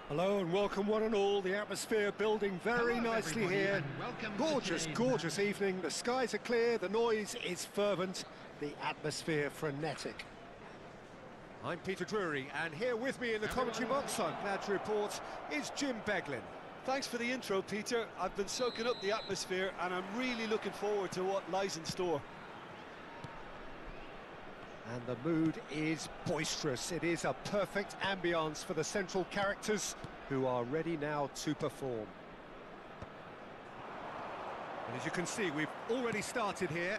Hello and welcome one and all. The atmosphere building very nicely here. Gorgeous, gorgeous evening. The skies are clear, the noise is fervent, the atmosphere frenetic. I'm Peter Drury, and here with me in the commentary box, I'm glad to report, is Jim Beglin. Thanks for the intro, Peter. I've been soaking up the atmosphere and I'm really looking forward to what lies in store. And the mood is boisterous. It is a perfect ambience for the central characters who are ready now to perform. And as you can see, we've already started here.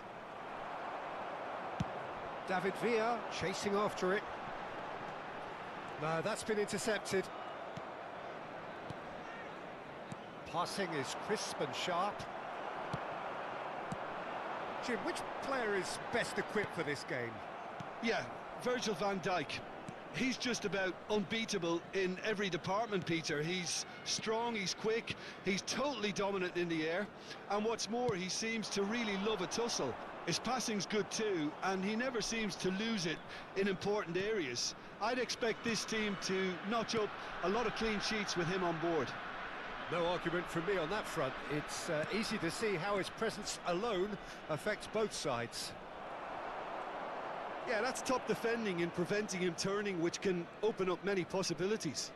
David Villa chasing after it. No, that's been intercepted. Passing is crisp and sharp. Jim, which player is best equipped for this game? Yeah, Virgil van Dijk. He's just about unbeatable in every department, Peter. He's strong, he's quick, he's totally dominant in the air. And what's more, he seems to really love a tussle. His passing's good too, and he never seems to lose it in important areas. I'd expect this team to notch up a lot of clean sheets with him on board. No argument from me on that front. It's easy to see how his presence alone affects both sides. Yeah, that's top defending and preventing him turning, which can open up many possibilities.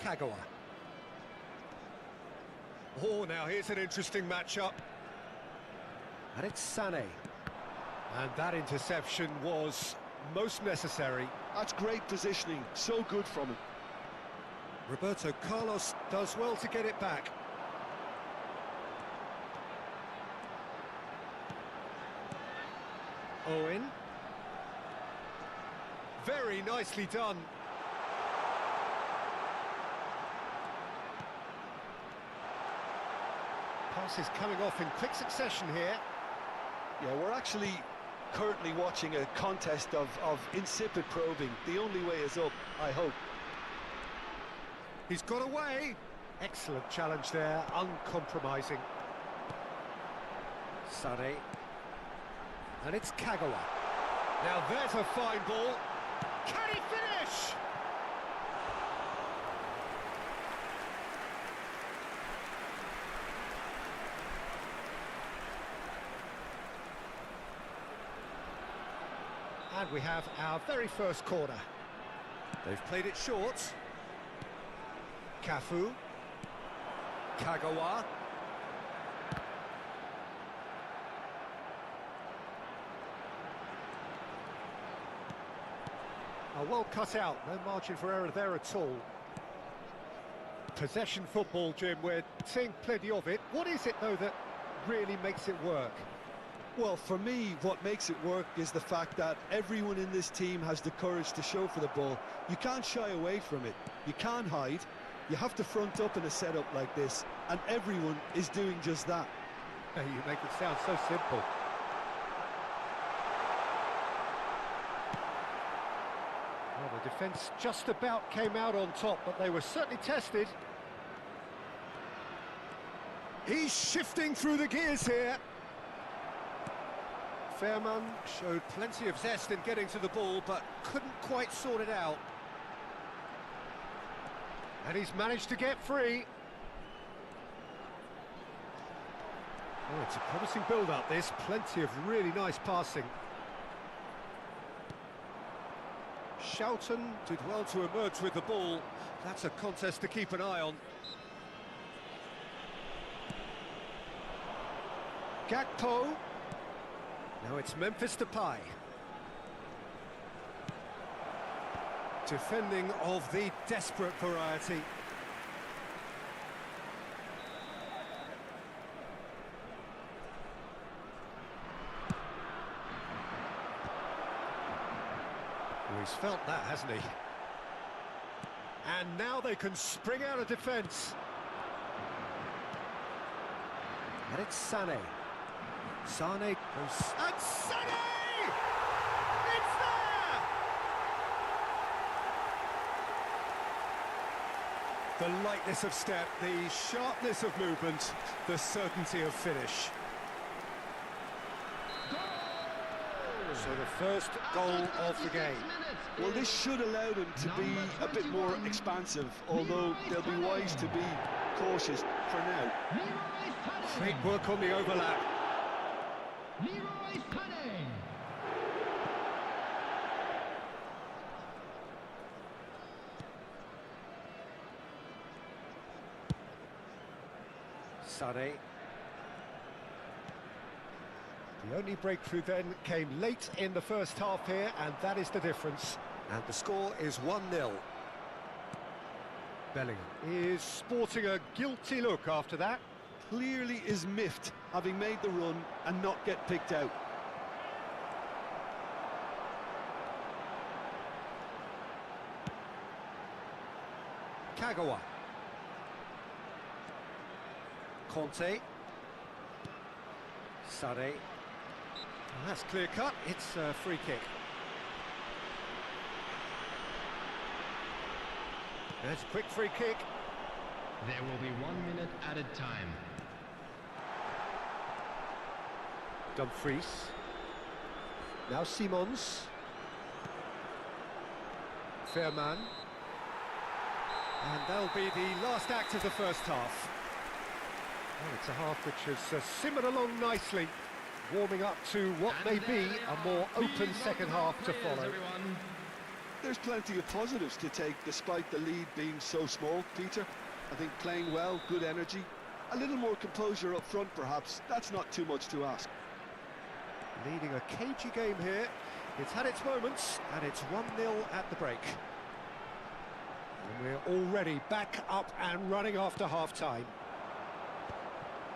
Kagawa. Oh, now here's an interesting matchup. And it's Sané. And that interception was most necessary. That's great positioning, so good from him. Roberto Carlos does well to get it back. Owen. Very nicely done. Pass is coming off in quick succession here. Yeah, we're actually currently watching a contest of insipid probing. The only way is up, I hope. He's got away. Excellent challenge there, uncompromising. Sané. And it's Kagawa. Now there's a fine ball. Can he finish? And we have our very first corner. They've played it short. Cafu. Kagawa. Well cut out, no margin for error there at all. Possession football, Jim, we're seeing plenty of it. What is it, though, that really makes it work? Well, for me, what makes it work is the fact that everyone in this team has the courage to show for the ball. You can't shy away from it. You can't hide. You have to front up in a setup like this, and everyone is doing just that. You make it sound so simple. Well, the defence just about came out on top, but they were certainly tested. He's shifting through the gears here. Fairman showed plenty of zest in getting to the ball, but couldn't quite sort it out. And he's managed to get free. Oh, it's a promising build-up, this. Plenty of really nice passing. Shelton did well to emerge with the ball. That's a contest to keep an eye on. Gakpo. Now it's Memphis Depay. Defending of the desperate variety. Oh, he's felt that, hasn't he? And now they can spring out of defence. And it's Sané. Sané goes... And Sané! It's there! The lightness of step, the sharpness of movement, the certainty of finish. So the first goal of the game. Well, this should allow them to be a bit more expansive, although they'll be wise to be cautious for now. Great work on the overlap. Sané. The only breakthrough then came late in the first half here, and that is the difference. And the score is 1-0. Bellingham is sporting a guilty look after that. Clearly is miffed, having made the run and not get picked out. Kagawa. Conte. Sané. That's clear cut, it's a free kick. That's a quick free kick. There will be 1 minute added time. Dumfries. Now Simons. Fairman. And that'll be the last act of the first half. Well, it's a half which has simmered along nicely, warming up to what may be a more open second half to follow. There's plenty of positives to take despite the lead being so small, Peter. I think playing well, good energy, a little more composure up front perhaps, that's not too much to ask. Leading a cagey game here, it's had its moments, and it's 1-0 at the break. And we're already back up and running after half-time.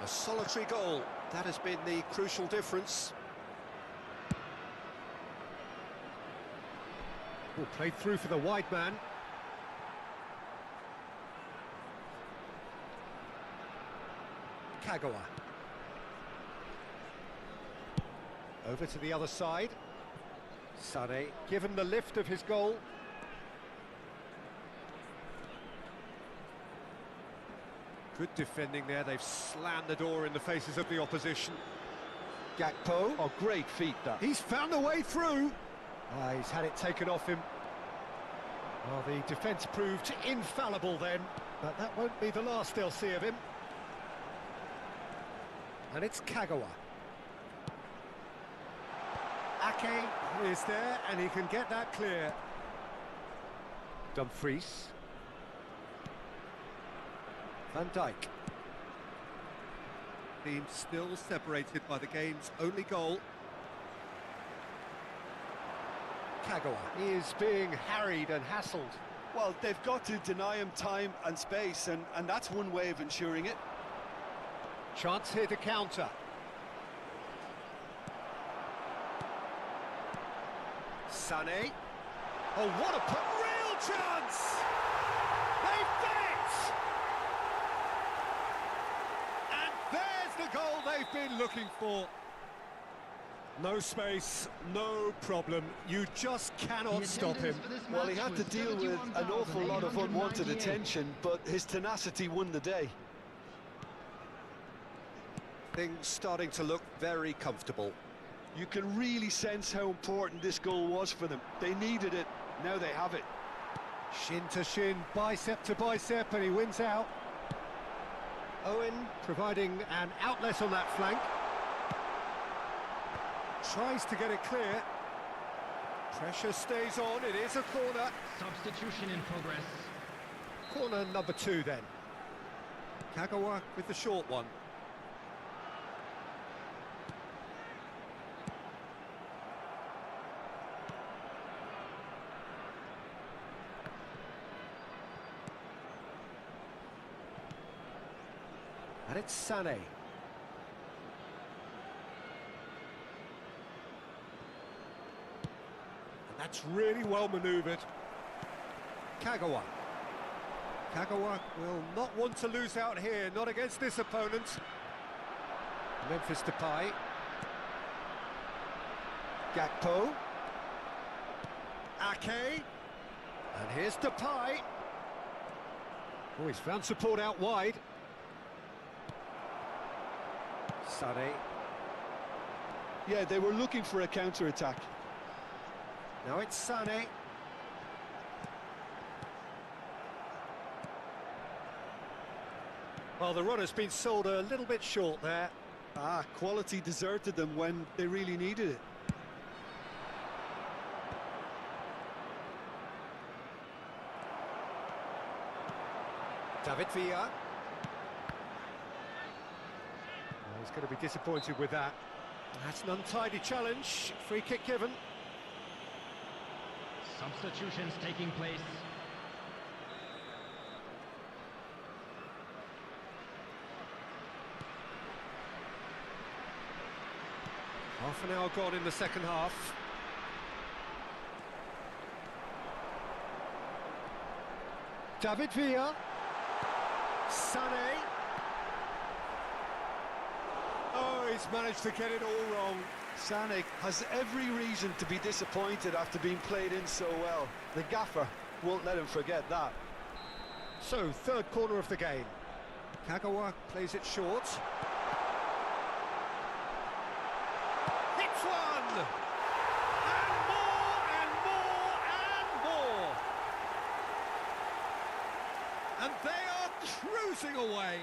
A solitary goal, that has been the crucial difference. Ball played through for the wide man. Kagawa. Over to the other side. Sané, given the lift of his goal. Good defending there, they've slammed the door in the faces of the opposition. Gakpo. Oh, great feat that. He's found a way through. He's had it taken off him. Well, the defence proved infallible then, but that won't be the last they'll see of him. And it's Kagawa. Ake is there, and he can get that clear. Dumfries. Van Dijk. Team still separated by the game's only goal. Kagawa is being harried and hassled. Well, they've got to deny him time and space, and that's one way of ensuring it. Chance here to counter. Sané. Oh, what a real chance! They've done it! And there's the goal they've been looking for. No space, no problem. You just cannot stop him. Well, he had to deal with an awful lot of unwanted attention, but his tenacity won the day. Things starting to look very comfortable. You can really sense how important this goal was for them. They needed it, now they have it. Shin to shin, bicep to bicep, and he wins out. Owen providing an outlet on that flank. Tries to get it clear. Pressure stays on, it is a corner. Substitution in progress. Corner number 2 then. Kagawa with the short one. And it's Sané. That's really well manoeuvred. Kagawa. Kagawa will not want to lose out here, not against this opponent. Memphis Depay. Gakpo. Ake. And here's Depay. Oh, he's found support out wide. Sané. Yeah, they were looking for a counter-attack. Now it's Sané. Well, the run has been sold a little bit short there. Quality deserted them when they really needed it. David Villa. He's going to be disappointed with that. That's an untidy challenge. Free kick given. Substitutions taking place. Half an hour gone in the second half. David Villa. Sané. Oh, he's managed to get it all wrong. Sané has every reason to be disappointed after being played in so well. The gaffer won't let him forget that. So, third corner of the game. Kagawa plays it short. Hits one! And more, and more, and more! And they are cruising away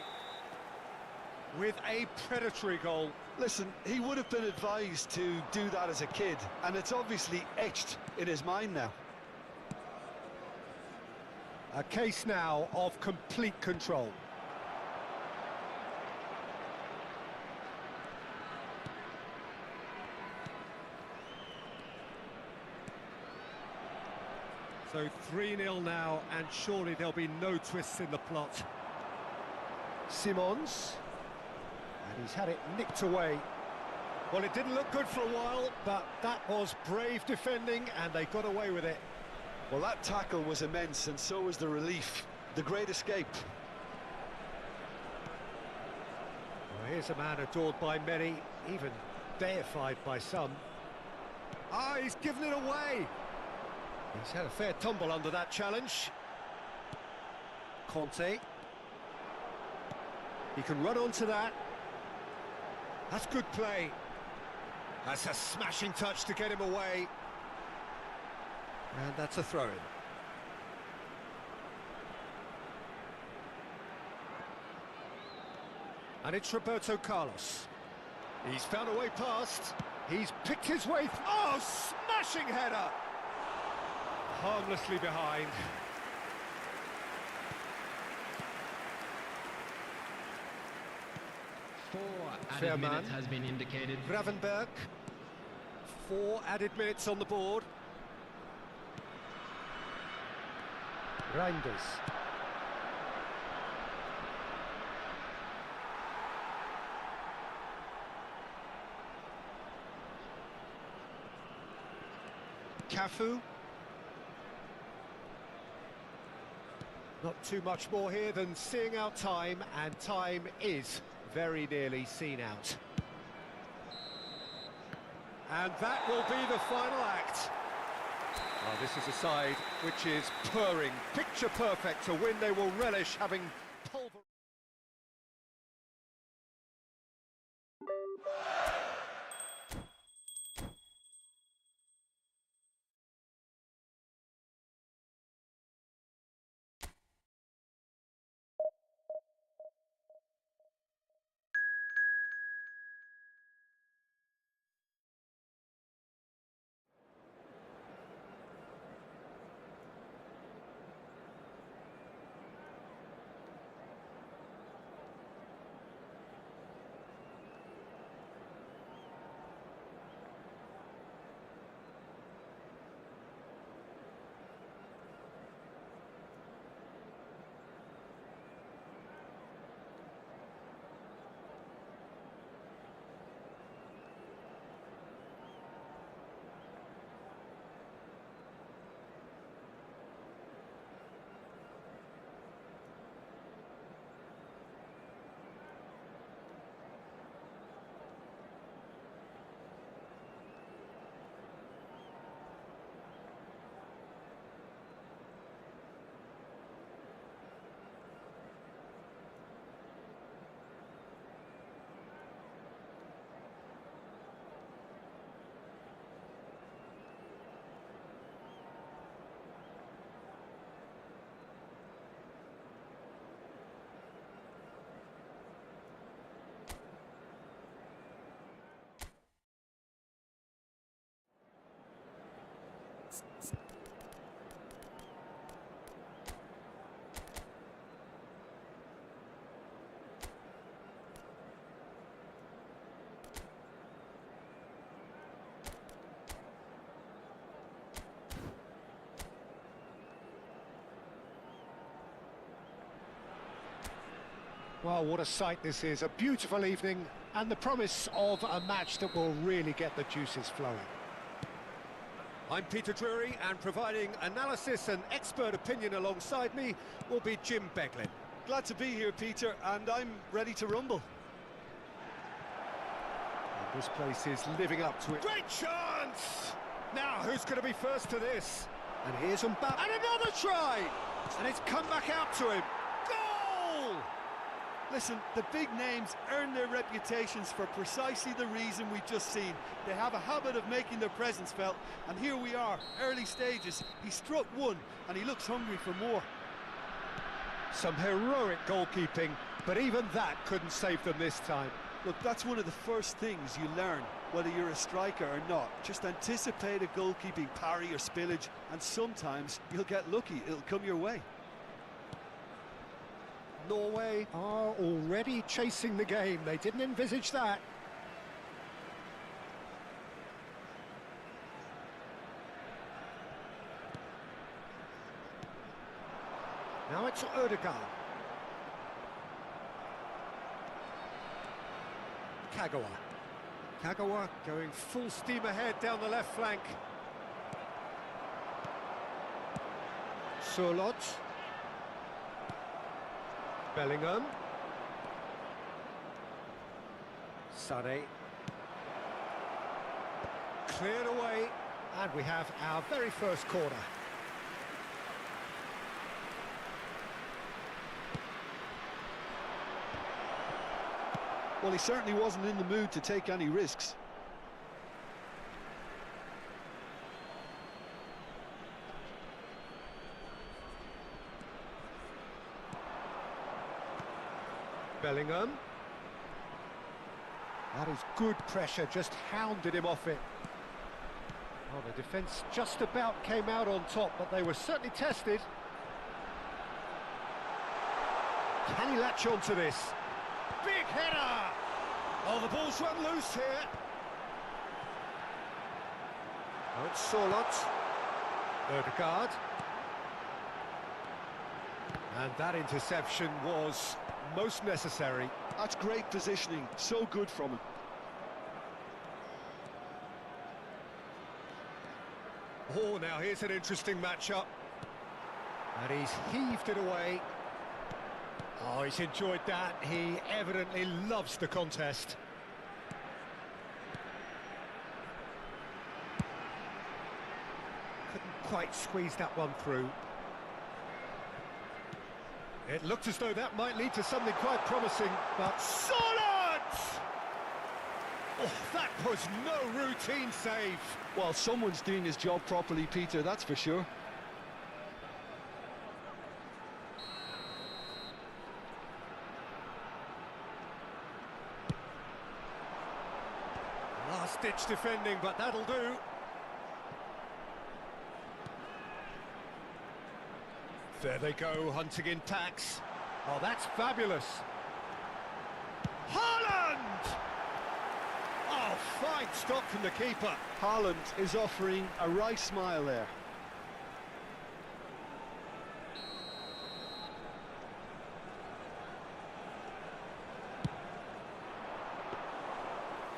with a predatory goal. Listen, he would have been advised to do that as a kid, and it's obviously etched in his mind now. A case now of complete control. So 3-0 now, and surely there'll be no twists in the plot. Simons. And he's had it nicked away. Well, it didn't look good for a while, but that was brave defending, and they got away with it. Well, that tackle was immense, and so was the relief. The great escape. Well, here's a man adored by many, even deified by some. He's given it away. He's had a fair tumble under that challenge. Conte. He can run onto that. That's good play. That's a smashing touch to get him away. And that's a throw-in. And it's Roberto Carlos. He's found a way past. He's picked his way. Oh, smashing header! Harmlessly behind. 4 Fair added man. minutes has been indicated. Gravenberg. 4 added minutes on the board. Reinders. Cafu. Not too much more here than seeing out time, and time is very nearly seen out. And that will be the final act. Well, this is a side which is purring, picture perfect, a win they will relish, having pulverized. Well, what a sight this is. A beautiful evening and the promise of a match that will really get the juices flowing. I'm Peter Drury, and providing analysis and expert opinion alongside me will be Jim Beglin. Glad to be here, Peter, and I'm ready to rumble. And this place is living up to it. Great chance! Now, who's going to be first to this? And here's Mbappe. And another try! And it's come back out to him. Goal! Listen, the big names earn their reputations for precisely the reason we've just seen. They have a habit of making their presence felt, and here we are, early stages. He struck one, and he looks hungry for more. Some heroic goalkeeping, but even that couldn't save them this time. Look, that's one of the first things you learn, whether you're a striker or not. Just anticipate a goalkeeping parry or spillage, and sometimes you'll get lucky, it'll come your way. Norway are already chasing the game. They didn't envisage that. Now it's Ødegaard. Kagawa going full steam ahead down the left flank. Sørloth. Bellingham. Sade. Cleared away, and we have our very first corner. Well, he certainly wasn't in the mood to take any risks. Bellingham. That is good pressure, just hounded him off it. Oh, the defence just about came out on top, but they were certainly tested. Can he latch on to this? Big header! Oh, the ball's run loose here. Oh, it's Sørloth. Ødegaard. And that interception was most necessary. That's great positioning, so good from him. Oh, now here's an interesting matchup. And he's heaved it away. Oh, he's enjoyed that. He evidently loves the contest. Couldn't quite squeeze that one through. It looked as though that might lead to something quite promising, but Sørloth! Oh, that was no routine save. Well, someone's doing his job properly, Peter, that's for sure. Last-ditch defending, but that'll do. There they go, hunting in packs. Oh, that's fabulous. Haaland! Oh, fine stop from the keeper. Haaland is offering a right smile there.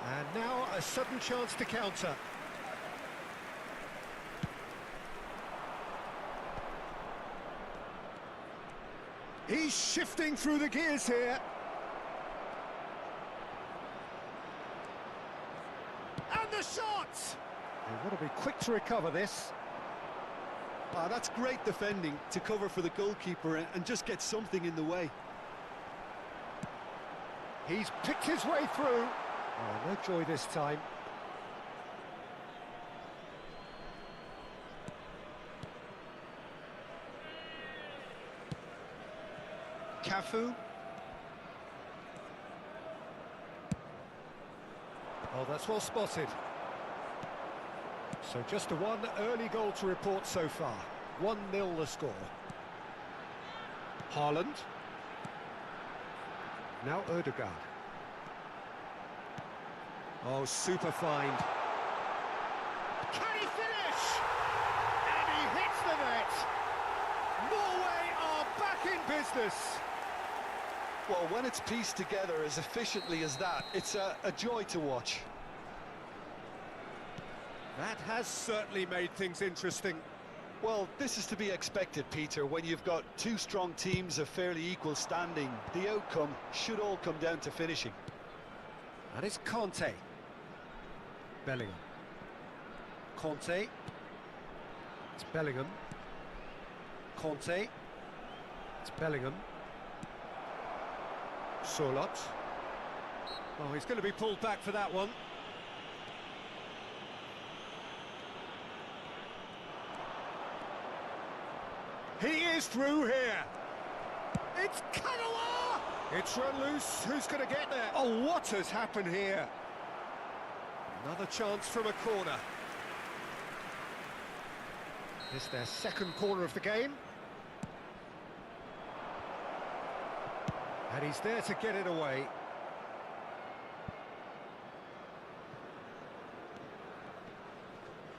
And now a sudden chance to counter. He's shifting through the gears here. And the shot! They've got to be quick to recover this. Ah, that's great defending to cover for the goalkeeper and just get something in the way. He's picked his way through. Oh, no joy this time. Cafu. Oh, that's well spotted. So just a one early goal to report so far. 1-0 the score. Haaland. Now Ødegaard. Oh, super find. Can he finish? And he hits the net. Norway are back in business. Well, when it's pieced together as efficiently as that, it's a joy to watch. That has certainly made things interesting. Well, this is to be expected, Peter. When you've got two strong teams of fairly equal standing, the outcome should all come down to finishing. That is Conte. Bellingham. Conte. It's Bellingham. Conte. It's Bellingham. Solot. Oh, he's going to be pulled back for that one. He is through here. It's Kagawa! It's run loose. Who's going to get there? Oh, what has happened here? Another chance from a corner. This is their second corner of the game. And he's there to get it away.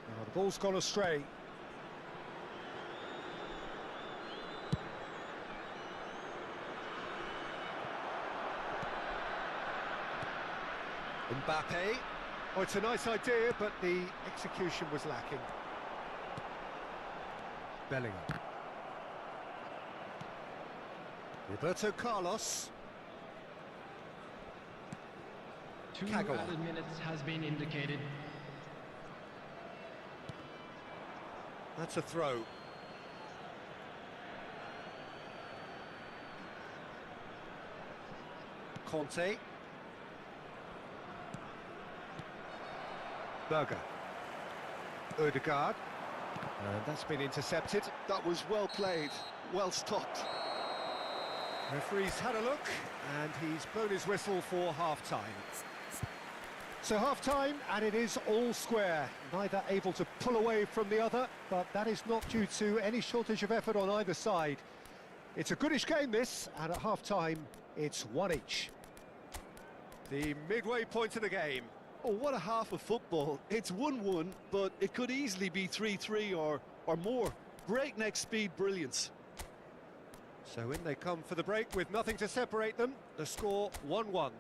Oh, the ball's gone astray. Mbappe. Oh, it's a nice idea, but the execution was lacking. Bellingham. Roberto Carlos. 2 Kagawa. added minutes has been indicated. That's a throw. Conte. Berger. Ødegaard. And that's been intercepted. That was well played, well stopped. Referee's had a look, and he's blown his whistle for half-time. So half-time, and it is all square. Neither able to pull away from the other, but that is not due to any shortage of effort on either side. It's a goodish game, this, and at half-time, it's one each. The midway point of the game. Oh, what a half of football. It's 1-1, but it could easily be 3-3 or more. Breakneck speed brilliance. So in they come for the break with nothing to separate them. The score 1-1.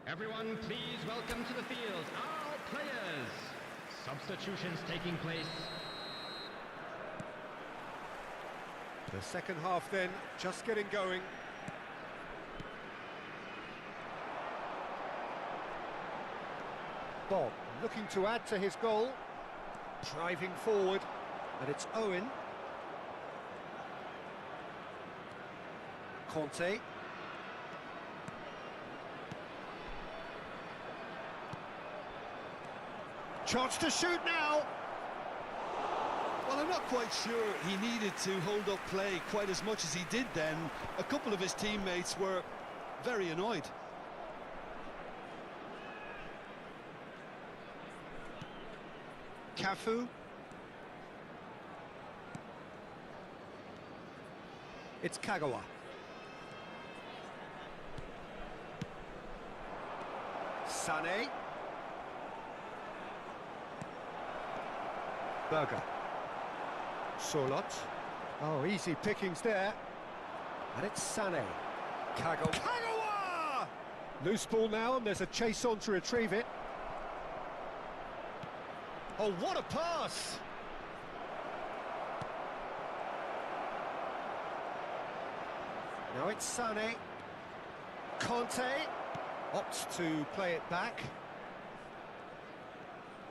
Everyone, please welcome to the field our players. Substitutions taking place. The second half then, just getting going. Bob looking to add to his goal. Driving forward, and it's Owen. Conte. Chance to shoot now. Well, I'm not quite sure he needed to hold up play quite as much as he did then. A couple of his teammates were very annoyed. Cafu. It's Kagawa. Sané. Berger. Solot. Oh, easy pickings there. And it's Sané. Kagawa! Loose ball now, and there's a chase on to retrieve it. Oh, what a pass! Now it's Sané. Conte opts to play it back.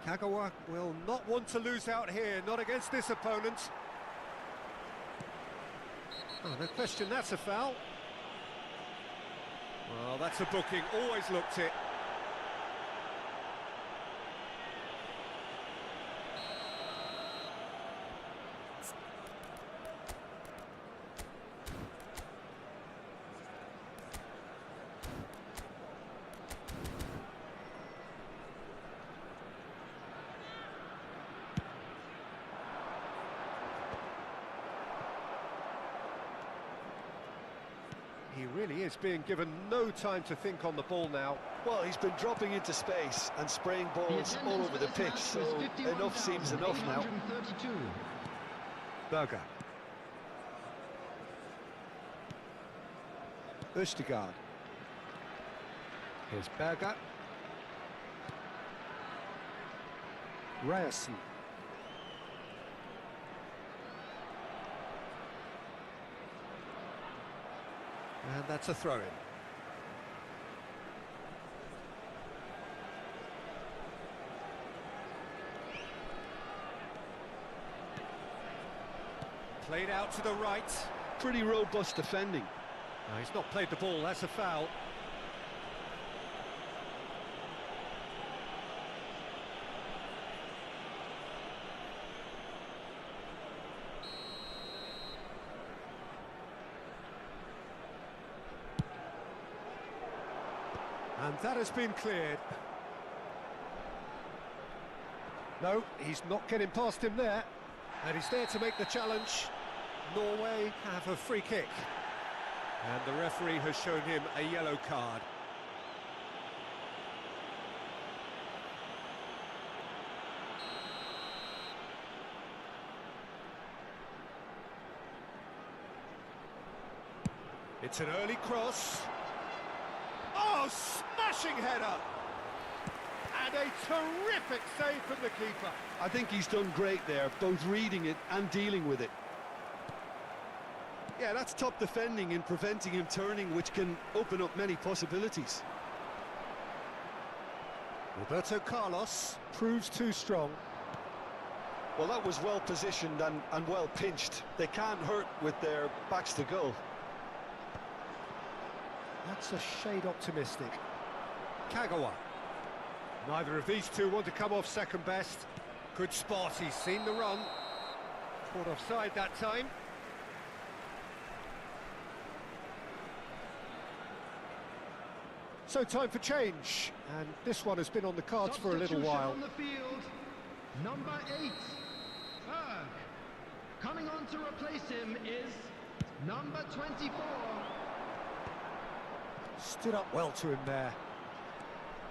Kagawa will not want to lose out here, not against this opponent. Oh, no question, that's a foul. Well, that's a booking, always looked it. really is being given no time to think on the ball now. Well, he's been dropping into space and spraying balls all over the pitch, so enough seems enough now. Berger. Østegård. Here's Berger. Ryerson. And that's a throw-in. Played out to the right. Pretty robust defending. He's not played the ball, that's a foul. And that has been cleared. No, he's not getting past him there. And he's there to make the challenge. Norway have a free kick. And the referee has shown him a yellow card. It's an early cross. Oh, smashing header! And a terrific save from the keeper. I think he's done great there, both reading it and dealing with it. Yeah, that's top defending in preventing him turning, which can open up many possibilities. Roberto Carlos proves too strong. Well, that was well positioned and well pinched. They can't hurt with their backs to goal. That's a shade optimistic. Kagawa. Neither of these two want to come off second best. Good spot, he's seen the run. Caught offside that time. So time for change, and this one has been on the cards for a little while. On the field, number 8, Berg. Coming on to replace him is number 24. Stood up well to him there.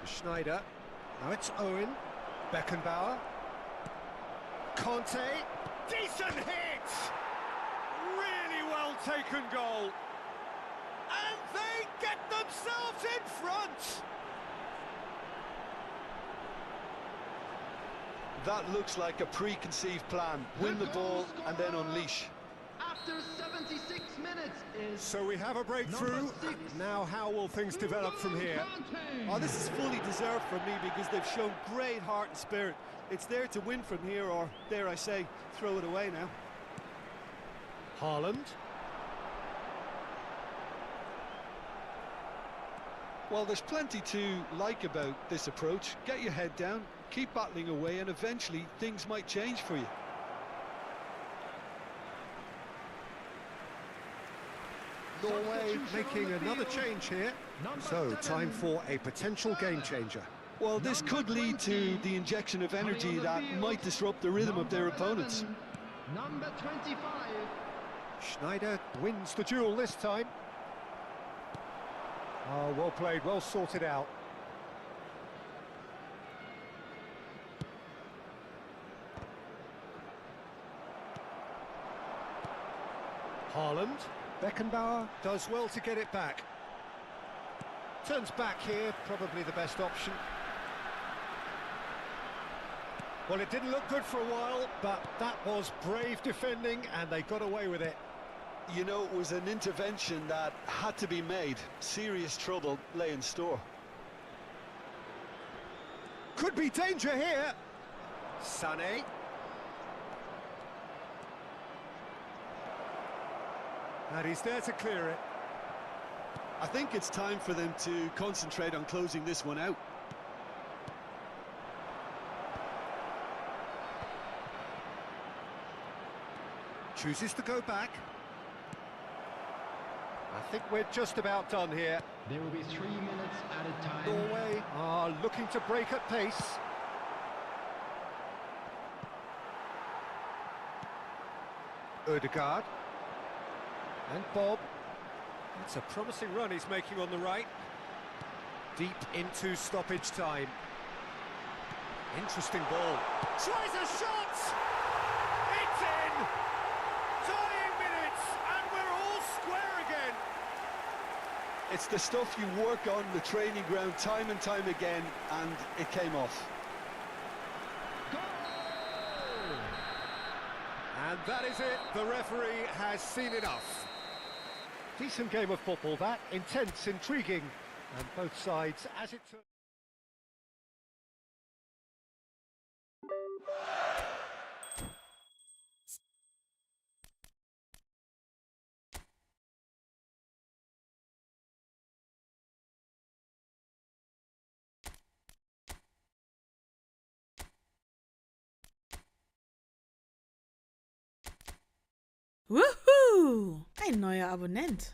Schneider. Now it's Owen. Beckenbauer. Conte. Decent hit! Really well taken goal. And they get themselves in front! That looks like a preconceived plan. Win the ball and then unleash. After 76 minutes is... So we have a breakthrough. Now how will things develop from here? Oh, this is fully deserved for me because they've shown great heart and spirit. It's there to win from here, or dare I say, throw it away now. Haaland. Well, there's plenty to like about this approach. Get your head down, keep battling away, and eventually things might change for you. Norway making another change here. So, time for a potential game changer. Well, this could lead to the injection of energy that might disrupt the rhythm of their opponents. Number 25. Schneider wins the duel this time. Oh, well played, well sorted out. Haaland. Beckenbauer does well to get it back. Turns back here, probably the best option. Well, it didn't look good for a while, but that was brave defending, and they got away with it. You know, it was an intervention that had to be made. Serious trouble lay in store. Could be danger here. Sané. And he's there to clear it. I think it's time for them to concentrate on closing this one out. Chooses to go back. I think we're just about done here. There will be 3 minutes added time. Norway are looking to break at pace. Ødegaard. And Bob. It's a promising run he's making on the right. Deep into stoppage time. Interesting ball. Tries a shot! It's in! Tying minutes, and we're all square again. It's the stuff you work on the training ground time and time again, and it came off. And that is it. The referee has seen enough. Decent game of football, that. Intense, intriguing, and both sides, as it turned. Wuhu! Ein neuer Abonnent.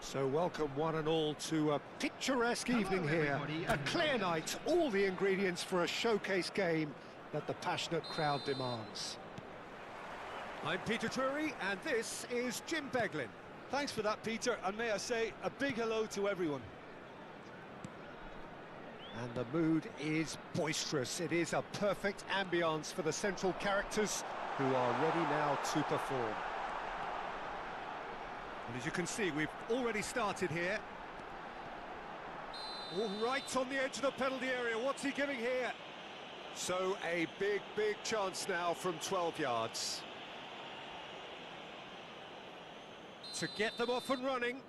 So welcome one and all to a picturesque evening here. A clear night, all the ingredients for a showcase game that the passionate crowd demands. I'm Peter Drury, and this is Jim Beglin. Thanks for that, Peter, and may I say a big hello to everyone. And the mood is boisterous. It is a perfect ambience for the central characters who are ready now to perform. And as you can see, we've already started here. All right on the edge of the penalty area. What's he giving here? So a big chance now from 12 yards. To get them off and running.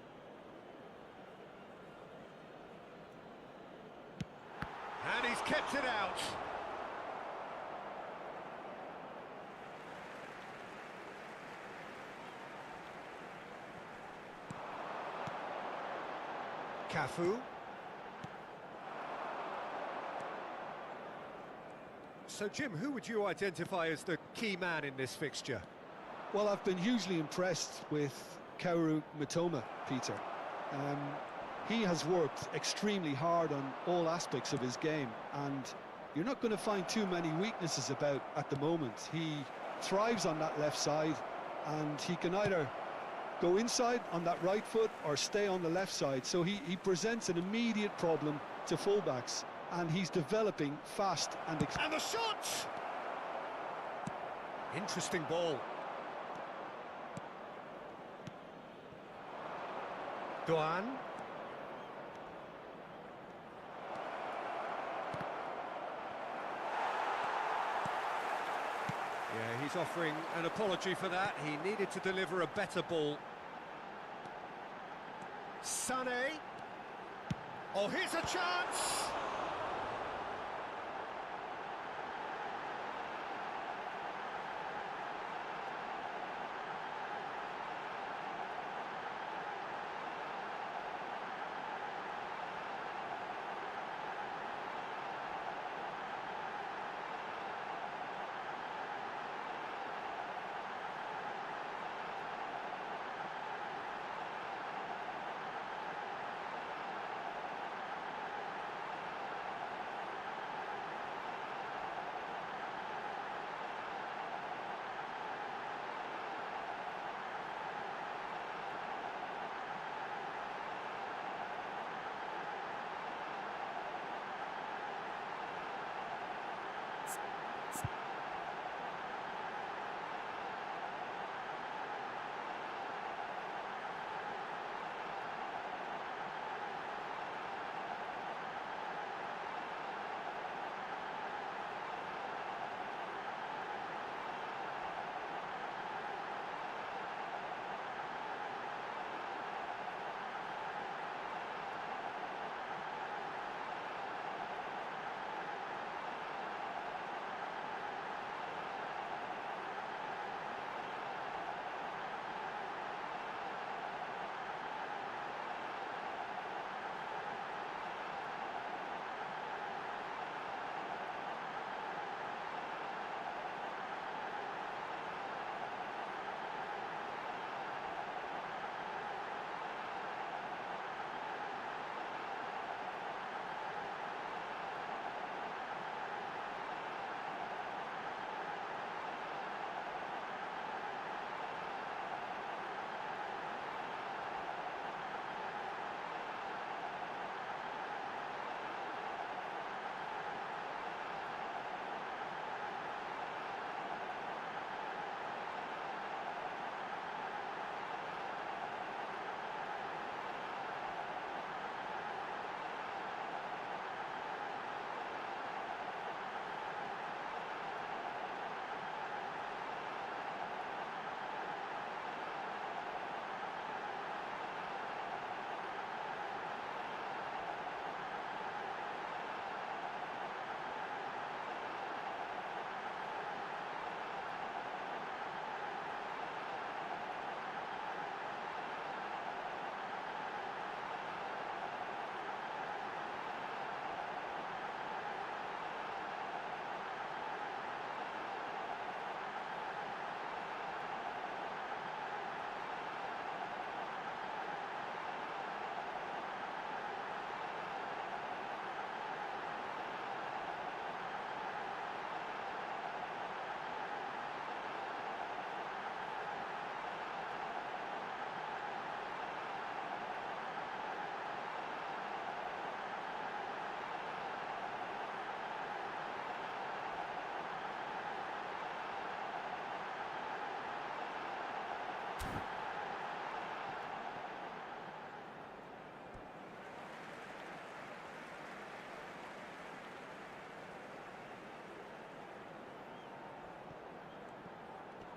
And he's kept it out. Cafu. So, Jim, who would you identify as the key man in this fixture? Well, I've been hugely impressed with Kaoru Mitoma, Peter. He has worked extremely hard on all aspects of his game, and you're not going to find too many weaknesses about at the moment. He thrives on that left side, and he can either go inside on that right foot or stay on the left side, so he presents an immediate problem to fullbacks, and he's developing fast and the shot! Interesting ball. Doan. Yeah, he's offering an apology for that. He needed to deliver a better ball. Sané. Oh, here's a chance!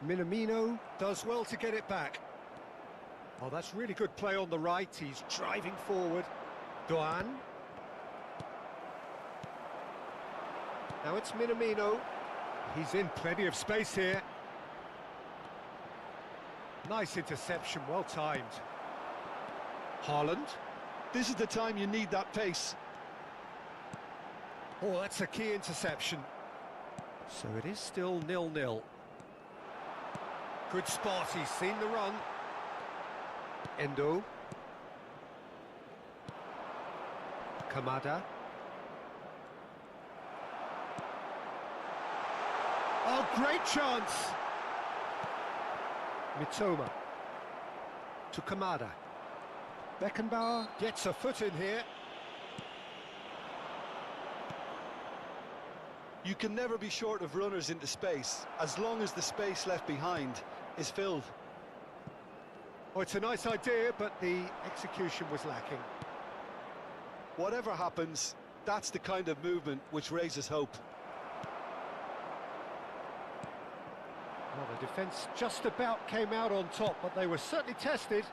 Minamino does well to get it back. Oh, that's really good play on the right. He's driving forward. Doan. Now it's Minamino. He's in plenty of space here. Nice interception, well timed. Haaland. This is the time you need that pace. Oh, that's a key interception. So it is still 0-0. Good spot, he's seen the run. Endo. Kamada. Oh, great chance! Mitoma. To Kamada. Beckenbauer gets a foot in here. You can never be short of runners into space, as long as the space left behind is filled. Oh, it's a nice idea, but the execution was lacking. Whatever happens, that's the kind of movement which raises hope. Well, the defence just about came out on top, but they were certainly tested.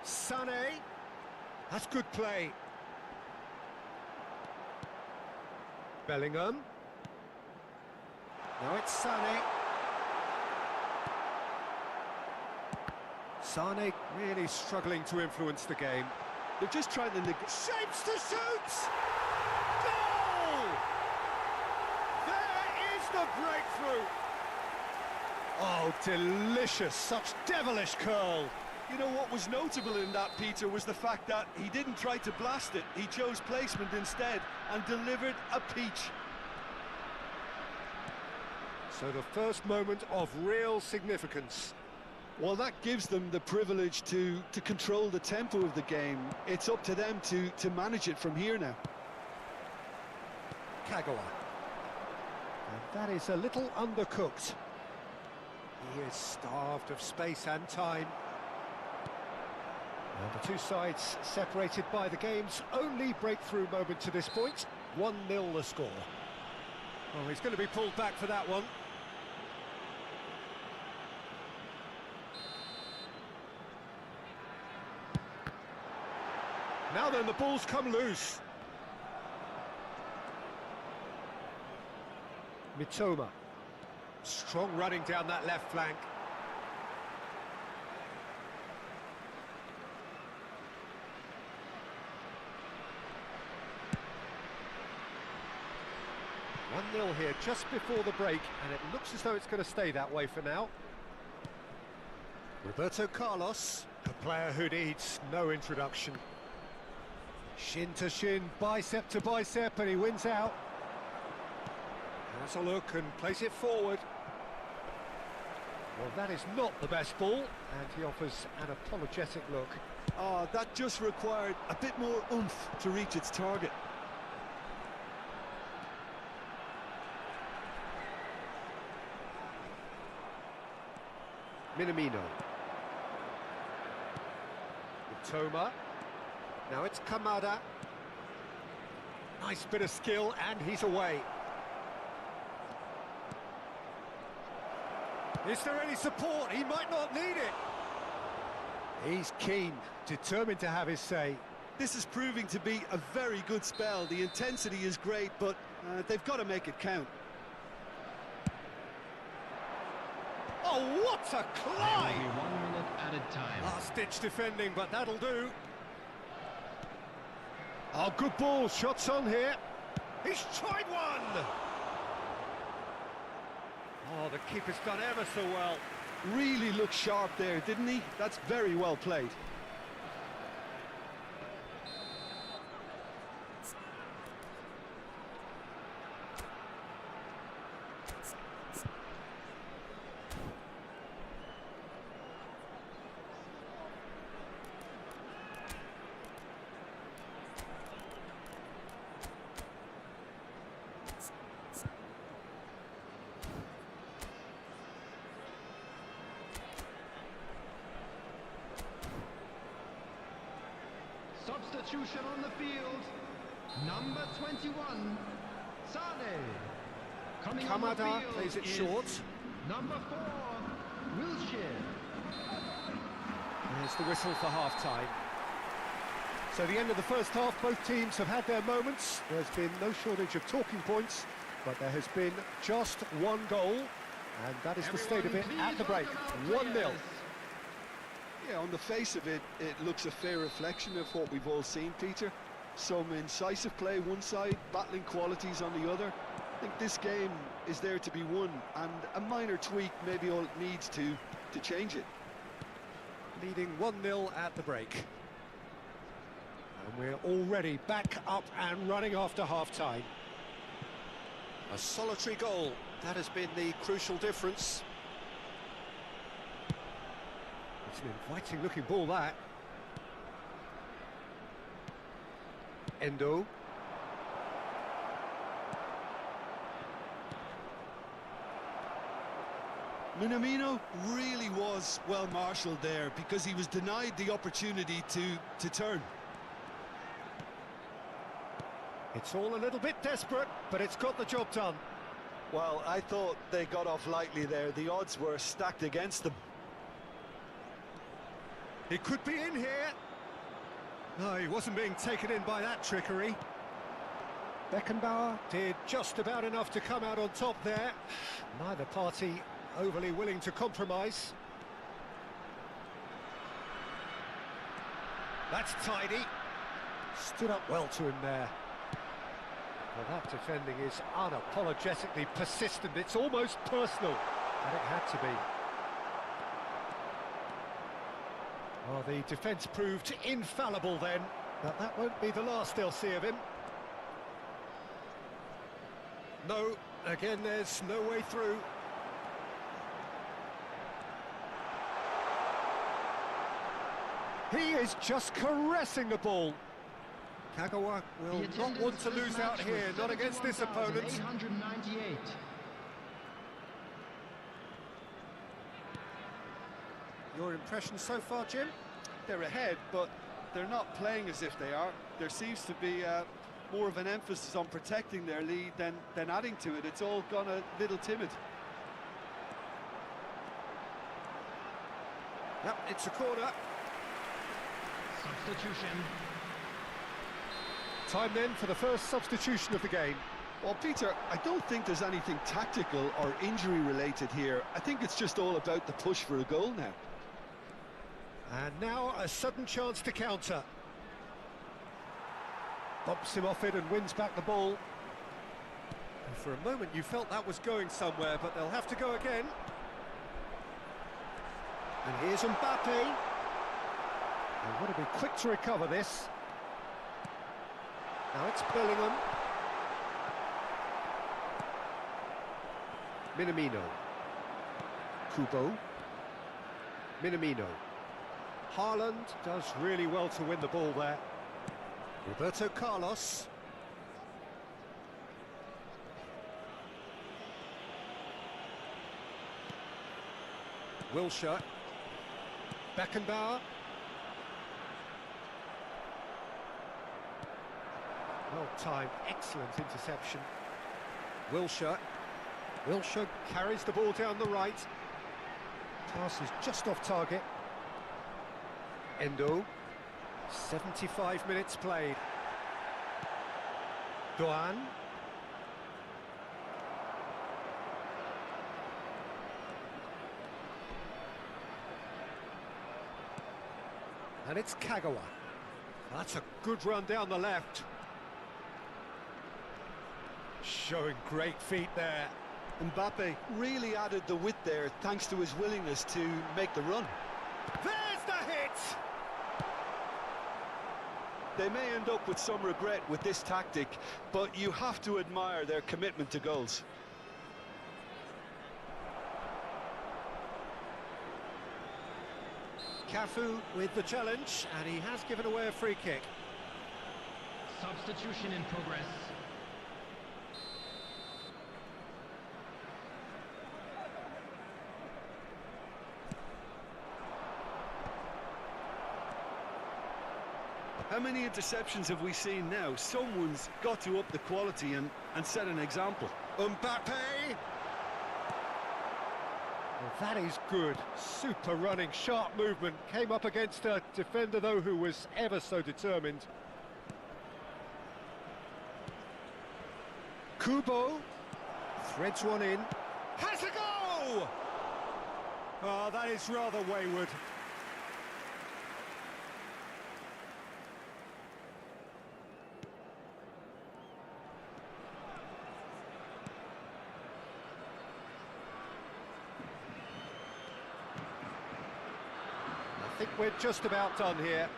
Sané. That's good play. Bellingham. Now it's Sané. Sané really struggling to influence the game. They're just trying to... Shapes to shoot! Goal! There is the breakthrough! Oh, delicious, such devilish curl. You know, what was notable in that, Peter, was the fact that he didn't try to blast it. He chose placement instead and delivered a peach. So the first moment of real significance. Well, that gives them the privilege to control the tempo of the game. It's up to them to manage it from here now. Kagawa. And that is a little undercooked. He is starved of space and time. And the two sides separated by the game's only breakthrough moment to this point. 1-0 the score. Oh, he's going to be pulled back for that one. Now then, the ball's come loose. Mitoma. Strong running down that left flank. One 0 here just before the break, and it looks as though it's going to stay that way for now. Roberto Carlos, a player who needs no introduction. Shin to shin, bicep to bicep, and he wins out. Has a look and plays it forward. Well, that is not the best ball, and he offers an apologetic look. Oh, that just required a bit more oomph to reach its target. Minamino. Mitoma. Now it's Kamada. Nice bit of skill, and he's away. Is there any support? He might not need it. He's keen, determined to have his say. This is proving to be a very good spell. The intensity is great, but they've got to make it count. Oh, what a climb! 1 minute added time. Last-ditch defending, but that'll do. Oh, good ball, shots on here. He's tried one! Oh, the keeper's done ever so well. Really looked sharp there, didn't he? That's very well played. Substitution on the field. Number 21, Sané. Coming on the Kamada field plays it is short. number 4, Wilshere. There's the whistle for half-time. So the end of the first half, both teams have had their moments. There's been no shortage of talking points, but there has been just one goal, and that is the state of it at the break. 1-0. Yeah, on the face of it, it looks a fair reflection of what we've all seen, Peter. Some incisive play one side, battling qualities on the other. I think this game is there to be won, and a minor tweak may be all it needs to change it. Leading 1-0 at the break. And we're already back up and running after half-time. A solitary goal, that has been the crucial difference. It's an inviting-looking ball, that. Endo. Minamino really was well marshalled there because he was denied the opportunity to turn. It's all a little bit desperate, but it's got the job done. Well, I thought they got off lightly there. The odds were stacked against them. It could be in here. No, he wasn't being taken in by that trickery. Beckenbauer did just about enough to come out on top there. Neither party overly willing to compromise. That's tidy. Stood up well to him there. Well, that defending is unapologetically persistent. It's almost personal, and it had to be. Well, the defence proved infallible then, but that won't be the last they'll see of him. No, again, there's no way through. He is just caressing the ball. Kagawa will not want to lose out here, not against this opponent. 898. Your impression so far, Jim? They're ahead, but they're not playing as if they are. There seems to be more of an emphasis on protecting their lead than adding to it. It's all gone a little timid. Yep, it's a corner. Substitution. Time then for the first substitution of the game. Well, Peter, I don't think there's anything tactical or injury-related here. I think it's just all about the push for a goal now. And now a sudden chance to counter. Bumps him off it and wins back the ball. And for a moment you felt that was going somewhere, but they'll have to go again. And here's Mbappe. They want to be quick to recover this. Now it's Bellingham. Minamino. Kubo. Minamino. Haaland does really well to win the ball there. Roberto Carlos. Wilshere. Beckenbauer. Well timed, excellent interception. Wilshere. Wilshere carries the ball down the right. Pass is just off target. Endo. 75 minutes played. Doan. And it's Kagawa. That's a good run down the left. Showing great feet there. Mbappe really added the width there thanks to his willingness to make the run. There's the hit! They may end up with some regret with this tactic, but you have to admire their commitment to goals. Cafu with the challenge, and he has given away a free kick. Substitution in progress. How many interceptions have we seen now? Someone's got to up the quality and set an example. Mbappe! Well, that is good. Super running, sharp movement. Came up against a defender, though, who was ever so determined. Kubo threads one in. Has a go! Oh, that is rather wayward. I think we're just about done here.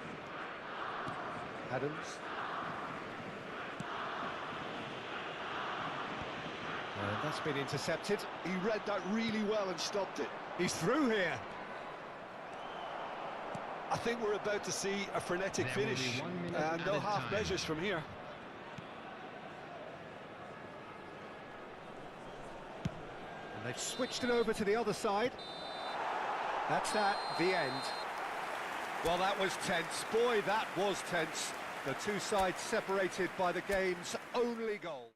Adams. And that's been intercepted. He read that really well and stopped it. He's through here. I think we're about to see a frenetic finish, and no half measures from here. And they've switched it over to the other side. That's that, the end. Well, that was tense. Boy, that was tense. The two sides separated by the game's only goal.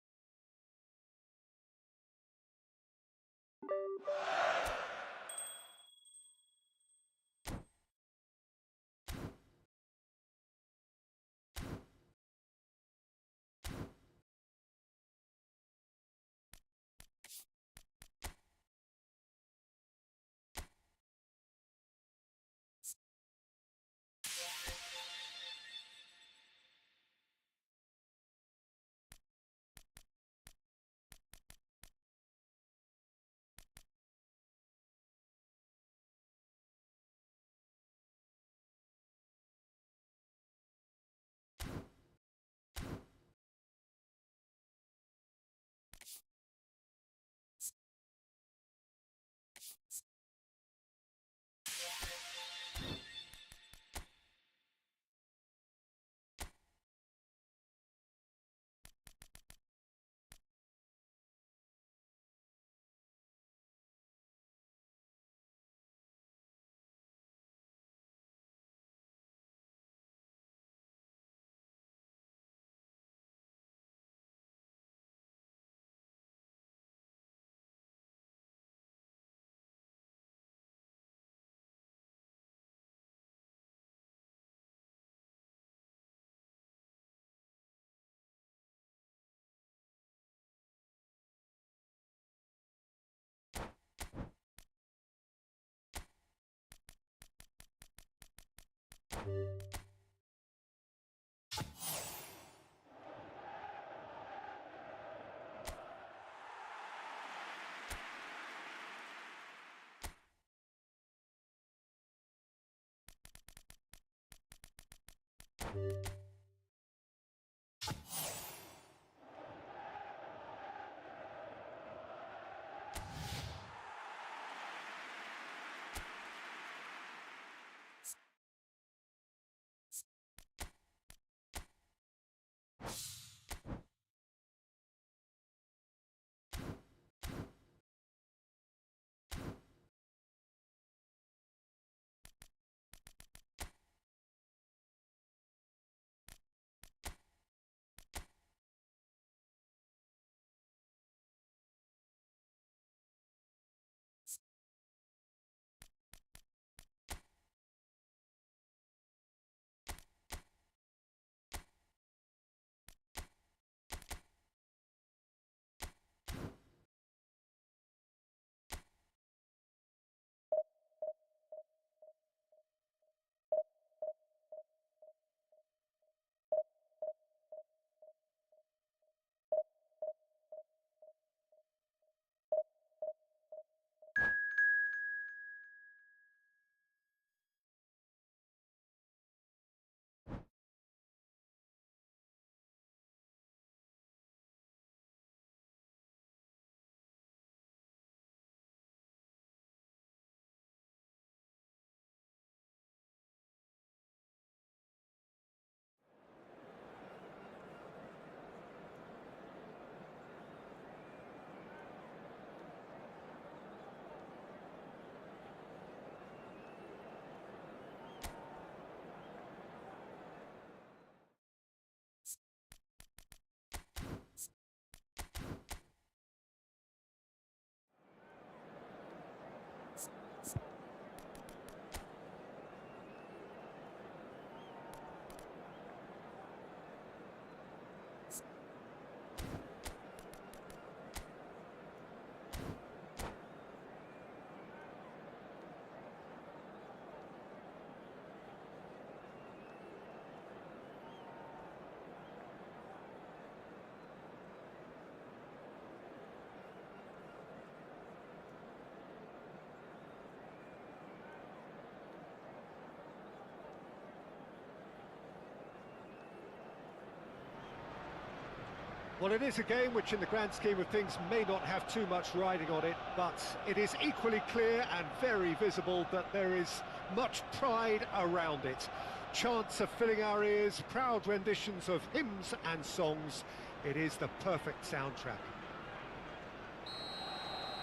Well, it is a game which in the grand scheme of things may not have too much riding on it, but it is equally clear and very visible that there is much pride around it. Chants are filling our ears, proud renditions of hymns and songs. It is the perfect soundtrack.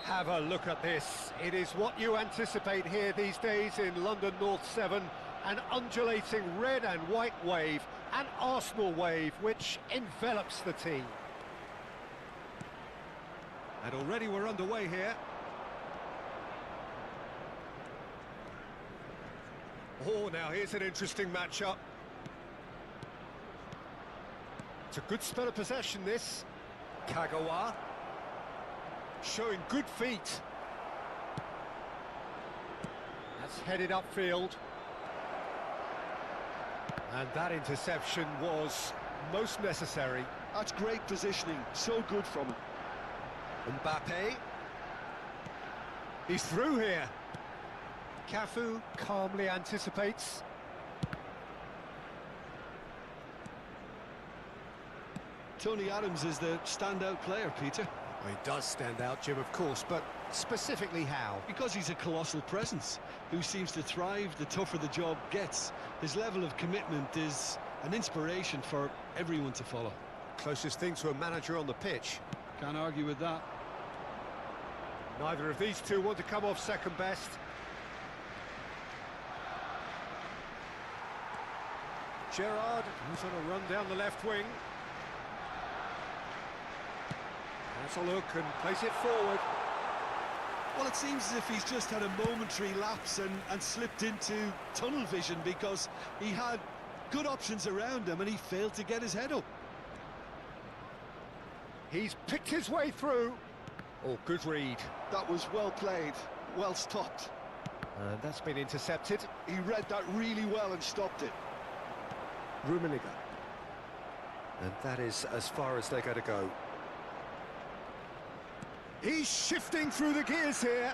Have a look at this. It is what you anticipate here these days in London North 7. An undulating red and white wave, an Arsenal wave which envelops the team. And already we're underway here. Oh, now here's an interesting matchup. It's a good spell of possession, this. Kagawa. Showing good feet. That's headed upfield. And that interception was most necessary. That's great positioning, so good from him. Mbappe. He's through here. Cafu calmly anticipates. Tony Adams is the standout player, Peter. Well, he does stand out, Jim, of course, but specifically how? Because he's a colossal presence who seems to thrive the tougher the job gets. His level of commitment is an inspiration for everyone to follow. Closest thing to a manager on the pitch. Can't argue with that. Neither of these two want to come off second best. Gerrard, who's on a run down the left wing. Has a look and plays it forward. Well, it seems as if he's just had a momentary lapse and slipped into tunnel vision because he had good options around him and he failed to get his head up. He's picked his way through. Oh, good read. That was well played, well stopped. And that's been intercepted. He read that really well and stopped it. Rummenigge. And that is as far as they're going to go. He's shifting through the gears here.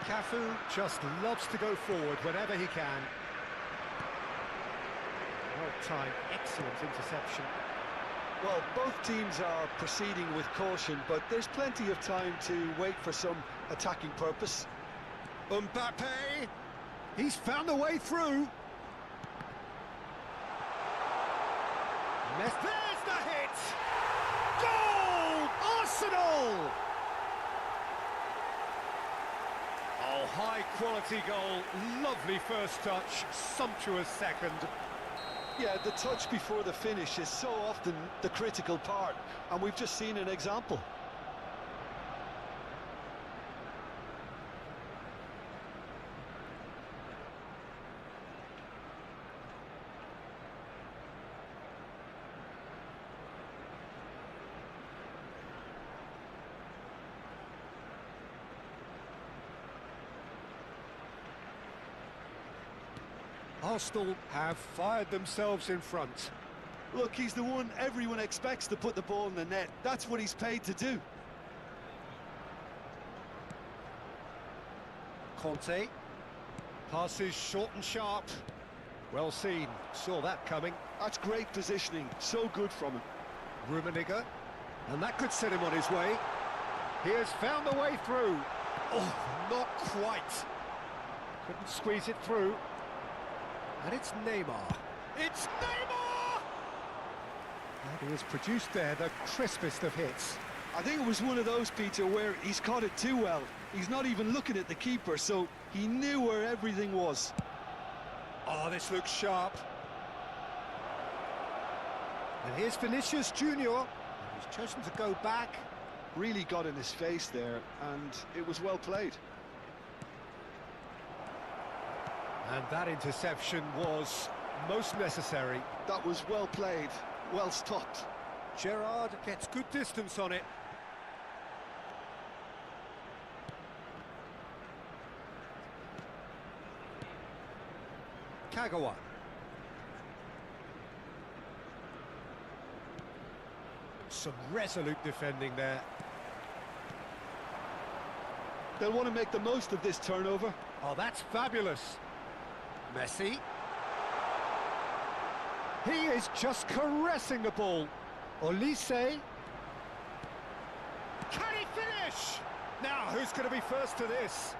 Cafu just loves to go forward whenever he can. Well timed, excellent interception. Well, both teams are proceeding with caution, but there's plenty of time to wait for some attacking purpose. Mbappe, he's found a way through. There's the hit! Goal! Arsenal! Oh, high-quality goal, lovely first touch, sumptuous second. Yeah, the touch before the finish is so often the critical part, and we've just seen an example. Arsenal have fired themselves in front. Look, he's the one everyone expects to put the ball in the net. That's what he's paid to do. Conte. Passes short and sharp. Well seen. Saw that coming. That's great positioning. So good from him. Rummenigge. And that could set him on his way. He has found a way through. Oh, not quite. Couldn't squeeze it through. And it's Neymar. It's Neymar! And he has produced there the crispest of hits. I think it was one of those, Peter, where he's caught it too well. He's not even looking at the keeper, so he knew where everything was. Oh, this looks sharp. And here's Vinicius Junior. He's chosen to go back. Really got in his face there, and it was well played. And that interception was most necessary. That was well played, well stopped. Gerrard gets good distance on it. Kagawa. Some resolute defending there. They'll want to make the most of this turnover. Oh, that's fabulous. Messi. He is just caressing the ball. Olise. Can he finish? Now, who's going to be first to this?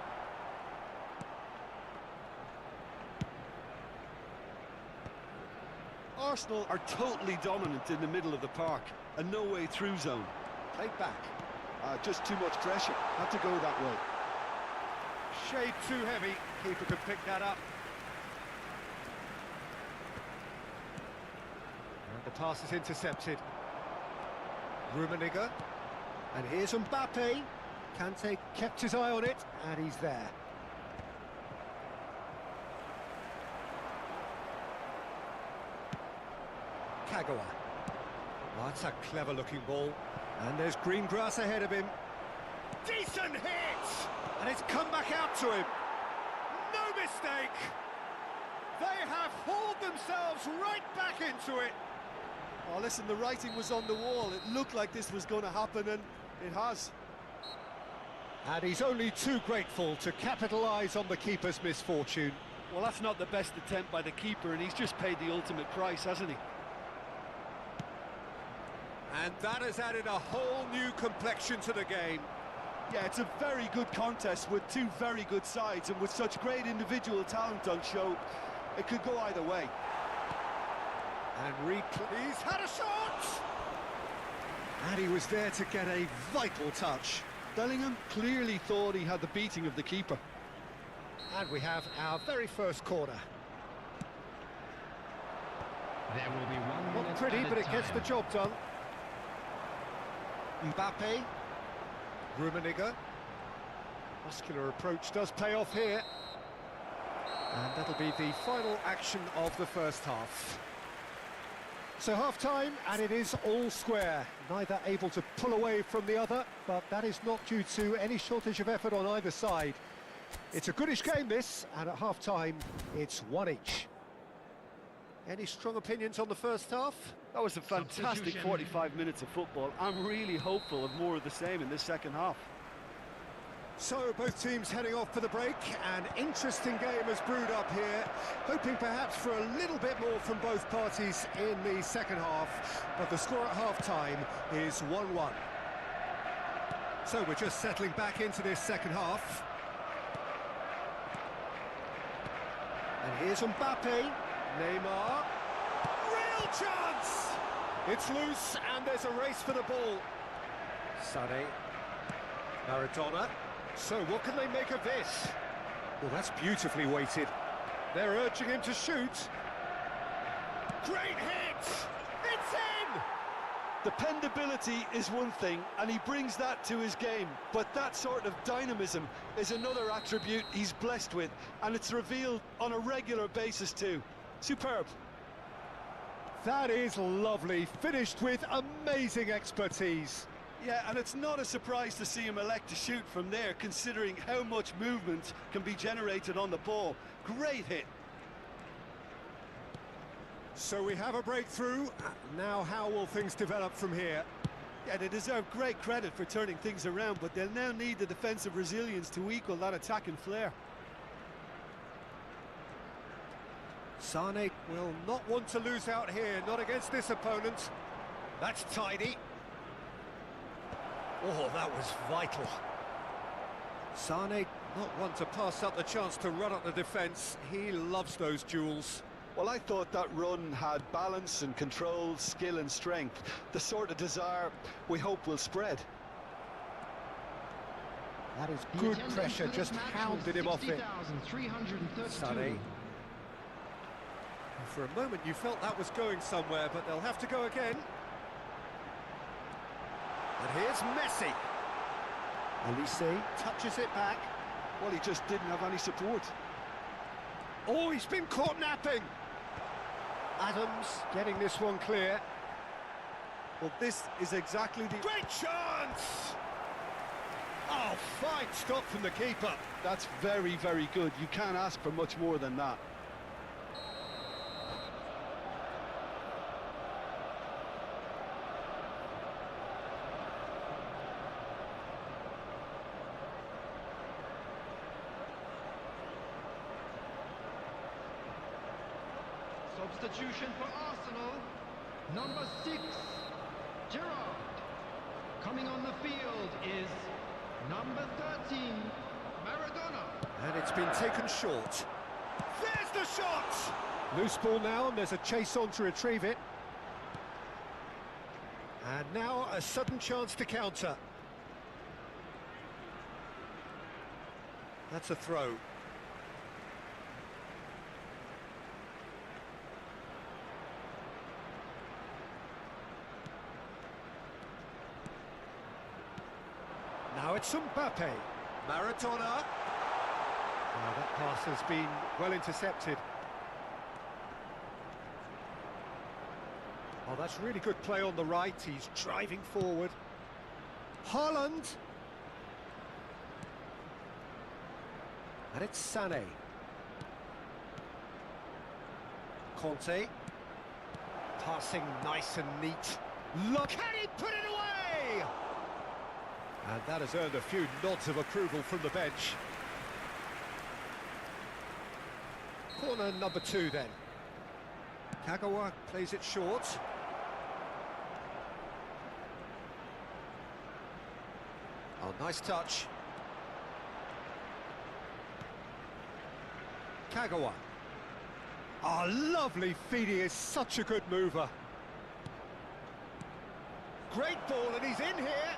Arsenal are totally dominant in the middle of the park, and no way through zone. Played back. Just too much pressure, had to go that way. Shade too heavy, keeper could pick that up. And the pass is intercepted. Rummenigge. And here's Mbappe. Kante kept his eye on it, and he's there. Kagawa. Oh, that's a clever-looking ball. And there's green grass ahead of him. Decent hit! And it's come back out to him. No mistake! They have hauled themselves right back into it. Oh, listen, the writing was on the wall. It looked like this was going to happen, and it has. And he's only too grateful to capitalise on the keeper's misfortune. Well, that's not the best attempt by the keeper, and he's just paid the ultimate price, hasn't he? And that has added a whole new complexion to the game. Yeah, it's a very good contest with two very good sides, and with such great individual talent on show, it could go either way. And he's had a shot! And he was there to get a vital touch. Bellingham clearly thought he had the beating of the keeper. And we have our very first corner. There will be 1 minute. Not pretty, but it gets the job done. Mbappe. Rummenigge. Muscular approach does pay off here. And that'll be the final action of the first half. So half-time, and it is all square. Neither able to pull away from the other, but that is not due to any shortage of effort on either side. It's a goodish game, this, and at half-time, it's one each. Any strong opinions on the first half? That was a fantastic 45 minutes of football. I'm really hopeful of more of the same in this second half. So both teams heading off for the break. An interesting game has brewed up here, hoping perhaps for a little bit more from both parties in the second half, but the score at half-time is 1-1. So we're just settling back into this second half. And here's Mbappe. Neymar. Real chance! It's loose, and there's a race for the ball. Sané. Maradona. So what can they make of this? Well, that's beautifully weighted. They're urging him to shoot. Great hit! It's in! Dependability is one thing, and he brings that to his game, but that sort of dynamism is another attribute he's blessed with, and it's revealed on a regular basis too. Superb. That is lovely, finished with amazing expertise. Yeah, and it's not a surprise to see him elect to shoot from there, considering how much movement can be generated on the ball. Great hit. So we have a breakthrough. Now how will things develop from here? Yeah, they deserve great credit for turning things around, but they'll now need the defensive resilience to equal that attacking flair. Sané will not want to lose out here, not against this opponent. That's tidy. Oh, that was vital. Sané not one to pass up the chance to run up the defence. He loves those duels. Well, I thought that run had balance and control, skill and strength. The sort of desire we hope will spread. That is good pressure, just hounded him off it. Sané. For a moment you felt that was going somewhere, but they'll have to go again. And here's Messi. Olise touches it back. Well, he just didn't have any support. Oh, he's been caught napping. Adams getting this one clear. Well, this is exactly the... Great chance! Oh, fine stop from the keeper. That's very, very good. You can't ask for much more than that. Substitution for Arsenal, number 6, Gerard. Coming on the field is number 13, Maradona. And it's been taken short. There's the shot! Loose ball now, and there's a chase on to retrieve it. And now a sudden chance to counter. That's a throw. Now it's Mbappe. Maradona. Now that pass has been well intercepted. Oh, that's really good play on the right. He's driving forward. Haaland. And it's Sané. Conte. Passing nice and neat. Look, can he put it away? And that has earned a few nods of approval from the bench. Corner number 2 then. Kagawa plays it short. Oh, nice touch. Kagawa. Oh, lovely feed. He is such a good mover. Great ball, and he's in here.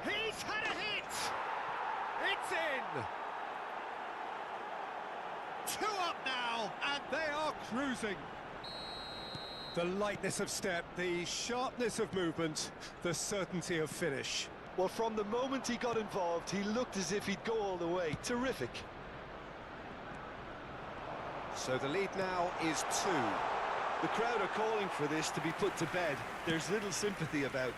He's had a hit! It's in! 2 up now, and they are cruising. The lightness of step, the sharpness of movement, the certainty of finish. Well, from the moment he got involved, he looked as if he'd go all the way. Terrific. So the lead now is 2. The crowd are calling for this to be put to bed. There's little sympathy about.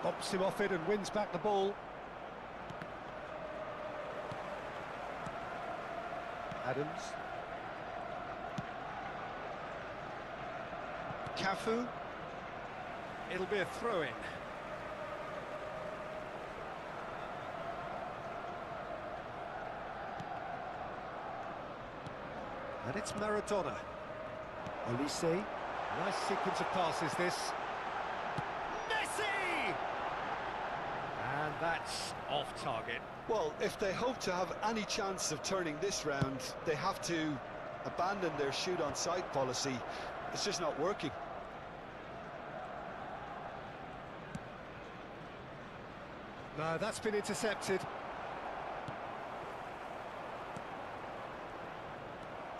Bumps him off it and wins back the ball. Adams. Cafu. It'll be a throw-in. And it's Maradona. Olise. Nice sequence of passes, this. Messi! And that's off target. Well, if they hope to have any chance of turning this round, they have to abandon their shoot-on-sight policy. It's just not working. No, that's been intercepted.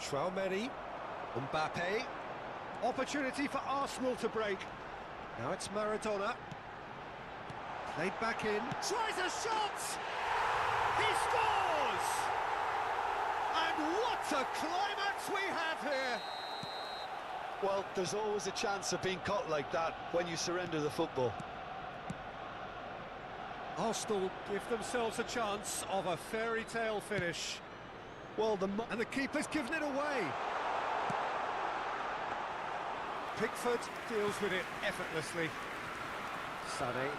Traoré, Mbappe, opportunity for Arsenal to break. Now it's Maradona. Played back in, tries a shot! He scores! And what a climax we have here! Well, there's always a chance of being caught like that when you surrender the football. Arsenal give themselves a chance of a fairy tale finish. Well, and the keeper's given it away. Pickford deals with it effortlessly. Sané.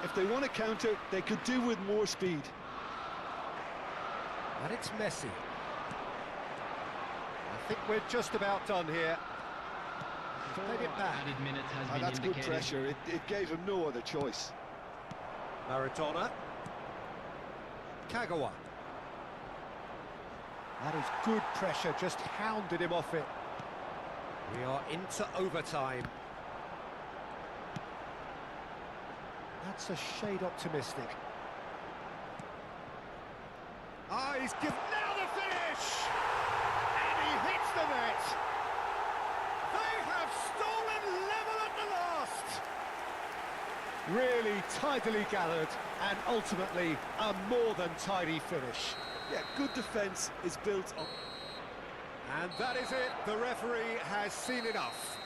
If they want to counter, they could do with more speed. And it's Messi. I think we're just about done here. Played it back. Added minutes has been That's indicated. good pressure. It gave him no other choice. Maradona. Kagawa. That is good pressure, just hounded him off it. We are into overtime. That's a shade optimistic. Ah, he's given... Now the finish! And he hits the net! They have stolen level at the last! Really tidily gathered, and ultimately a more than tidy finish. Yeah, good defence is built on... And that is it, the referee has seen enough.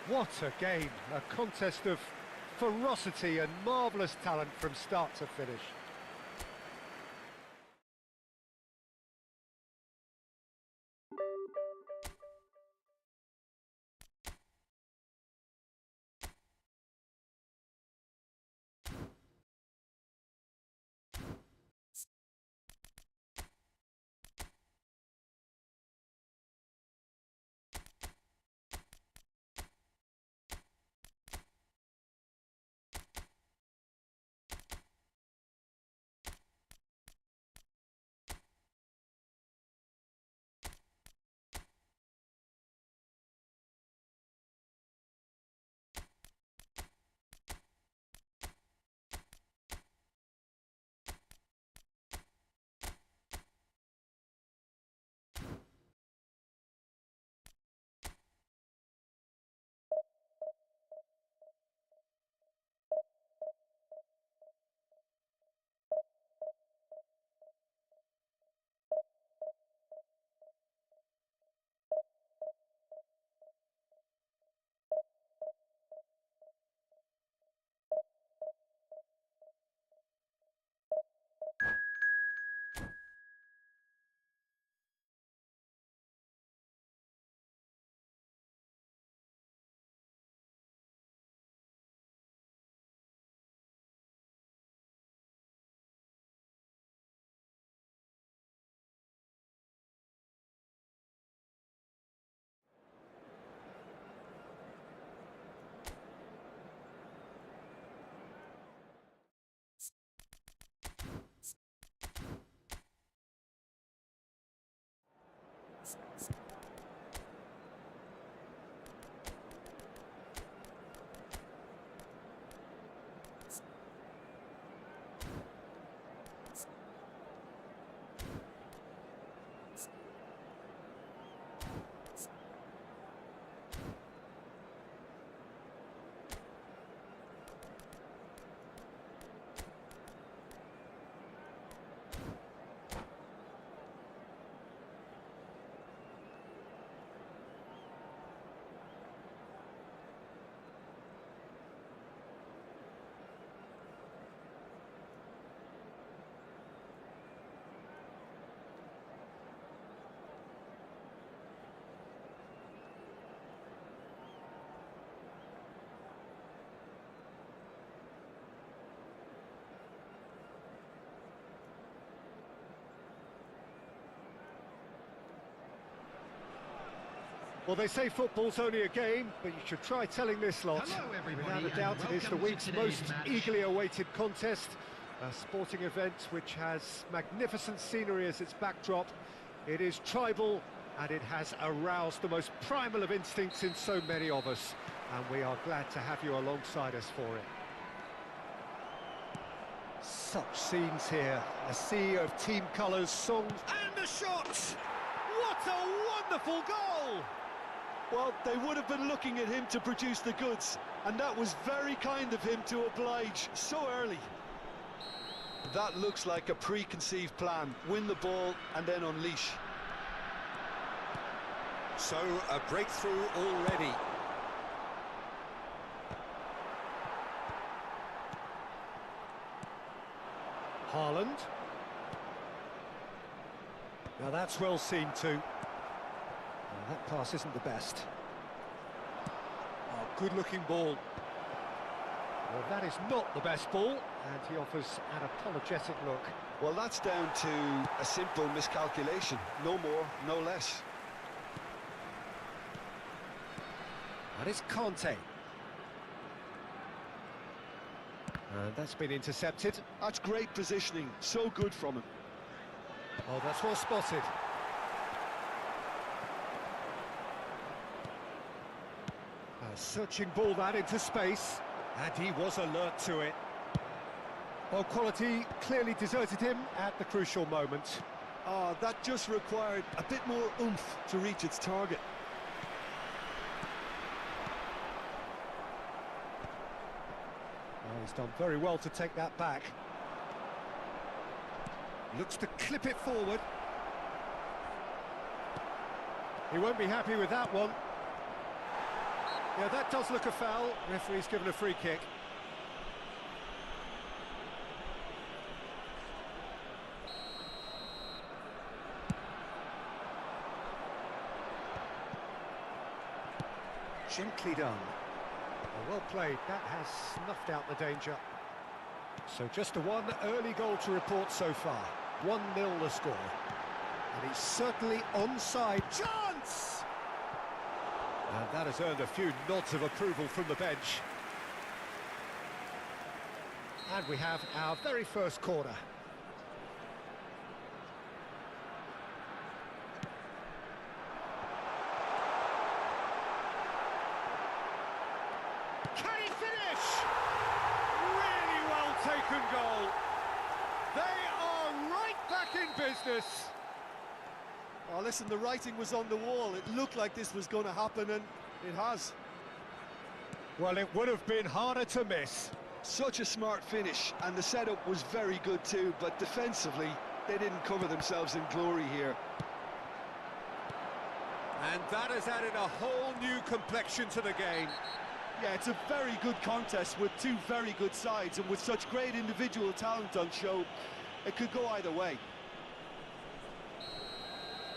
What a game, a contest of ferocity and marvellous talent from start to finish. Well, they say football's only a game, but you should try telling this lot. Hello, everybody, Without a doubt, and it is the welcome to week's today's most match. eagerly awaited contest. A sporting event which has magnificent scenery as its backdrop. It is tribal, and it has aroused the most primal of instincts in so many of us. And we are glad to have you alongside us for it. Such scenes here. A sea of team colours, songs, and a shot! What a wonderful goal! Well, they would have been looking at him to produce the goods, and that was very kind of him to oblige so early. That looks like a preconceived plan. Win the ball and then unleash. So, a breakthrough already. Haaland. Now that's well seen too. Well, that pass isn't the best. Oh, good-looking ball. Well, that is not the best ball, and he offers an apologetic look. Well, that's down to a simple miscalculation. No more, no less. And it's Conte. And that's been intercepted. That's great positioning. So good from him. Oh, that's well spotted. A searching ball that into space, and he was alert to it. Well, quality clearly deserted him at the crucial moment. That just required a bit more oomph to reach its target. Oh, he's done very well to take that back. Looks to clip it forward. He won't be happy with that one. Yeah, that does look a foul. Referee's given a free kick. Gently done. Well played. That has snuffed out the danger. So just the one early goal to report so far. 1-0 the score. And he's certainly onside. Chance! And that has earned a few nods of approval from the bench. And we have our very first corner. Can he finish? Really well taken goal. They are right back in business. Oh, listen, the writing was on the wall. It looked like this was going to happen, and it has. Well, it would have been harder to miss. Such a smart finish, and the setup was very good too, but defensively, they didn't cover themselves in glory here. And that has added a whole new complexion to the game. Yeah, it's a very good contest with two very good sides, and with such great individual talent on show, it could go either way.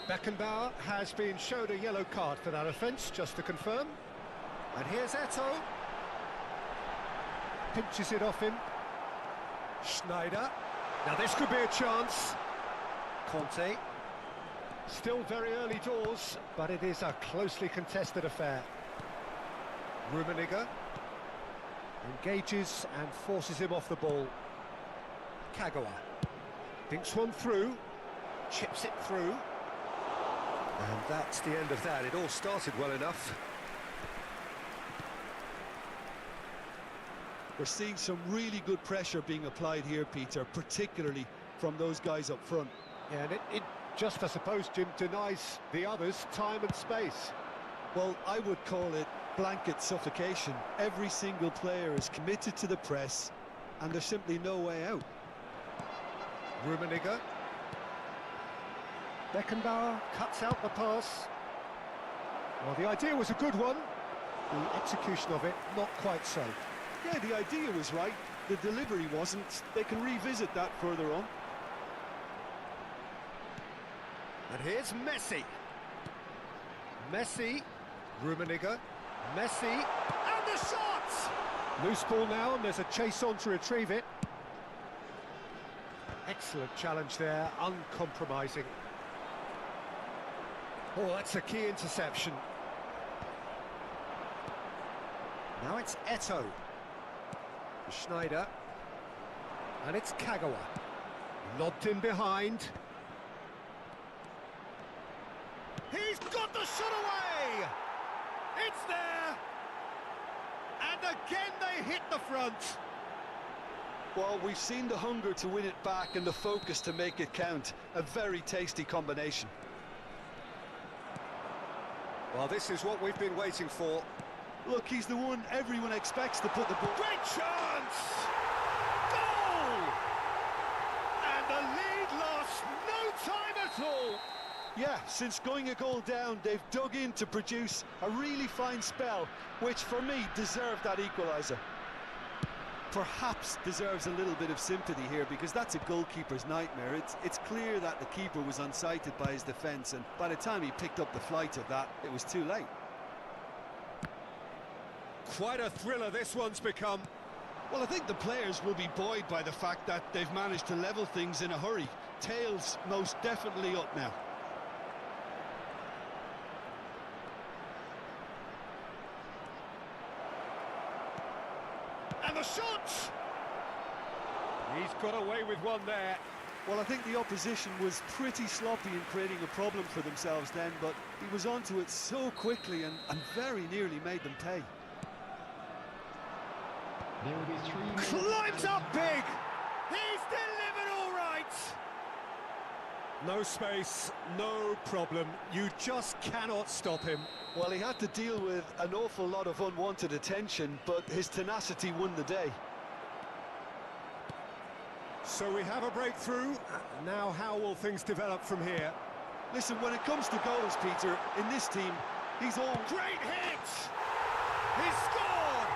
Beckenbauer has been showed a yellow card for that offence, just to confirm. And here's Eto'o. Pinches it off him. Schneider. Now this could be a chance. Conte. Still very early doors, but it is a closely contested affair. Rummenigge engages and forces him off the ball. Kagawa dinks one through, chips it through. And that's the end of that. It all started well enough. We're seeing some really good pressure being applied here, Peter, particularly from those guys up front. Yeah, and it just, I suppose, Jim, denies the others time and space. Well, I would call it blanket suffocation. Every single player is committed to the press, and there's simply no way out. Rummenigge. Beckenbauer cuts out the pass. Well, the idea was a good one. The execution of it, not quite so. Yeah, the idea was right. The delivery wasn't. They can revisit that further on. And here's Messi. Messi. Rummenigge. Messi. And the shot! Loose ball now, and there's a chase on to retrieve it. Excellent challenge there, uncompromising. Oh, that's a key interception. Now it's Eto'o. Schneider. And it's Kagawa. Lobbed in behind. He's got the shot away! It's there! And again they hit the front. Well, we've seen the hunger to win it back and the focus to make it count. A very tasty combination. Well, this is what we've been waiting for. Look, he's the one everyone expects to put the ball... Great chance! Goal! And the lead lost no time at all. Yeah, since going a goal down, they've dug in to produce a really fine spell, which for me deserved that equaliser. Perhaps deserves a little bit of sympathy here, because that's a goalkeeper's nightmare. It's clear that the keeper was unsighted by his defence, and by the time he picked up the flight of that, it was too late. Quite a thriller this one's become. Well, I think the players will be buoyed by the fact that they've managed to level things in a hurry. Tails most definitely up now. And the shot! He's got away with one there. Well, I think the opposition was pretty sloppy in creating a problem for themselves then, but he was onto it so quickly and very nearly made them pay. There will be 3 Climbs up big! He's delivered all right! No space, no problem. You just cannot stop him. Well, he had to deal with an awful lot of unwanted attention, but his tenacity won the day. So we have a breakthrough. Now how will things develop from here? Listen, when it comes to goals, Peter, in this team, he's all... Great hit! He scored!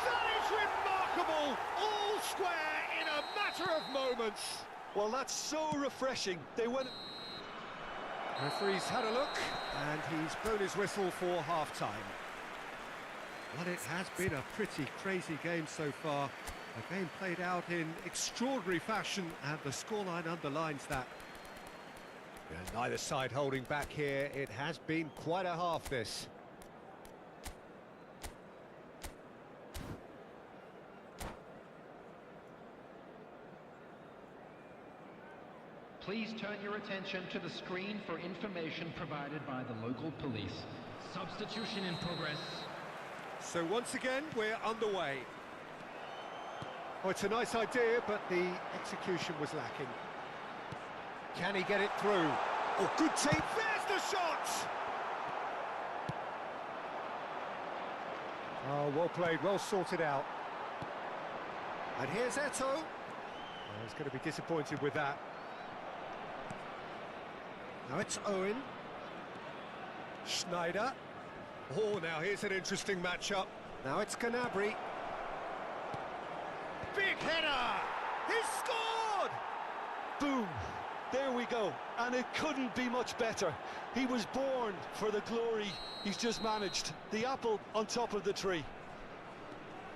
That is remarkable! All square in a matter of moments. Well, that's so refreshing. They went... Referee's had a look, and he's blown his whistle for half-time. Well, it has been a pretty crazy game so far. A game played out in extraordinary fashion, and the scoreline underlines that. There's neither side holding back here. It has been quite a half, this. Please turn your attention to the screen for information provided by the local police. Substitution in progress. So once again, we're underway. Oh, it's a nice idea, but the execution was lacking. Can he get it through? Oh, good take. There's the shot! Oh, well played, well sorted out. And here's Eto'o. Oh, he's going to be disappointed with that. Now it's Owen. Schneider. Oh, now here's an interesting matchup. Now it's Gnabry. Big header! He scored! Boom! There we go. And it couldn't be much better. He was born for the glory he's just managed. The apple on top of the tree.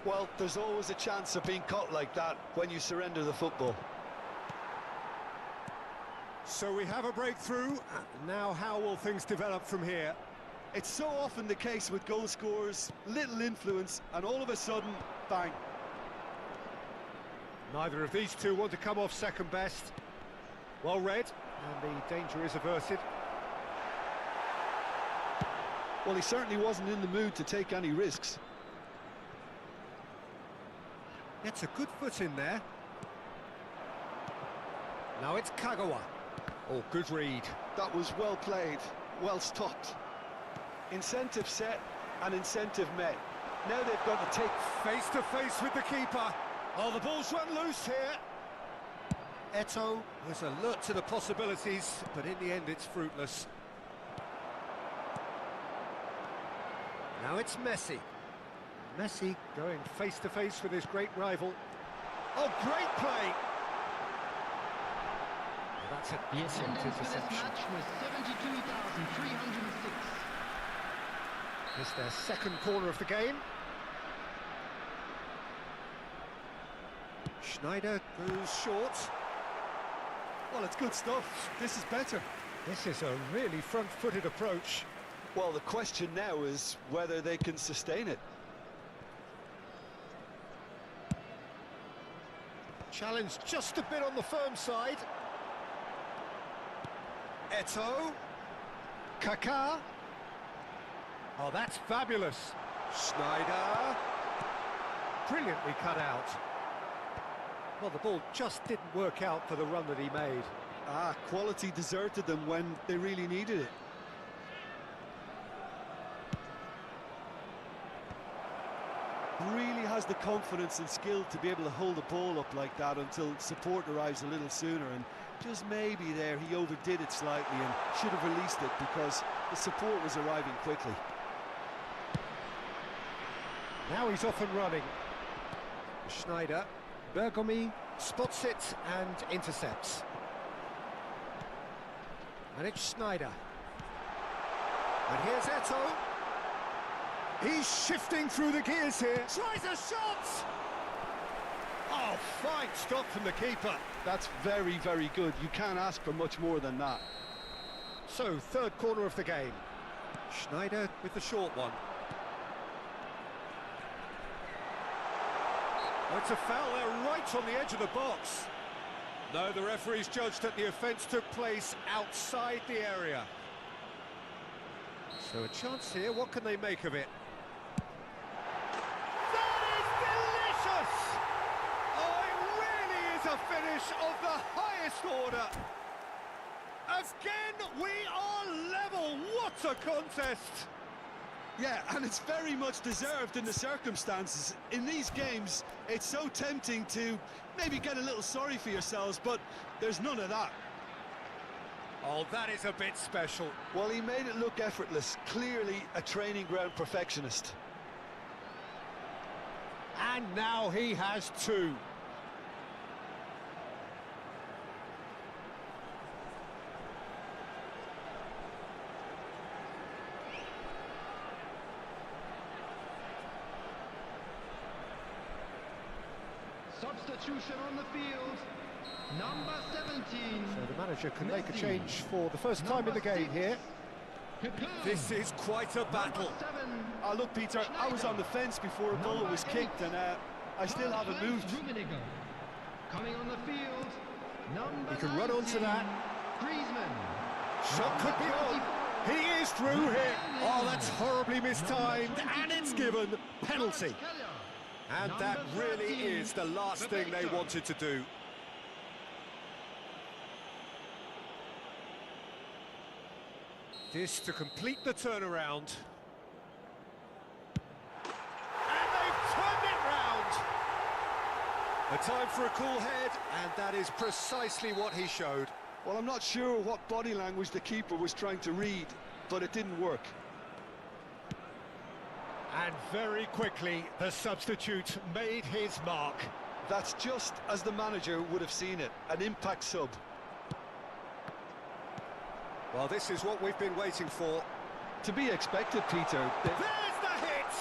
Well, there's always a chance of being caught like that when you surrender the football. So we have a breakthrough. Now how will things develop from here? It's so often the case with goal scorers, little influence, and all of a sudden, bang. Neither of these two want to come off second best. Well read, and the danger is averted. Well, he certainly wasn't in the mood to take any risks. Gets a good foot in there. Now it's Kagawa. Oh, good read. That was well played, well stopped. Incentive set and incentive met. Now they've got to take Face to face with the keeper. Oh, the ball's run loose here. Eto'o was alert to the possibilities, but in the end it's fruitless. Now it's Messi. Messi going face to face with his great rival. Oh, great play! Well, that's an The excellent attendance for this interception. match was 72,306. It's their second corner of the game. Schneider goes short. Well, it's good stuff. This is better. This is a really front-footed approach. Well, the question now is whether they can sustain it. Challenge just a bit on the firm side. Eto'o. Kaká. Oh, that's fabulous. Schneider. Brilliantly cut out. Well, the ball just didn't work out for the run that he made. Ah, quality deserted them when they really needed it. Really has the confidence and skill to be able to hold the ball up like that until support arrives a little sooner, and just maybe there he overdid it slightly and should have released it because the support was arriving quickly. Now he's off and running. Schneider. Bergomi spots it and intercepts. And it's Schneider. And here's Eto'o. He's shifting through the gears here. Tries a shot! Oh, fine stop from the keeper. That's very, very good. You can't ask for much more than that. So, third corner of the game. Schneider with the short one. Oh, it's a foul there right on the edge of the box. No, the referee's judged that the offence took place outside the area. So a chance here, what can they make of it? That is delicious! Oh, it really is a finish of the highest order. Again, we are level. What a contest! Yeah, and it's very much deserved in the circumstances. In these games, it's so tempting to maybe get a little sorry for yourselves, but there's none of that. Oh, that is a bit special. Well, he made it look effortless. Clearly a training ground perfectionist. And now he has two. Substitution on the field, number 17. So the manager can make a change for the first time in the game here. This is quite a battle. Oh, look, Peter, I was on the fence before a goal was kicked, and I still haven't moved. Coming on the field, number He can run onto that. Griezmann. Shot could be on. He is through here. Oh, that's horribly mistimed, and it's given penalty. And that really is the last thing they wanted to do. This to complete the turnaround. And they've turned it round! A time for a cool head, and that is precisely what he showed. Well, I'm not sure what body language the keeper was trying to read, but it didn't work. And very quickly, the substitute made his mark. That's just as the manager would have seen it, an impact sub. Well, this is what we've been waiting for. To be expected, Peter. There's the hit!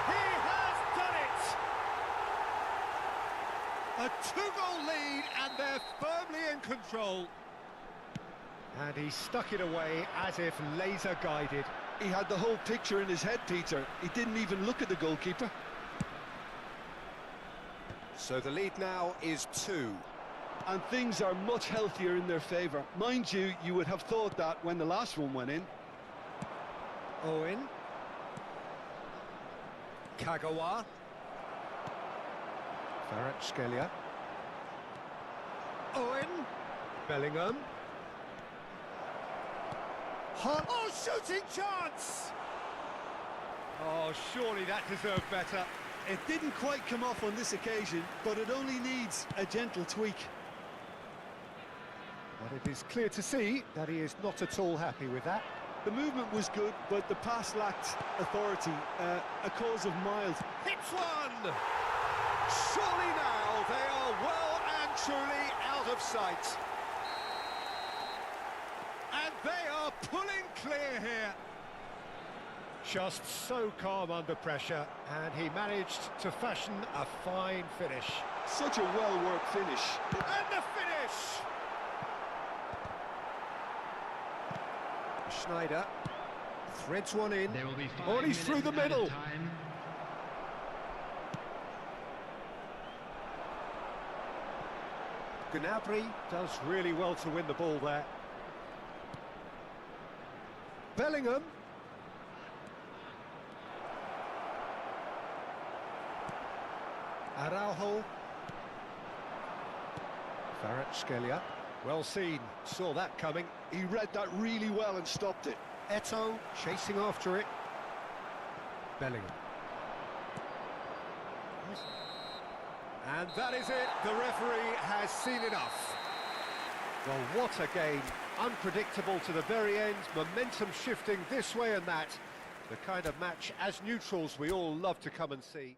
He has done it! A two-goal lead, and they're firmly in control. And he stuck it away as if laser-guided. He had the whole picture in his head, Peter. He didn't even look at the goalkeeper. So the lead now is 2. And things are much healthier in their favour. Mind you, you would have thought that when the last one went in. Owen. Kagawa. Kvaratskhelia. Owen. Bellingham. Hot. Oh, shooting chance! Oh, surely that deserved better. It didn't quite come off on this occasion, but it only needs a gentle tweak. But it is clear to see that he is not at all happy with that. The movement was good, but the pass lacked authority, a cause of mild. Hits one! Surely now they are well and truly out of sight. And they are pulling clear here. Just so calm under pressure, and he managed to fashion a fine finish. Such a well-worked finish. And the finish! Schneider threads one in. There will be 5 Oh, he's through the minutes middle. time. Gnabry does really well to win the ball there. Bellingham. Araujo. Kvaratskhelia. Well seen, saw that coming. He read that really well and stopped it. Eto'o chasing after it. Bellingham. And that is it, the referee has seen enough. Well, what a game, unpredictable to the very end, momentum shifting this way and that. The kind of match, as neutrals, we all love to come and see.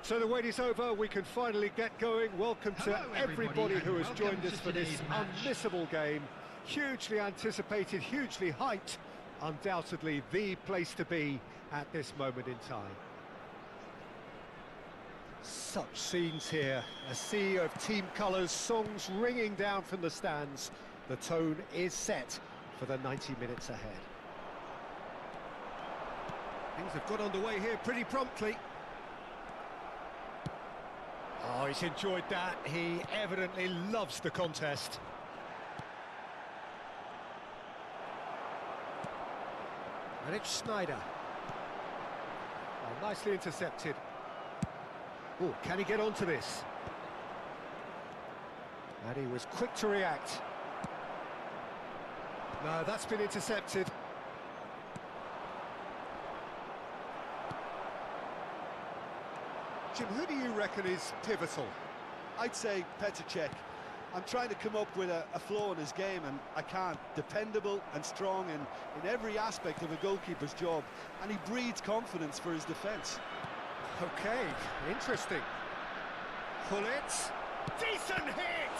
So the wait is over, we can finally get going. Welcome to everybody who has joined us for this unmissable game. Hugely anticipated, hugely hyped, undoubtedly the place to be at this moment in time. Such scenes here, a sea of team colours, songs ringing down from the stands. The tone is set for the 90 minutes ahead. Things have got underway here pretty promptly. Oh, he's enjoyed that. He evidently loves the contest. And it's Schneider. Oh, nicely intercepted. Oh, can he get onto this? And he was quick to react. No, that's been intercepted. Jim, who do you reckon is pivotal? I'd say Petr Cech. I'm trying to come up with a flaw in his game, and I can't. Dependable and strong in every aspect of a goalkeeper's job, and he breeds confidence for his defence. Okay, interesting. Pull it. Decent hit!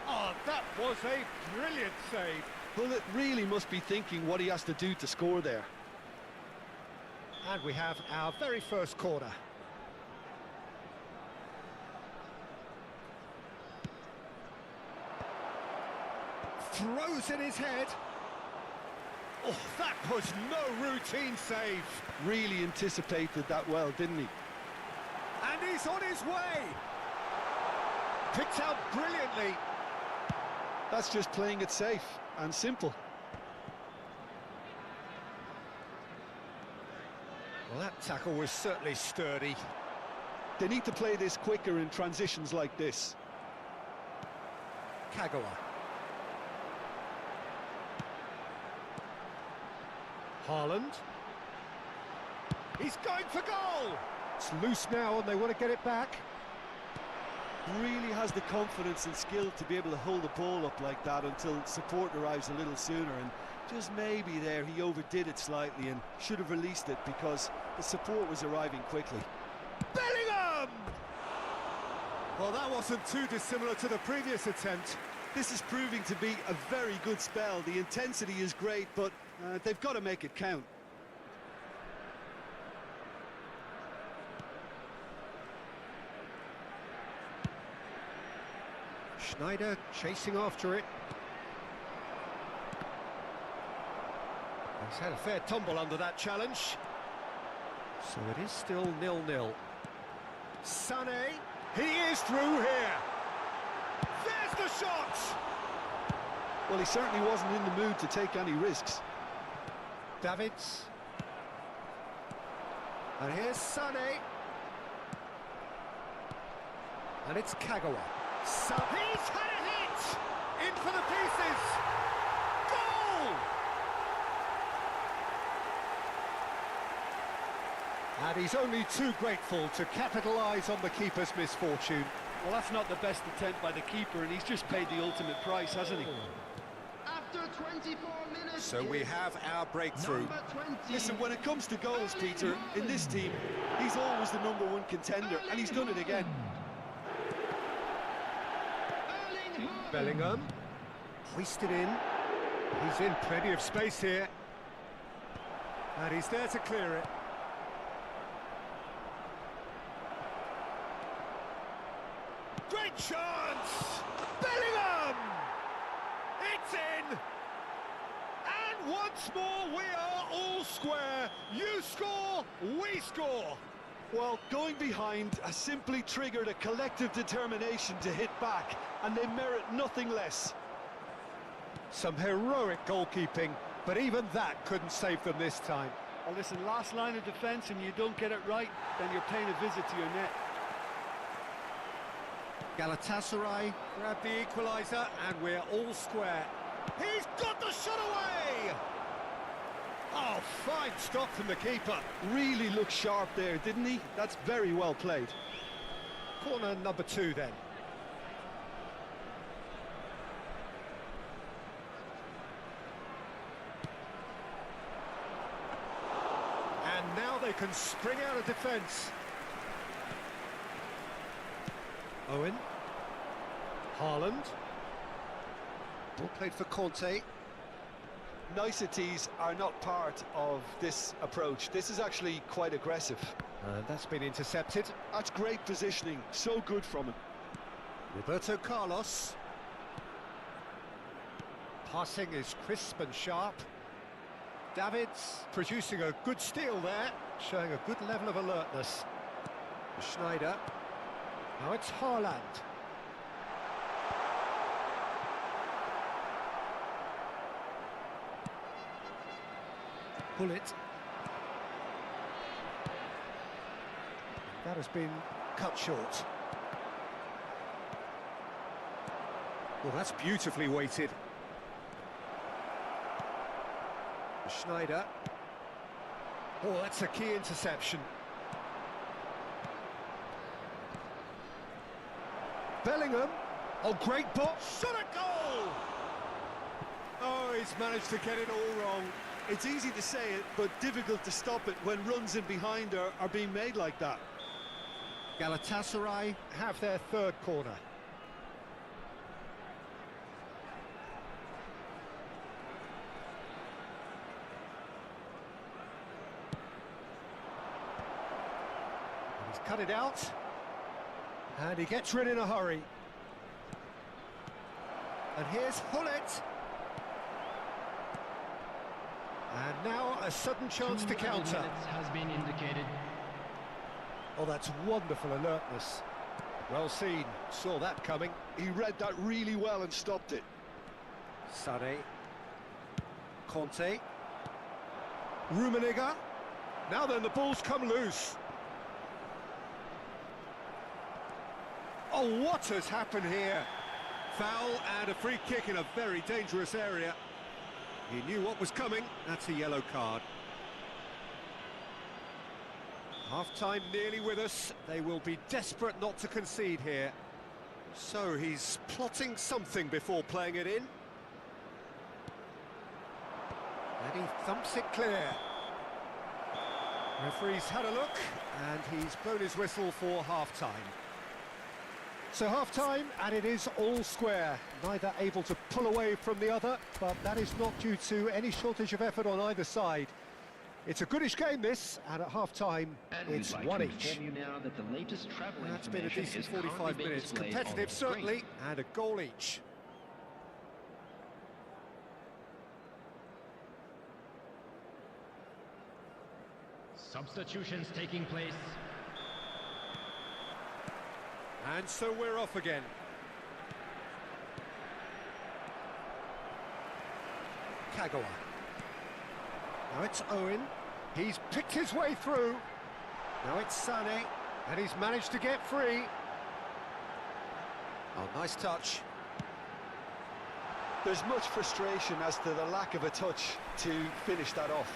Oh, that was a brilliant save. Bullet really must be thinking what he has to do to score there. And we have our very first corner. Throws in his head. Oh, that was no routine save. Really anticipated that well, didn't he? And he's on his way. Picked out brilliantly. That's just playing it safe and simple. Well, that tackle was certainly sturdy. They need to play this quicker in transitions like this. Kagawa. Haaland. He's going for goal! It's loose now and they want to get it back. Really has the confidence and skill to be able to hold the ball up like that until support arrives a little sooner, and just maybe there he overdid it slightly and should have released it because the support was arriving quickly. Bellingham! Well, that wasn't too dissimilar to the previous attempt. This is proving to be a very good spell. The intensity is great, but they've got to make it count. Schneider chasing after it. He's had a fair tumble under that challenge. So it is still 0-0. Sané, he is through here. There's the shot! Well, he certainly wasn't in the mood to take any risks. Davids. And here's Sané. And it's Kagawa. He's had a hit! In for the pieces! Goal! And he's only too grateful to capitalise on the keeper's misfortune. Well, that's not the best attempt by the keeper, and he's just paid the ultimate price, hasn't he? After 24 minutes... So we have our breakthrough. Listen, when it comes to goals, Peter, in this team, he's always the #1 contender, and he's done it again. Bellingham, hoisted in. He's in plenty of space here. And he's there to clear it. Great chance! Bellingham! It's in! And once more we are all square. You score, we score. Well, going behind has simply triggered a collective determination to hit back, and they merit nothing less. Some heroic goalkeeping, but even that couldn't save them this time. Well, listen, last line of defence, and you don't get it right, then you're paying a visit to your net. Galatasaray grab the equaliser, and we're all square. He's got the shot away! Oh, fine stop from the keeper. Really looked sharp there, didn't he? That's very well played. Corner number 2 then. And now they can spring out of defence. Owen. Haaland. Ball played for Conte. Niceties are not part of this approach. This is actually quite aggressive. And that's been intercepted. That's great positioning, so good from him. Roberto Carlos. Passing is crisp and sharp. David's producing a good steal there, showing a good level of alertness. Schneider. Now it's Haaland. Bullet. That has been cut short. Well, that's beautifully weighted. Schneider. Oh, that's a key interception. Bellingham. Oh, great ball. Shot a goal! Oh, he's managed to get it all wrong. It's easy to say it, but difficult to stop it when runs in behind are being made like that. Galatasaray have their third corner. He's cut it out. And he gets rid in a hurry. And here's Hullet. And now a sudden chance to counter. Has been indicated. Oh, that's wonderful alertness. Well seen, saw that coming. He read that really well and stopped it. Sané. Conte. Rummenigge. Now then, the ball's come loose. Oh, what has happened here? Foul and a free kick in a very dangerous area. He knew what was coming. That's a yellow card. Half-time nearly with us. They will be desperate not to concede here. So he's plotting something before playing it in. And he thumps it clear. Referee's had a look, and he's blown his whistle for half-time. So half-time, and it is all square. Neither able to pull away from the other, but that is not due to any shortage of effort on either side. It's a goodish game, this, and at half-time, it's one each. That's been a decent 45 minutes. Competitive, certainly, and a goal each. Substitutions taking place. And so we're off again. Kagawa. Now it's Owen. He's picked his way through. Now it's Sané, and he's managed to get free. Oh, nice touch. There's much frustration as to the lack of a touch to finish that off.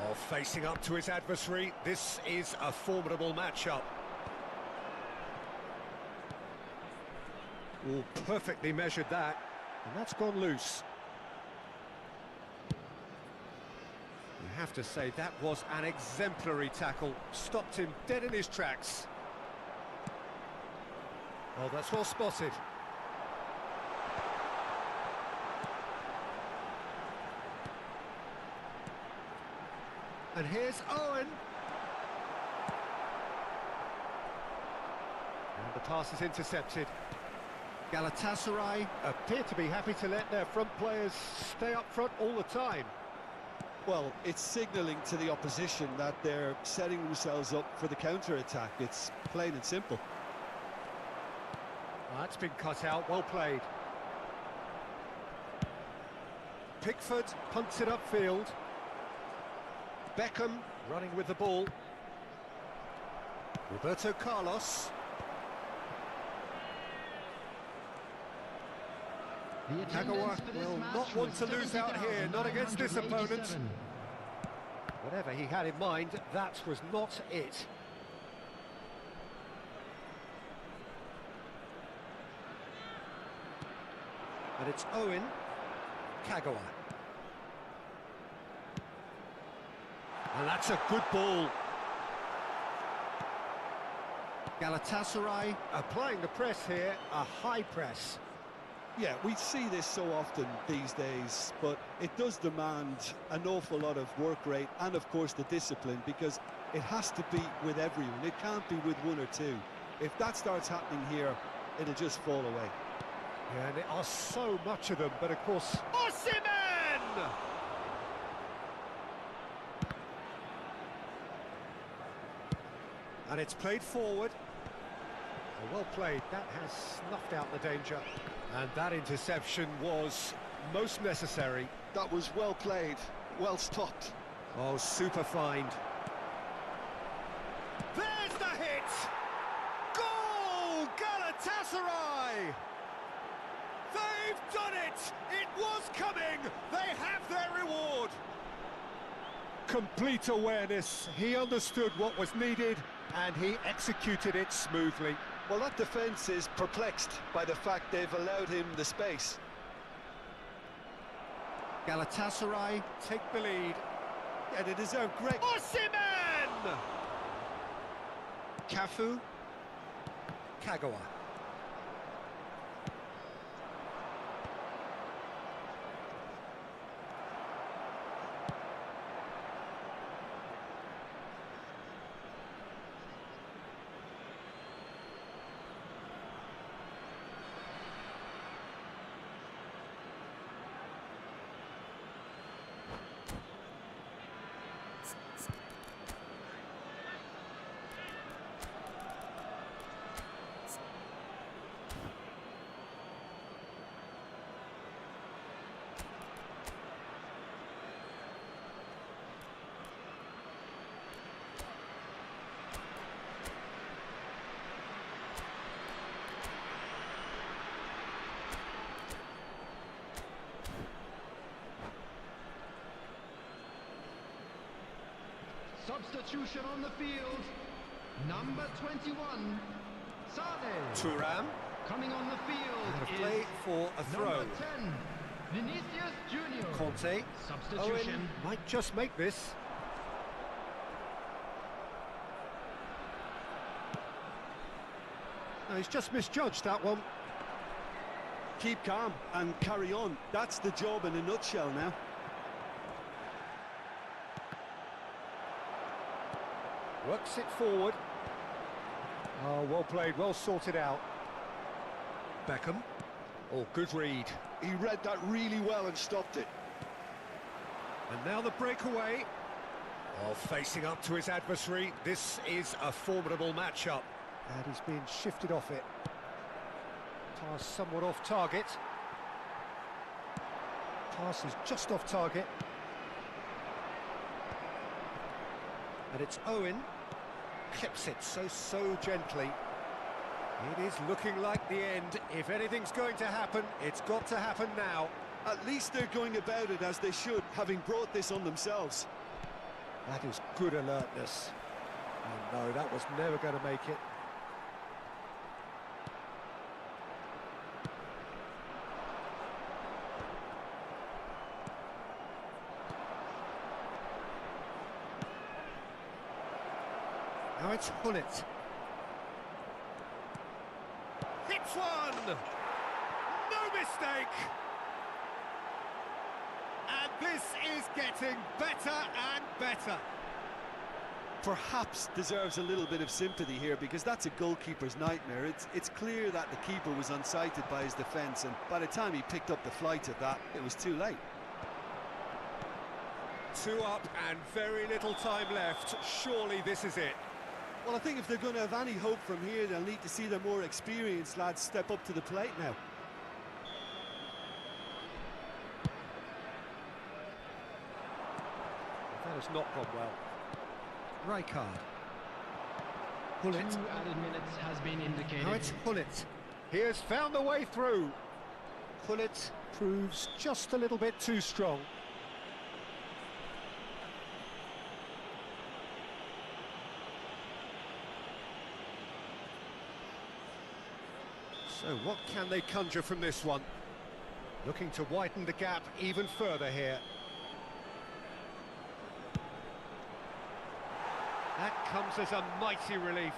Oh, facing up to his adversary, this is a formidable matchup. Oh, perfectly measured that, and that's gone loose. You have to say that was an exemplary tackle, stopped him dead in his tracks. Oh, that's well spotted. And here's Owen. And the pass is intercepted. Galatasaray appear to be happy to let their front players stay up front all the time. Well, it's signalling to the opposition that they're setting themselves up for the counter-attack. It's plain and simple. Well, that's been cut out, well played. Pickford punts it upfield. Beckham running with the ball. Roberto Carlos. Kagawa will not want to lose out here, not against this opponent. Whatever he had in mind, that was not it. And it's Owen. Kagawa. And that's a good ball. Galatasaray applying the press here, a high press. Yeah, we see this so often these days, but it does demand an awful lot of work rate and, of course, the discipline, because it has to be with everyone. It can't be with one or two. If that starts happening here, it'll just fall away. Yeah, and there are so much of them, but of course... Osimhen! And it's played forward. Oh, well played, that has snuffed out the danger. And that interception was most necessary. That was well played, well stopped. Oh, super find. There's the hit! Goal! Galatasaray! They've done it! It was coming! They have their reward! Complete awareness. He understood what was needed and he executed it smoothly. Well, that defence is perplexed by the fact they've allowed him the space. Galatasaray take the lead. Yeah, they deserve great... Osimhen! Cafu. Kagawa. Substitution on the field. Number 21, Sane. Thuram. Coming on the field And a is play for a throw. number 10, Vinicius Junior. Conte. Substitution. Owen might just make this. No, he's just misjudged that one. Keep calm and carry on. That's the job in a nutshell now. Works it forward. Oh, well played, well sorted out. Beckham. Oh, good read. He read that really well and stopped it. And now the breakaway. Oh, facing up to his adversary. This is a formidable matchup. And he's being shifted off it. Pass somewhat off target. Pass is just off target. And it's Owen. Clips it so gently. It is looking like the end. If anything's going to happen, it's got to happen now. At least they're going about it as they should, having brought this on themselves. That is good alertness. Oh no, that was never going to make it. Now it's Hullet. Hits one! No mistake! And this is getting better and better. Perhaps deserves a little bit of sympathy here, because that's a goalkeeper's nightmare. It's clear that the keeper was unsighted by his defence, and by the time he picked up the flight of that, it was too late. 2 up and very little time left. Surely this is it. Well, I think if they're going to have any hope from here, they'll need to see their more experienced lads step up to the plate now. That has not gone well. Rijkaard. 2 Hullet. added minutes has been indicated. Now it's Hullet. He has found the way through. Hullet proves just a little bit too strong. So what can they conjure from this one? Looking to widen the gap even further here. That comes as a mighty relief.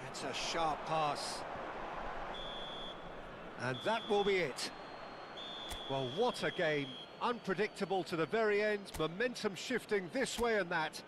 That's a sharp pass. And that will be it. Well, what a game. Unpredictable to the very end, momentum shifting this way and that.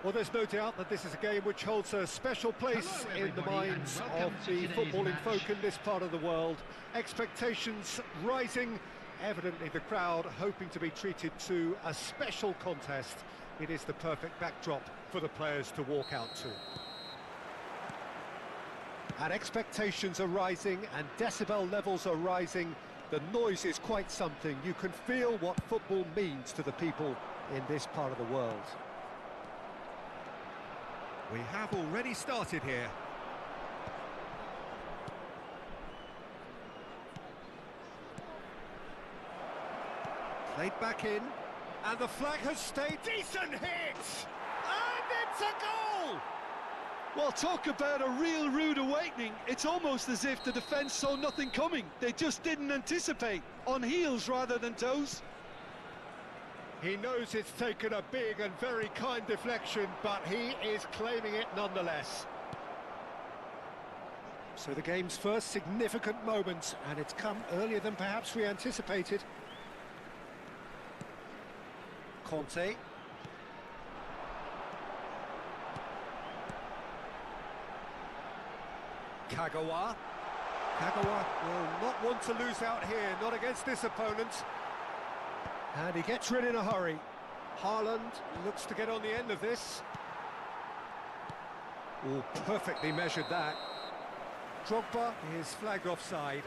Well, there's no doubt that this is a game which holds a special place in the minds of the footballing folk in this part of the world. Expectations rising, evidently the crowd hoping to be treated to a special contest. It is the perfect backdrop for the players to walk out to. And expectations are rising and decibel levels are rising. The noise is quite something. You can feel what football means to the people in this part of the world. We have already started here. Played back in, and the flag has stayed. Decent hit! And it's a goal! Well, talk about a real rude awakening. It's almost as if the defence saw nothing coming. They just didn't anticipate, on heels rather than toes. He knows it's taken a big and very kind deflection, but he is claiming it nonetheless. So the game's first significant moment, and it's come earlier than perhaps we anticipated. Conte. Kagawa. Kagawa will not want to lose out here, not against this opponent. And he gets rid in a hurry. Haaland looks to get on the end of this. Oh, perfectly measured that. Drogba is flagged offside.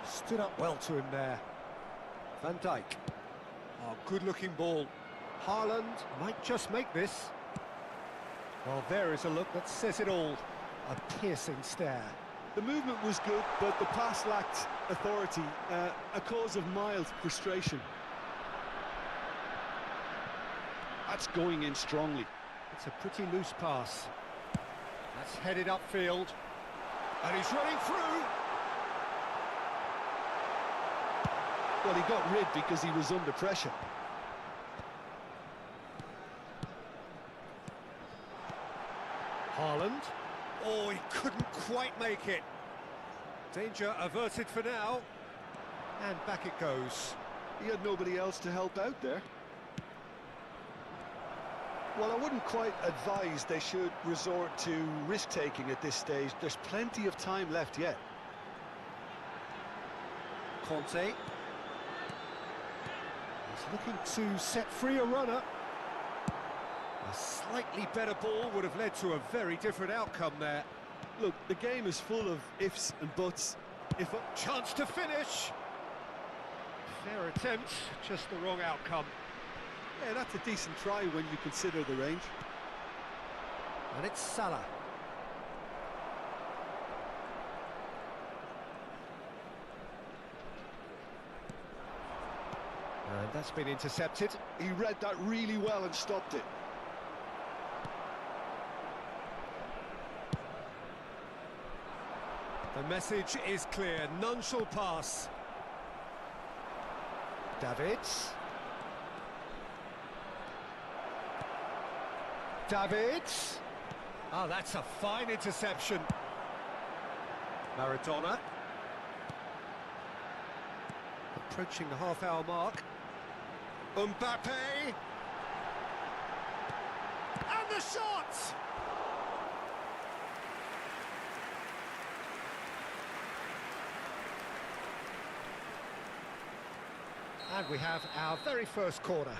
Stood up well to him there. Van Dijk. Oh, good-looking ball. Haaland might just make this. Well, there is a look that says it all. A piercing stare. The movement was good, but the pass lacked authority, a cause of mild frustration. That's going in strongly. It's a pretty loose pass. That's headed upfield. And he's running through. Well, he got rid because he was under pressure. Haaland. Oh, he couldn't quite make it. Danger averted for now. And back it goes. He had nobody else to help out there. Well, I wouldn't quite advise they should resort to risk-taking at this stage. There's plenty of time left yet. Conte. He's looking to set free a runner. A slightly better ball would have led to a very different outcome there. Look, the game is full of ifs and buts. If a chance to finish. Fair attempt, just the wrong outcome. Yeah, that's a decent try when you consider the range. And it's Salah. And that's been intercepted. He read that really well and stopped it. The message is clear, none shall pass. Davids. Davids. Oh, that's a fine interception. Maradona. Approaching the half-hour mark. Mbappe. And the shot! And we have our very first corner.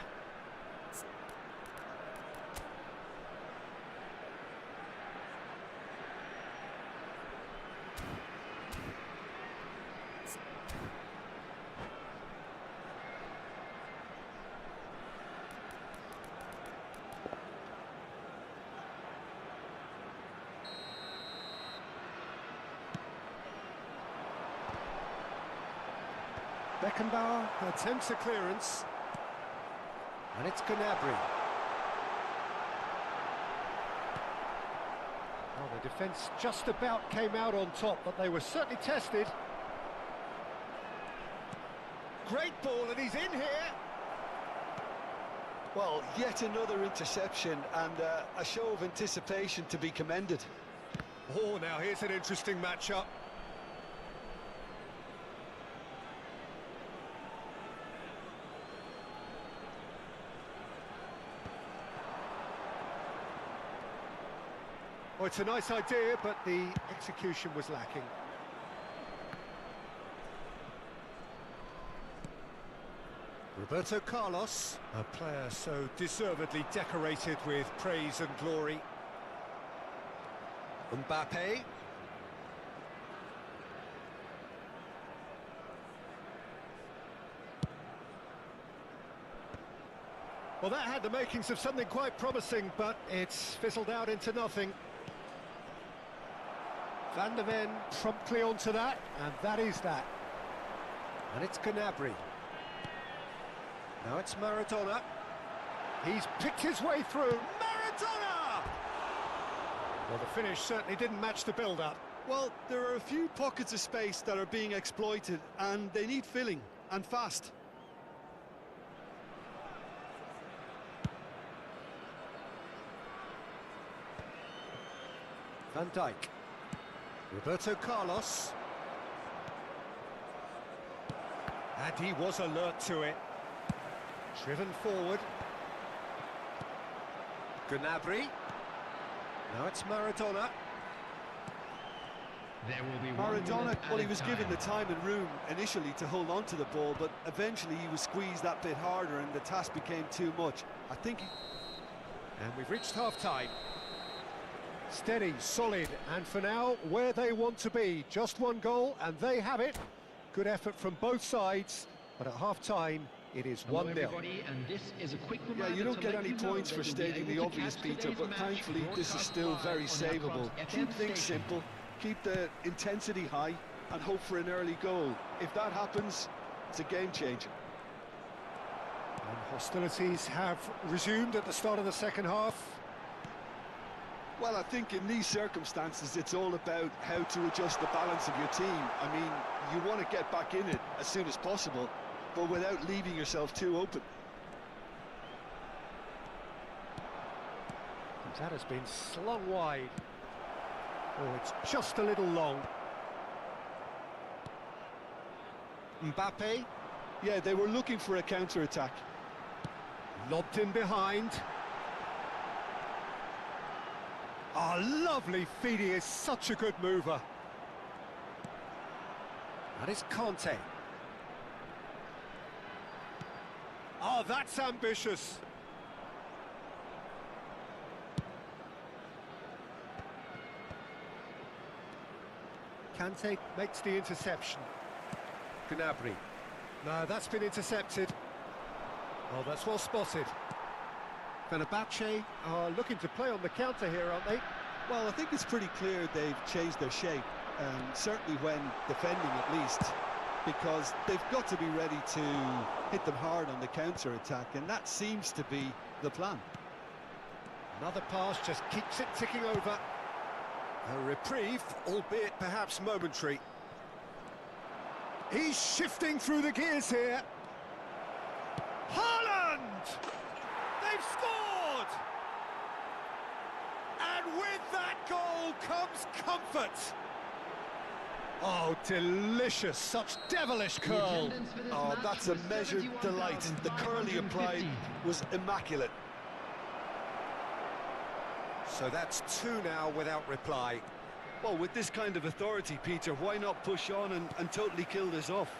Beckenbauer attempts a clearance. And it's Gnabry. Well, the defence just about came out on top, but they were certainly tested. Great ball, and he's in here. Well, yet another interception, and a show of anticipation to be commended. Oh, now here's an interesting matchup. Well, it's a nice idea, but the execution was lacking. Roberto Carlos, a player so deservedly decorated with praise and glory. Mbappe. Well, that had the makings of something quite promising, but it's fizzled out into nothing. Van der Ven promptly onto that, and that is that. And it's Gnabry. Now it's Maradona. He's picked his way through. Maradona! Well, the finish certainly didn't match the build-up. Well, there are a few pockets of space that are being exploited, and they need filling, and fast. Van Dijk. Roberto Carlos. And he was alert to it. Driven forward. Gnabry. Now it's Maradona. There will be Maradona, well, he was given the time and room initially to hold on to the ball, but eventually he was squeezed that bit harder and the task became too much. I think And we've reached half-time. Steady, solid, and for now, where they want to be. Just one goal, and they have it. Good effort from both sides, but at half-time, it is 1-0. And this is a quick Yeah, you don't get any points for stating the obvious, Peter, but thankfully this is still very savable. Keep things simple, keep the intensity high, and hope for an early goal. If that happens, it's a game changer. And hostilities have resumed at the start of the second half. Well, I think in these circumstances, it's all about how to adjust the balance of your team. I mean, you want to get back in it as soon as possible, but without leaving yourself too open. That has been slung wide. Oh, it's just a little long. Mbappe. Yeah, they were looking for a counter-attack. Lobbed in behind. Ah, lovely feed. He is such a good mover. That is Conte. Oh, that's ambitious. Kante makes the interception. Gnabry. No, that's been intercepted. Oh, that's well spotted. Fenerbahce are looking to play on the counter here, aren't they? Well, I think it's pretty clear they've changed their shape, certainly when defending at least, because they've got to be ready to hit them hard on the counter-attack, and that seems to be the plan. Another pass just keeps it ticking over. A reprieve, albeit perhaps momentary. He's shifting through the gears here. Haaland! They've scored! And with that goal comes comfort. Oh, delicious, such devilish curl. Oh, that's a measured delight. The curl he applied was immaculate. So that's 2 now without reply. Well, with this kind of authority, Peter, why not push on and totally kill this off?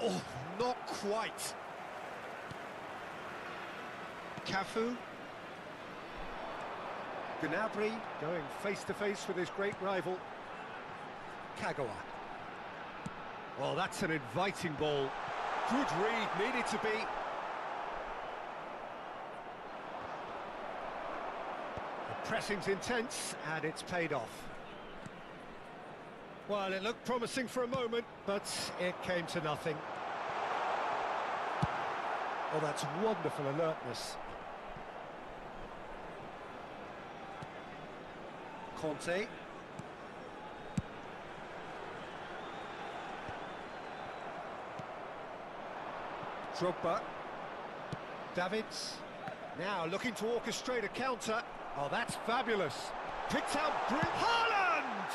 Oh, not quite. Cafu. Gnabry going face-to-face with his great rival. Kagawa. Well, that's an inviting ball. Good read, needed to be. The pressing's intense, and it's paid off. Well, it looked promising for a moment, but it came to nothing. Oh, that's wonderful alertness. Conte. Drogba. Davids. Now looking to orchestrate a counter. Oh, that's fabulous. Picked out Haaland!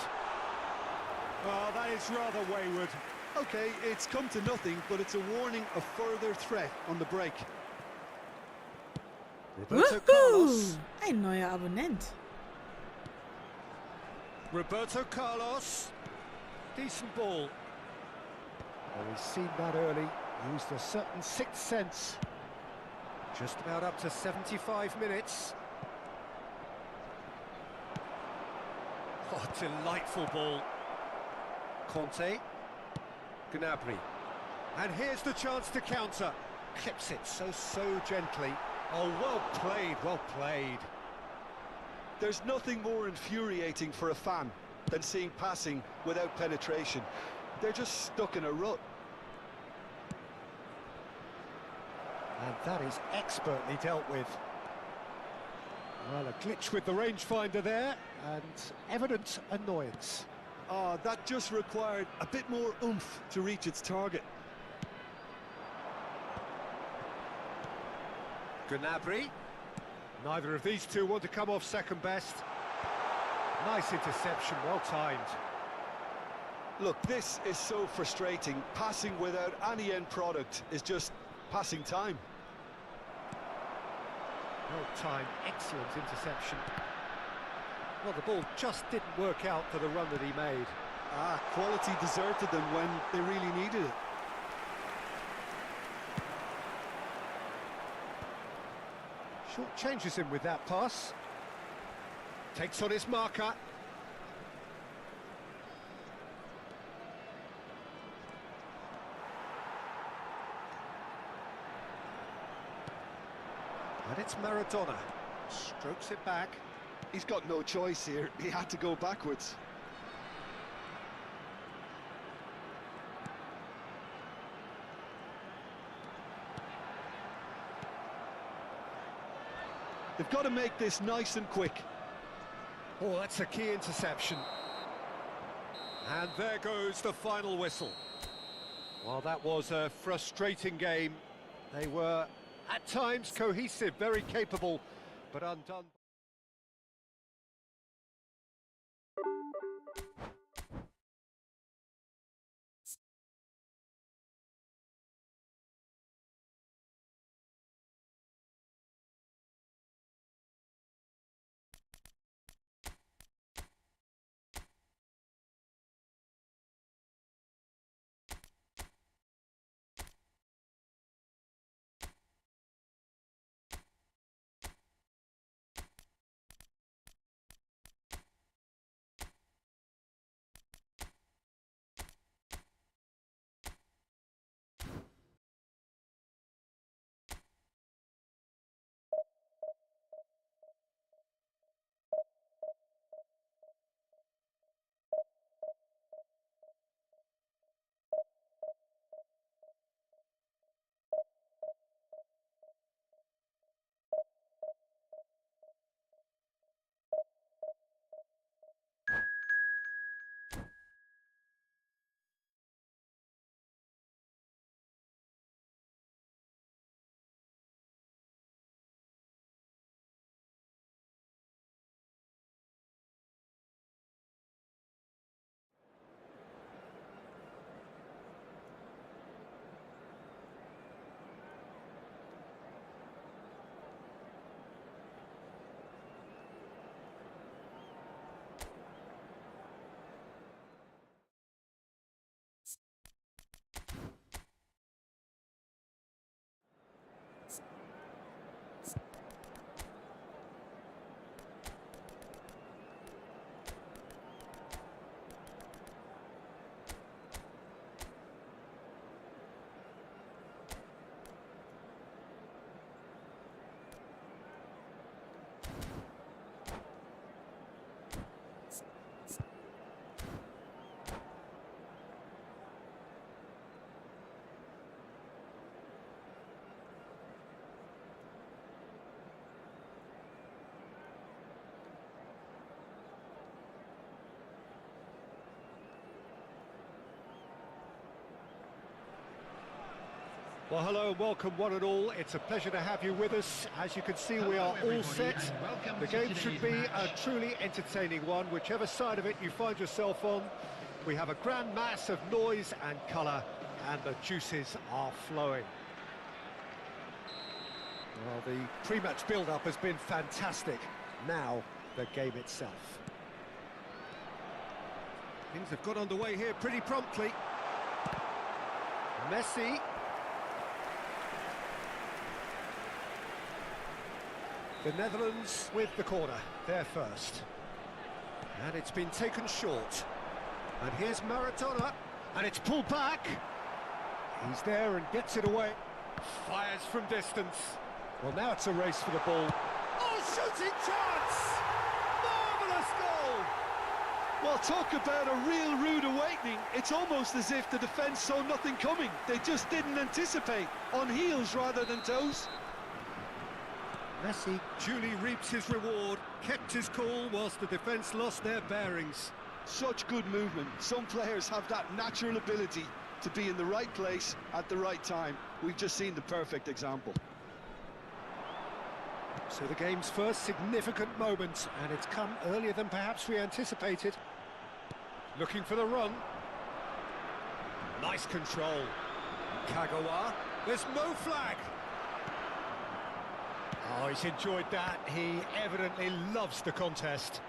Oh, that is rather wayward. Okay, it's come to nothing, but it's a warning of further threat on the break. Roberto Carlos. Ein neuer Abonnent. Roberto Carlos. Decent ball. Well, he's seen that early. Used a certain sixth sense. Just about up to 75 minutes. Oh, delightful ball. Conte. Gnabry. And here's the chance to counter. Clips it so gently. Oh, well played, well played. There's nothing more infuriating for a fan than seeing passing without penetration. They're just stuck in a rut. And that is expertly dealt with. Well, a glitch with the rangefinder there, and evident annoyance. Ah, that just required a bit more oomph to reach its target. Gnabry. Neither of these two want to come off second best. Nice interception, well timed. Look, this is so frustrating. Passing without any end product is just passing time. Well timed, excellent interception. Well, the ball just didn't work out for the run that he made. Quality deserted them when they really needed it. Short changes him with that pass. Takes on his marker. And it's Maradona. Strokes it back. He's got no choice here. He had to go backwards. They've got to make this nice and quick. Oh, that's a key interception. And there goes the final whistle. Well, that was a frustrating game. They were, at times, cohesive, very capable, but undone. Well, hello and welcome one and all. It's a pleasure to have you with us. As you can see, we are all set. The game should be a truly entertaining one, whichever side of it you find yourself on. We have a grand mass of noise and colour, and the juices are flowing. Well, the pre-match build-up has been fantastic. Now, the game itself. Things have got underway here pretty promptly. Messi. The Netherlands with the corner, there first. And it's been taken short. And here's Maradona, and it's pulled back. He's there and gets it away. Fires from distance. Well, now it's a race for the ball. Oh, shooting chance! Marvellous goal! Well, talk about a real rude awakening. It's almost as if the defence saw nothing coming. They just didn't anticipate. On heels rather than toes. Messi duly reaps his reward, kept his cool whilst the defence lost their bearings. Such good movement. Some players have that natural ability to be in the right place at the right time. We've just seen the perfect example. So the game's first significant moment, and it's come earlier than perhaps we anticipated. Looking for the run. Nice control. Kagawa. There's no flag. Oh, he's enjoyed that. He evidently loves the contest.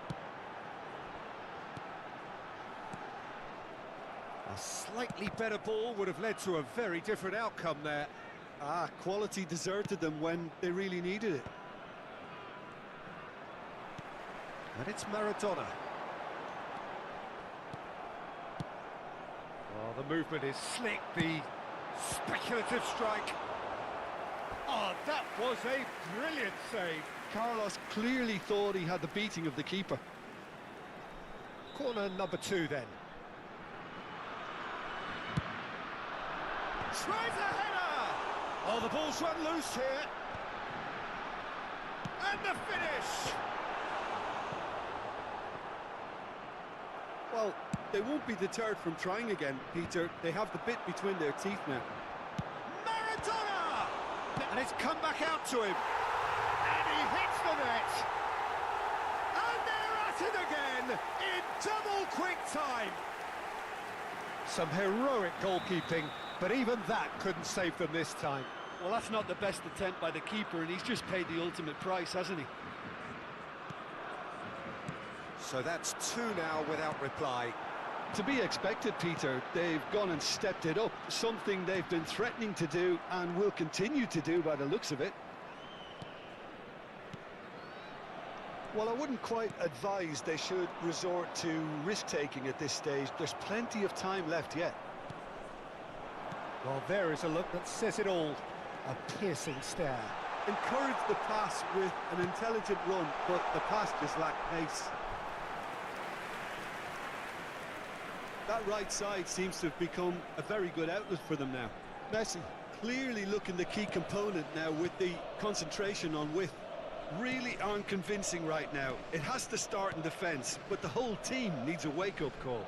A slightly better ball would have led to a very different outcome there. Quality deserted them when they really needed it. And it's Maradona. Oh, the movement is slick, the speculative strike. Oh, that was a brilliant save. Carlos clearly thought he had the beating of the keeper. Corner number 2 then. Tries a header! Oh, the ball's run loose here. And the finish! Well, they won't be deterred from trying again, Peter. They have the bit between their teeth now. Maradona! And it's come back out to him. And he hits the net. And they're at it again in double quick time. Some heroic goalkeeping, but even that couldn't save them this time. Well, that's not the best attempt by the keeper, and he's just paid the ultimate price, hasn't he? So that's 2 now without reply. To be expected, Peter. They've gone and stepped it up, something they've been threatening to do and will continue to do by the looks of it. Well, I wouldn't quite advise they should resort to risk-taking at this stage. There's plenty of time left yet. Well, there is a look that says it all. A piercing stare. Encourage the pass with an intelligent run, but the pass just lacked pace. That right side seems to have become a very good outlet for them now. Messi clearly looking the key component now with the concentration on width. Really aren't convincing right now. It has to start in defence, but the whole team needs a wake-up call.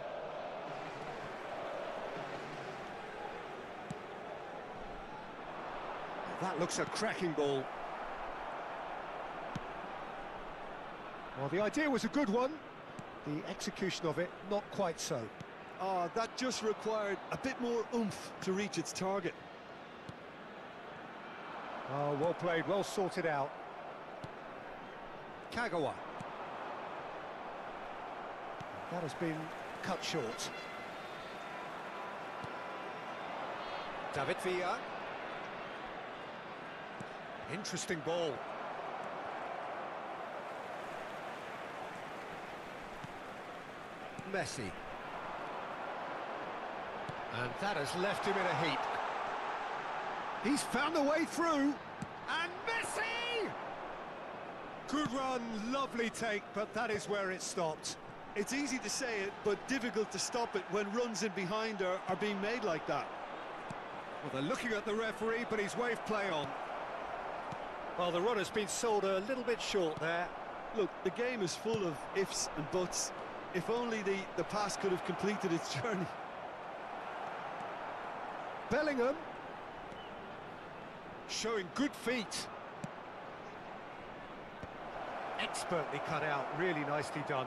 That looks a cracking ball. Well, the idea was a good one. The execution of it, not quite so. That just required a bit more oomph to reach its target. Oh, well played, well sorted out. Kagawa. That has been cut short. David Villa. Interesting ball. Messi. And that has left him in a heap. He's found a way through. And Messi! Good run, lovely take, but that is where it stopped. It's easy to say it, but difficult to stop it when runs in behind are being made like that. Well, they're looking at the referee, but he's waved play on. Well, the run has been sold a little bit short there. Look, the game is full of ifs and buts. If only the pass could have completed its journey. Bellingham. Showing good feet. Expertly cut out, really nicely done.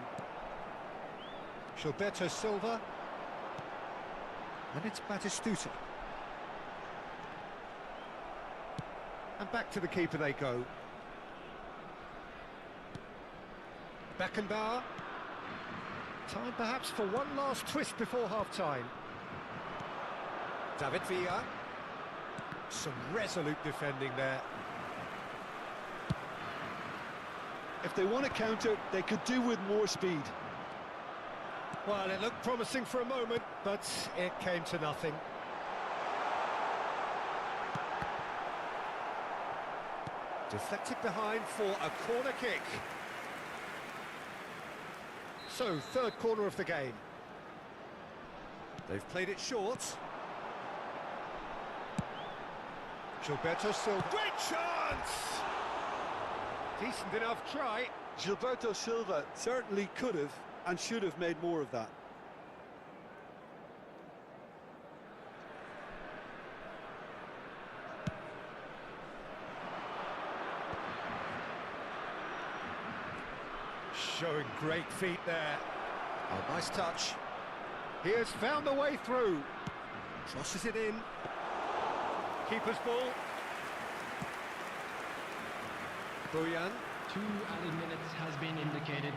Gilberto Silva. And it's Batistuta. And back to the keeper they go. Beckenbauer. Time perhaps for one last twist before half-time. David Villa. Some resolute defending there. If they want to counter, they could do with more speed. Well, it looked promising for a moment, but it came to nothing. Deflected behind for a corner kick. So, third corner of the game. They've played it short. Gilberto Silva. Great chance! Decent enough try. Gilberto Silva certainly could have and should have made more of that. Showing great feet there. Oh, nice touch. He has found a way through. Crosses it in. Keeper's ball. Bojan. 2 added minutes has been indicated.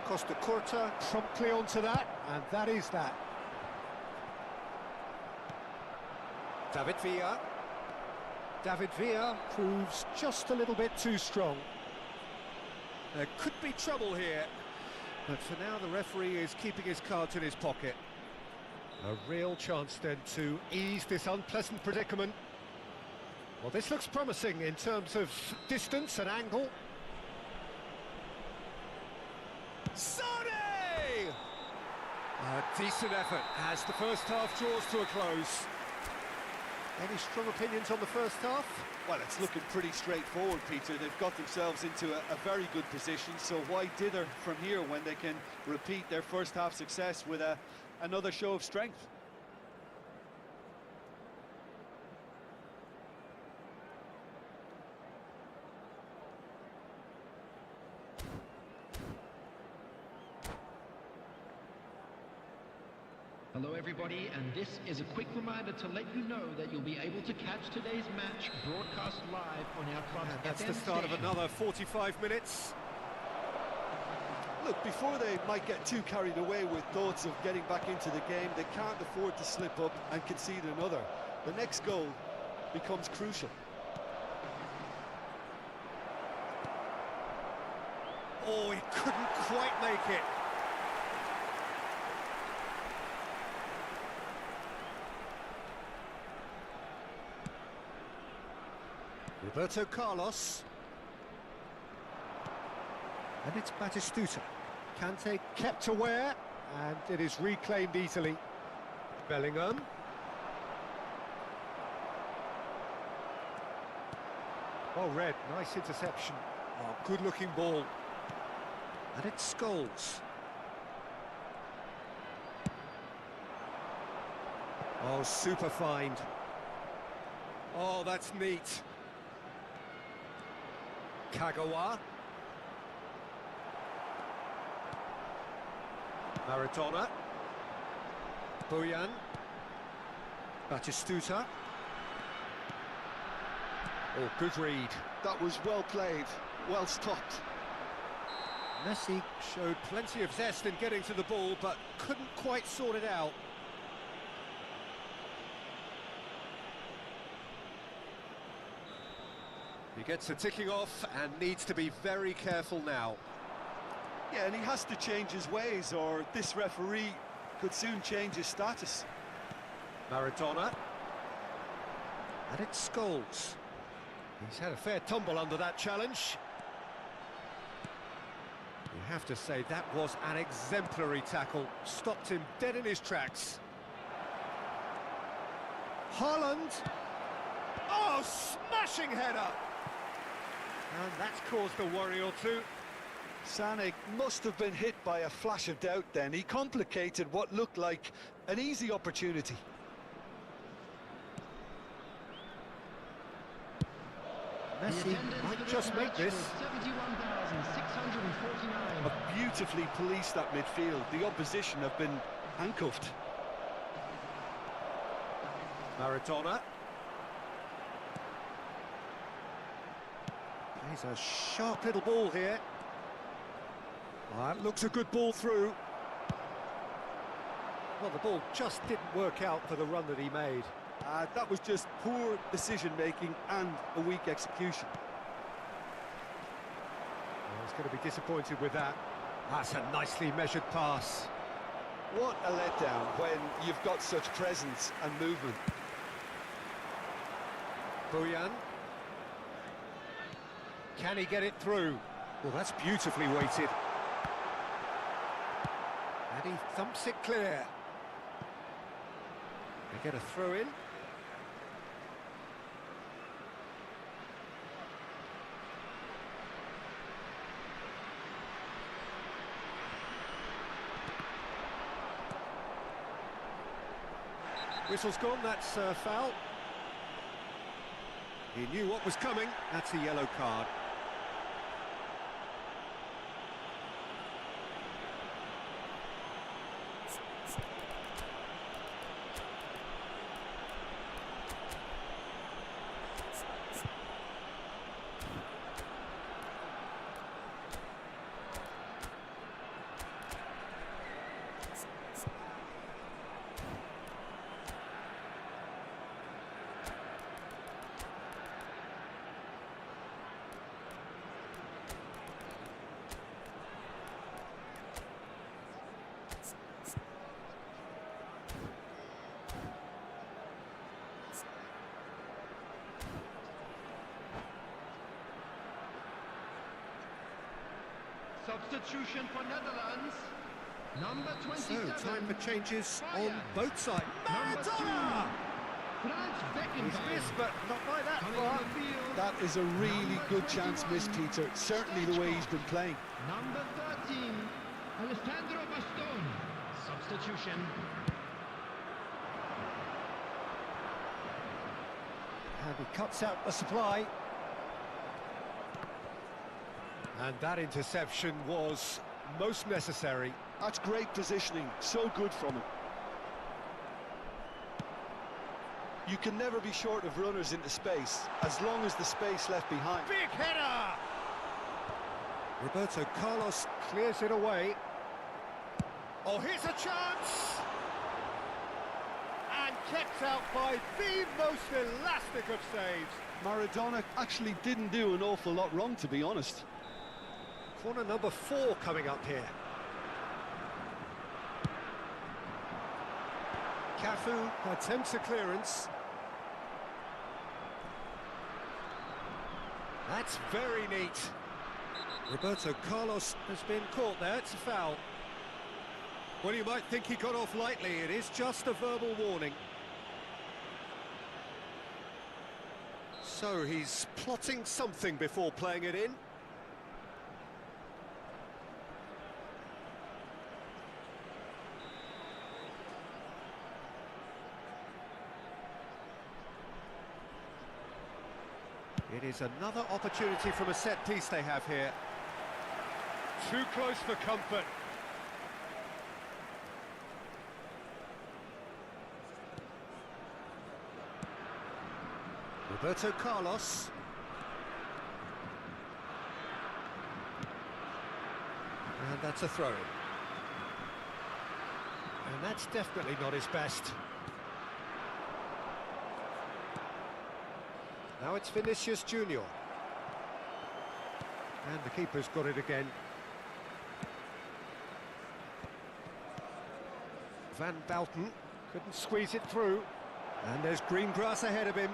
Costa Curta promptly onto that, and that is that. David Villa. David Villa proves just a little bit too strong. There could be trouble here, but for now the referee is keeping his cards in his pocket. A real chance then to ease this unpleasant predicament. Well, this looks promising in terms of distance and angle. Sane! A decent effort as the first half draws to a close. Any strong opinions on the first half? Well, it's looking pretty straightforward, Peter. They've got themselves into a very good position, so why dither from here when they can repeat their first half success with another show of strength? Hello everybody, and this is a quick reminder to let you know that you'll be able to catch today's match broadcast live on our club's And that's FM the start station. of another 45 minutes. Look, before they might get too carried away with thoughts of getting back into the game, they can't afford to slip up and concede another. The next goal becomes crucial. Oh, he couldn't quite make it. Roberto Carlos. And it's Batistuta. Kante kept aware, and it is reclaimed easily. Bellingham. Oh, Red, nice interception. Oh, good-looking ball. And it's Scholes. Oh, super find. Oh, that's neat. Kagawa. Maradona. Bojan. Batistuta. Oh, good read. That was well played, well stopped. Messi showed plenty of zest in getting to the ball, but couldn't quite sort it out. He gets a ticking off and needs to be very careful now. Yeah, and he has to change his ways, or this referee could soon change his status. Maradona. And it's Scholes. He's had a fair tumble under that challenge. You have to say that was an exemplary tackle. Stopped him dead in his tracks. Haaland. Oh, smashing header! And that's caused a worry or two. Sané must have been hit by a flash of doubt then. He complicated what looked like an easy opportunity. Messi might just make this. 71,649. But beautifully policed that midfield. The opposition have been handcuffed. Maradona. Plays a sharp little ball here. That looks a good ball through. Well, the ball just didn't work out for the run that he made. That was just poor decision-making and a weak execution. Well, he's going to be disappointed with that. That's a nicely measured pass. What a letdown when you've got such presence and movement. Bojan. Can he get it through? Well, that's beautifully weighted. And he thumps it clear. They get a throw in. Whistle's gone, that's a foul. He knew what was coming, that's a yellow card. Substitution for Netherlands. Number 27. So, time for changes on both sides. Number 2. Maradona! He's missed, but not by that far. That is a really good chance missed, Peter. Certainly the way he's been playing. Number 13, Alessandro Bastone. Substitution. And he cuts out the supply. And that interception was most necessary. That's great positioning. So good from him. You can never be short of runners into space, as long as the space left behind. Big header! Roberto Carlos clears it away. Oh, here's a chance! And kept out by the most elastic of saves. Maradona actually didn't do an awful lot wrong, to be honest. Corner number 4 coming up here. Cafu attempts a clearance. That's very neat. Roberto Carlos has been caught there. It's a foul. Well, you might think he got off lightly. It is just a verbal warning. So he's plotting something before playing it in. It is another opportunity from a set piece they have here. Too close for comfort. Roberto Carlos. And that's a throw-in. And that's definitely not his best. Now it's Vinicius Junior. And the keeper's got it again. Van Bouten couldn't squeeze it through. And there's green grass ahead of him.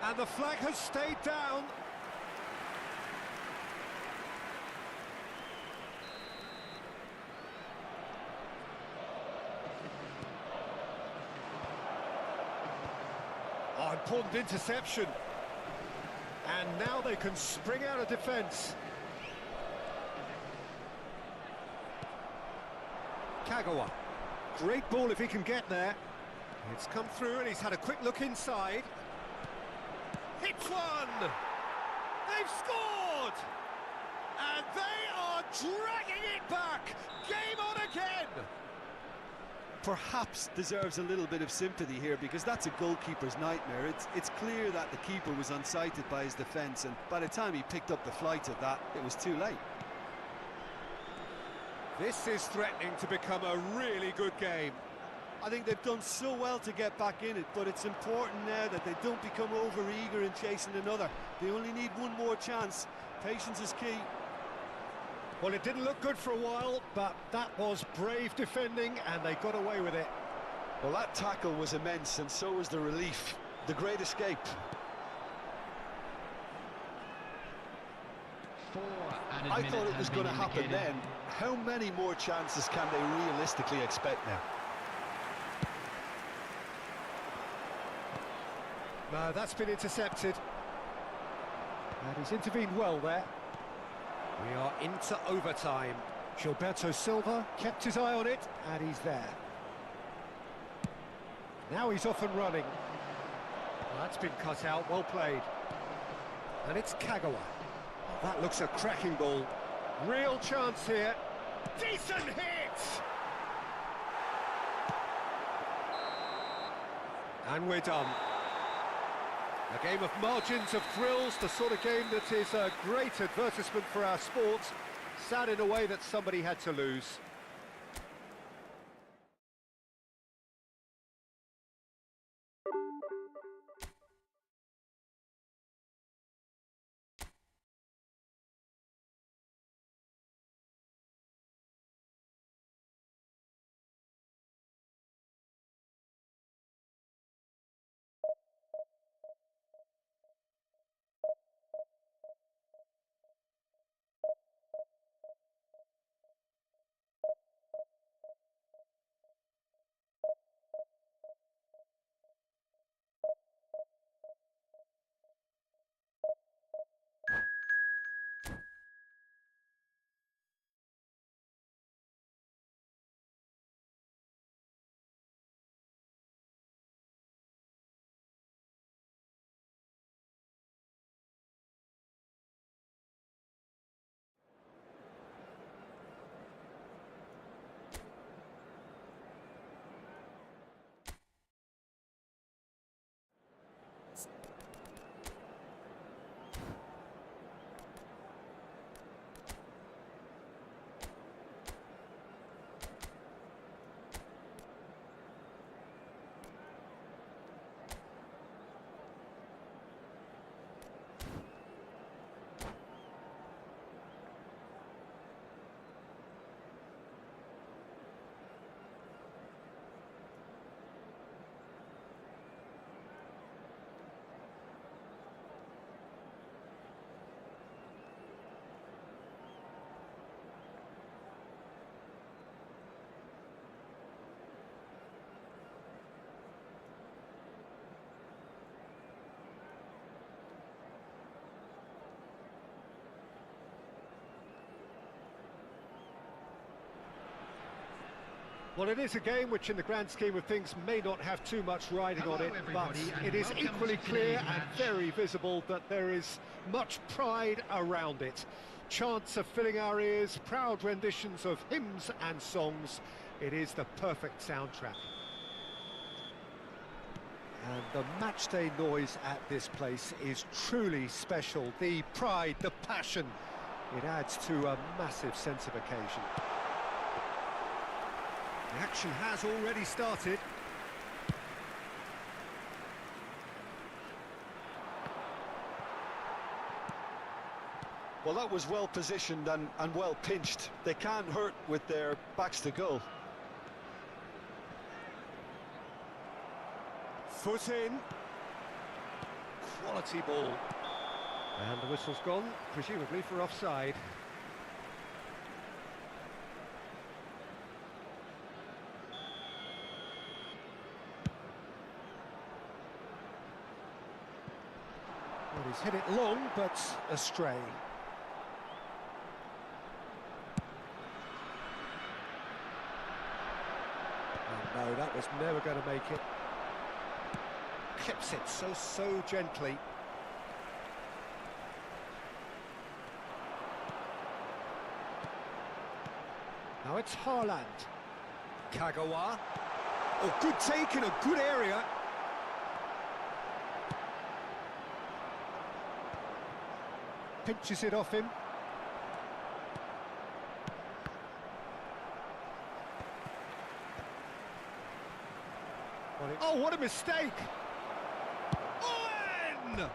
And the flag has stayed down. Oh, important interception. And now they can spring out of defence. Kagawa. Great ball if he can get there. It's come through and he's had a quick look inside. Hits one! They've scored! And they are dragging it back! Game on again! Perhaps deserves a little bit of sympathy here, because that's a goalkeeper's nightmare. It's clear that the keeper was unsighted by his defence, and by the time he picked up the flight of that, it was too late. This is threatening to become a really good game. I think they've done so well to get back in it, but it's important now that they don't become over-eager in chasing another. They only need one more chance. Patience is key. Well, it didn't look good for a while, but that was brave defending, and they got away with it. Well, that tackle was immense, and so was the relief. The great escape. I thought it was going to happen then. How many more chances can they realistically expect now? No, that's been intercepted. And he's intervened well there. We are into overtime. Gilberto Silva kept his eye on it, and he's there. Now he's off and running. Well, that's been cut out, well played. And it's Kagawa. That looks a cracking ball. Real chance here. Decent hit! And we're done. A game of margins, of thrills, the sort of game that is a great advertisement for our sport. Sad in a way that somebody had to lose. Well, it is a game which, in the grand scheme of things, may not have too much riding on it, but it is equally clear and very visible that there is much pride around it. Chants are filling our ears, proud renditions of hymns and songs. It is the perfect soundtrack. And the matchday noise at this place is truly special. The pride, the passion, it adds to a massive sense of occasion. The action has already started. Well, that was well positioned and well pinched. They can't hurt with their backs to goal. Foot in. Quality ball. And the whistle's gone, presumably for offside. Well, he's hit it long, but astray. Oh, no, that was never going to make it. Clips it so gently. Now it's Haaland. Kagawa. Oh, good take in a good area. Pinches it off him. Oh, what a mistake! Owen!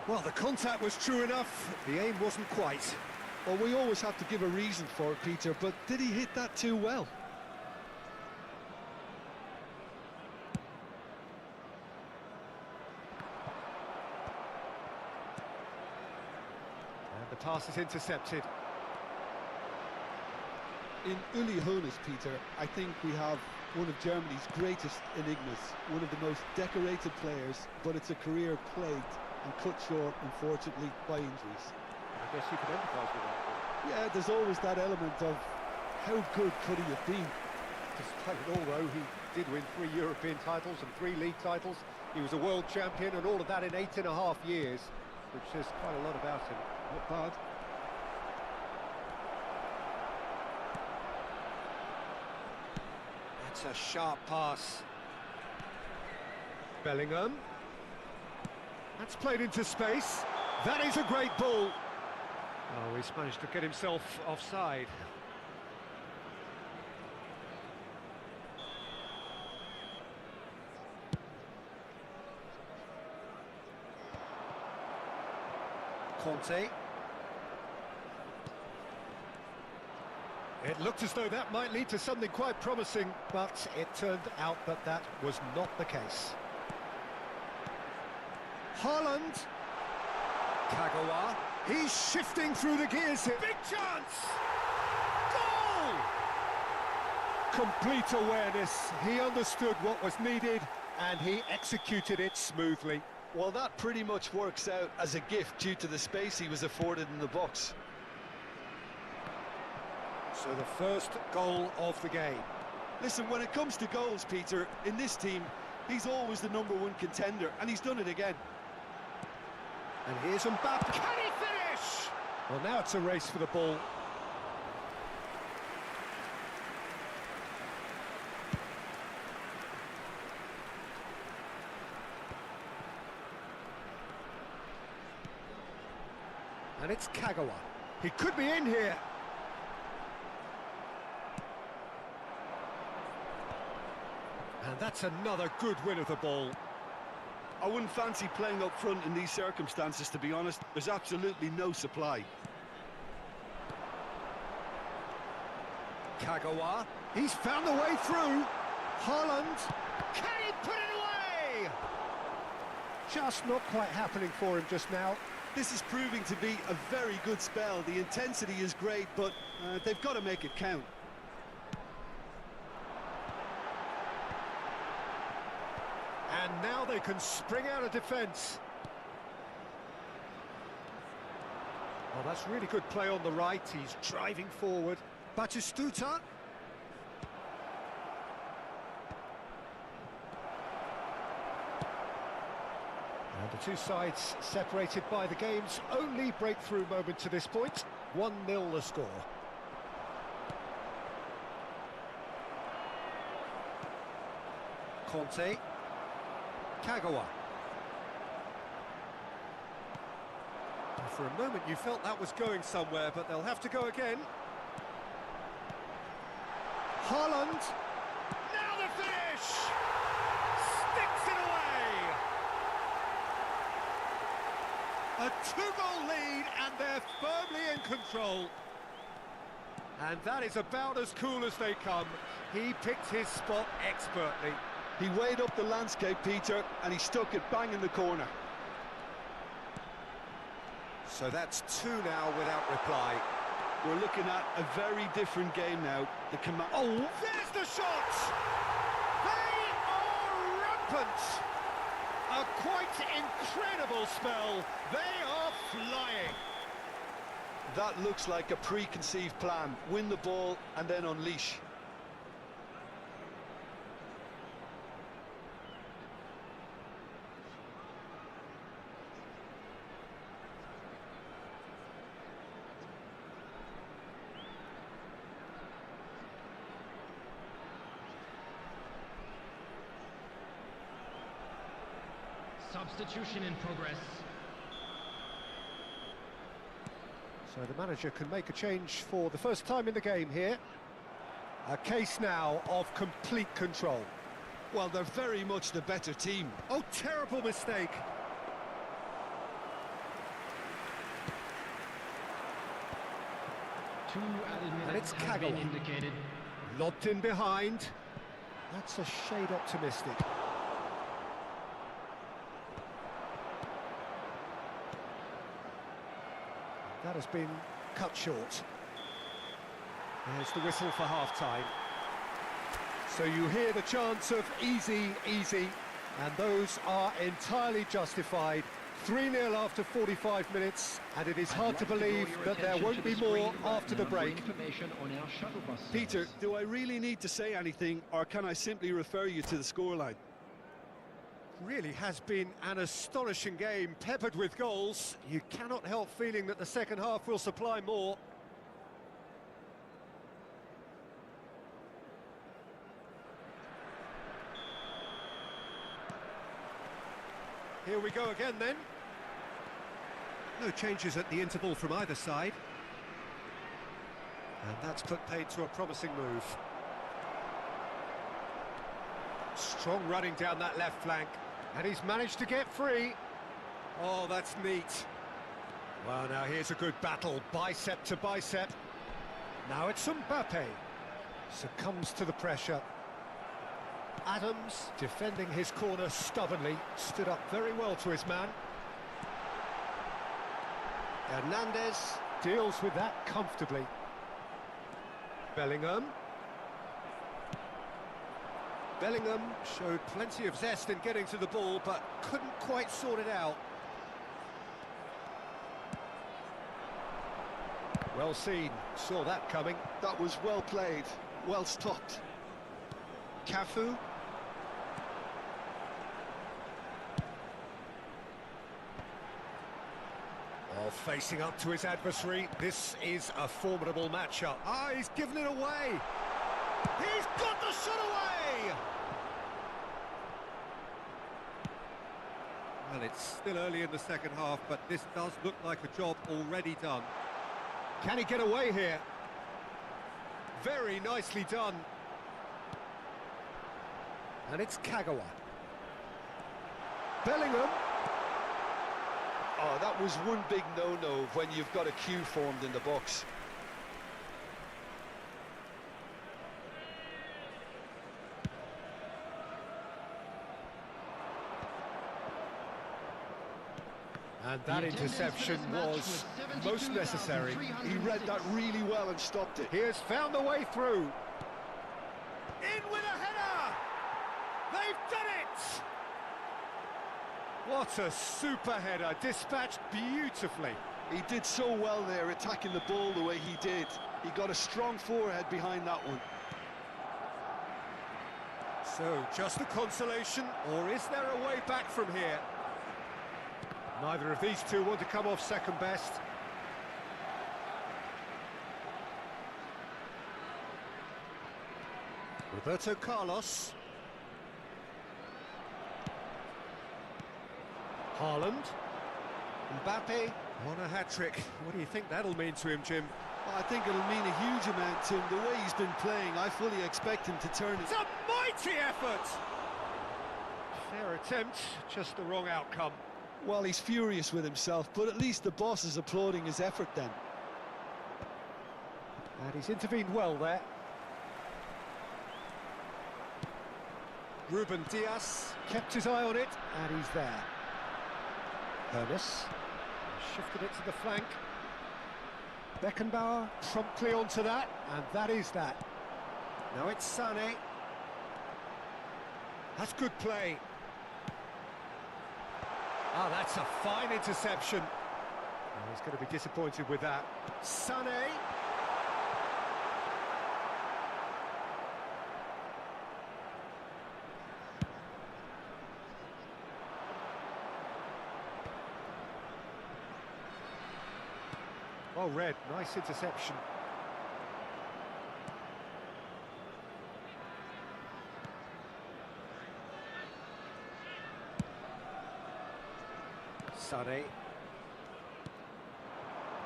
Well, the contact was true enough. The aim wasn't quite. Well, we always have to give a reason for it, Peter, but did he hit that too well? And the pass is intercepted. In Uli Hoeneß, Peter, I think we have one of Germany's greatest enigmas, one of the most decorated players, but it's a career plagued and cut short, unfortunately, by injuries. I guess you could empathise with that. Yeah, there's always that element of how good could he have been. Despite it all, though, he did win 3 European titles and 3 league titles. He was a world champion, and all of that in 8.5 years, which says quite a lot about him. Not bad. That's a sharp pass. Bellingham. That's played into space. That is a great ball. Oh, he's managed to get himself offside. Conte. It looked as though that might lead to something quite promising, but it turned out that that was not the case. Haaland. Kagawa. He's shifting through the gears here. Big chance! Goal! Complete awareness. He understood what was needed, and he executed it smoothly. Well, that pretty much works out as a gift due to the space he was afforded in the box. So the first goal of the game. Listen, when it comes to goals, Peter, in this team, he's always the #1 contender, and he's done it again. And here's Mbappe. Can he finish? Well, now it's a race for the ball. And it's Kagawa. He could be in here. And that's another good win of the ball. I wouldn't fancy playing up front in these circumstances, to be honest. There's absolutely no supply. Kagawa. He's found the way through. Haaland. Can he put it away? Just not quite happening for him just now. This is proving to be a very good spell. The intensity is great, but they've got to make it count. And now they can spring out of defence. Well, that's really good play on the right. He's driving forward. Batistuta. And the two sides separated by the game's only breakthrough moment to this point. 1-0 the score. Conte. Kagawa. For a moment you felt that was going somewhere, but they'll have to go again. Haaland. Now the finish! Sticks it away! A 2-goal lead and they're firmly in control. And that is about as cool as they come. He picked his spot expertly. He weighed up the landscape, Peter, and he stuck it bang in the corner. So that's 2 now without reply. We're looking at a very different game now. The command. Oh, there's the shot! They are rampant! A quite incredible spell. They are flying. That looks like a preconceived plan. Win the ball and then unleash. Substitution in progress. So the manager can make a change for the first time in the game here. A case now of complete control. Well, they're very much the better team. Oh, terrible mistake. Two added And minutes it's have been Kagawa. indicated. Lobbed in behind. That's a shade optimistic. That has been cut short. There's the whistle for half-time. So you hear the chants of easy, easy, and those are entirely justified. 3-0 after 45 minutes, and it is hard to believe that there won't be more after the break. Peter, do I really need to say anything, or can I simply refer you to the scoreline? Really has been an astonishing game, peppered with goals. You cannot help feeling that the second half will supply more. Here we go again then. No changes at the interval from either side. And that's put paid to a promising move. Strong running down that left flank. And he's managed to get free. Oh, that's neat. Well, now here's a good battle, bicep to bicep. Now it's Mbappe. Succumbs to the pressure. Adams, defending his corner stubbornly, stood up very well to his man. Hernandez deals with that comfortably. Bellingham. Bellingham showed plenty of zest in getting to the ball, but couldn't quite sort it out. Well seen, saw that coming. That was well played, well stopped. Cafu. Oh, facing up to his adversary. This is a formidable matchup. Ah, he's given it away. He's got the shot away! Well, it's still early in the second half, but this does look like a job already done. Can he get away here? Very nicely done. And it's Kagawa. Bellingham. Oh, that was one big no-no when you've got a queue formed in the box. And that interception was most necessary. He read that really well and stopped it. He has found the way through. In with a header! They've done it! What a super header, dispatched beautifully. He did so well there, attacking the ball the way he did. He got a strong forehead behind that one. So, just a consolation, or is there a way back from here? Neither of these two want to come off second best. Roberto Carlos. Haaland. Mbappe on a hat-trick. What do you think that'll mean to him, Jim? Well, I think it'll mean a huge amount to him. The way he's been playing, I fully expect him to turn it. It's a mighty effort! Fair attempt, just the wrong outcome. Well, he's furious with himself, but at least the boss is applauding his effort then. And he's intervened well there. Ruben Dias kept his eye on it, and he's there. Ernest shifted it to the flank. Beckenbauer promptly onto that, and that is that. Now it's Sané. That's good play. Ah, that's a fine interception. Oh, he's going to be disappointed with that. Sané. Oh, Red, nice interception. Sané.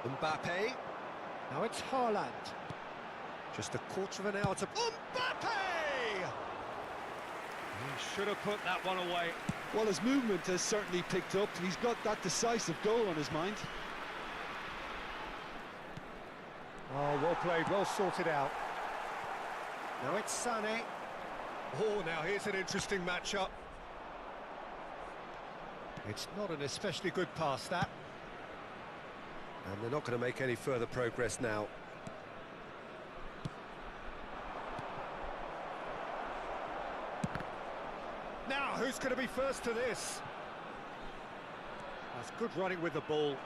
Mbappe. Now it's Haaland. Just a quarter of an hour to... Mbappe! He should have put that one away. Well, his movement has certainly picked up. He's got that decisive goal on his mind. Oh, well played, well sorted out. Now it's Sané. Oh, now here's an interesting matchup. It's not an especially good pass, that. And they're not going to make any further progress now. Now, who's going to be first to this? That's good running with the ball.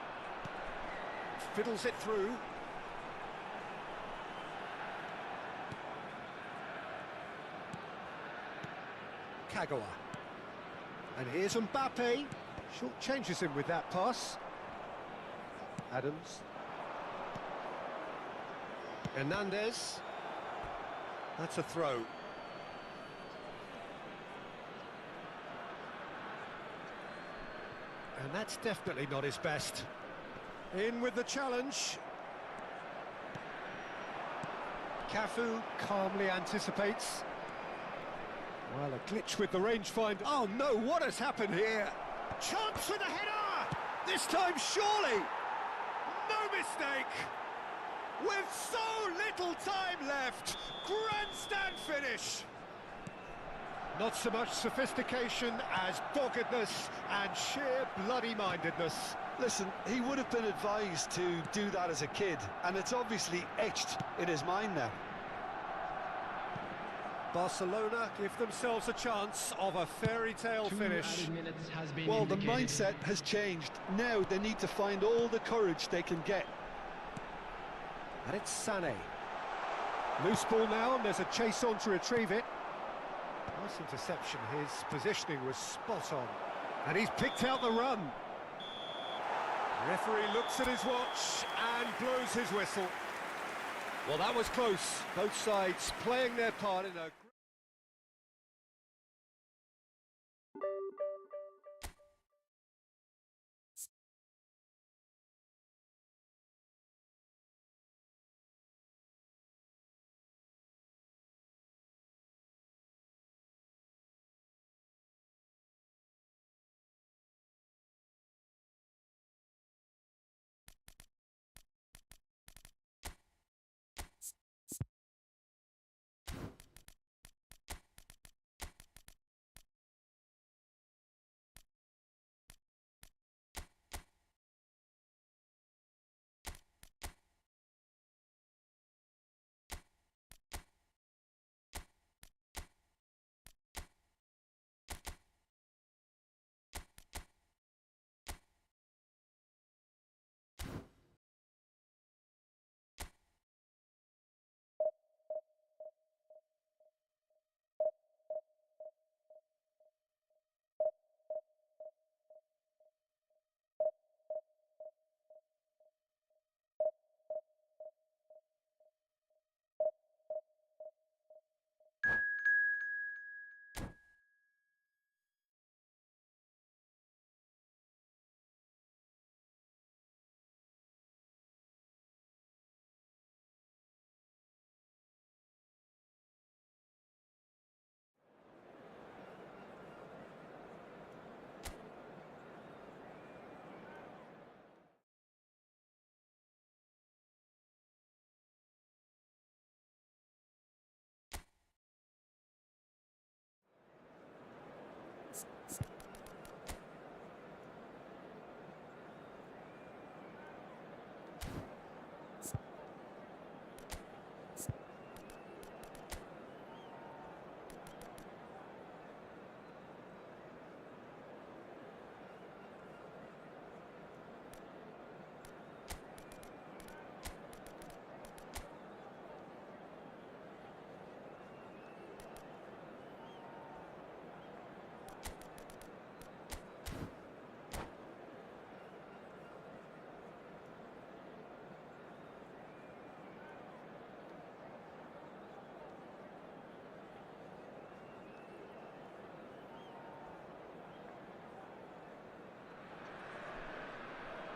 Fiddles it through. Kagawa. And here's Mbappe. Short changes him with that pass. Adams. Hernandez. That's a throw. And that's definitely not his best. In with the challenge. Cafu calmly anticipates. Well, a glitch with the rangefinder. Oh no, what has happened here? Chance for the header! This time, surely! No mistake! With so little time left, grandstand finish! Not so much sophistication as doggedness and sheer bloody-mindedness. Listen, he would have been advised to do that as a kid, and it's obviously etched in his mind now. Barcelona give themselves a chance of a fairy tale finish. Well, the mindset has changed. Now they need to find all the courage they can get. And it's Sané. Loose ball now, and there's a chase on to retrieve it. Nice interception, his positioning was spot on. And he's picked out the run. The referee looks at his watch and blows his whistle. Well, that was close. Both sides playing their part in a...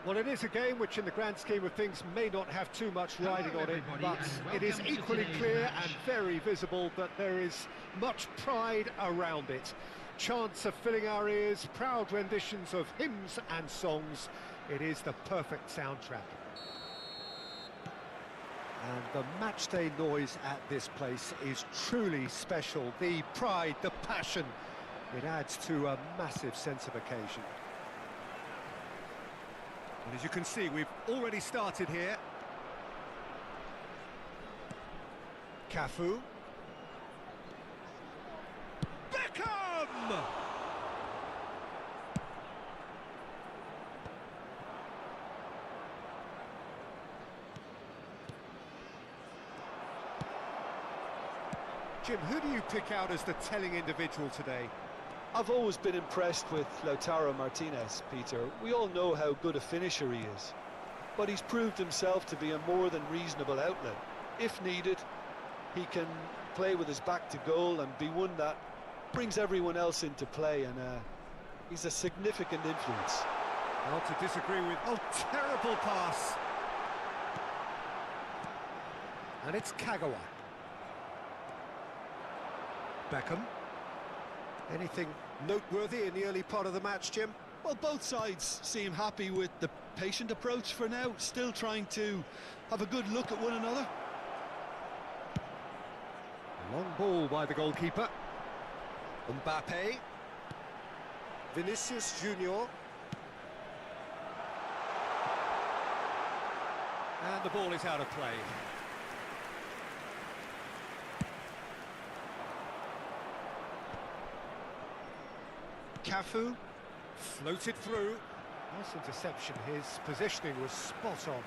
Well, it is a game which in the grand scheme of things may not have too much riding on it, but it is equally clear and very visible that there is much pride around it. Chants are filling our ears, proud renditions of hymns and songs. It is the perfect soundtrack. And the matchday noise at this place is truly special. The pride, the passion, it adds to a massive sense of occasion. And as you can see, we've already started here. Cafu. Beckham! Jim, who do you pick out as the telling individual today? I've always been impressed with Lautaro Martinez, Peter. We all know how good a finisher he is, but he's proved himself to be a more than reasonable outlet. If needed, he can play with his back to goal and be one that brings everyone else into play, and he's a significant influence. Not to disagree with... Oh, terrible pass! And it's Kagawa. Beckham. Anything noteworthy in the early part of the match, Jim? Well, both sides seem happy with the patient approach for now, still trying to have a good look at one another. Long ball by the goalkeeper. Mbappe. Vinicius Junior. And the ball is out of play. Cafu floated through. Nice interception. His positioning was spot on.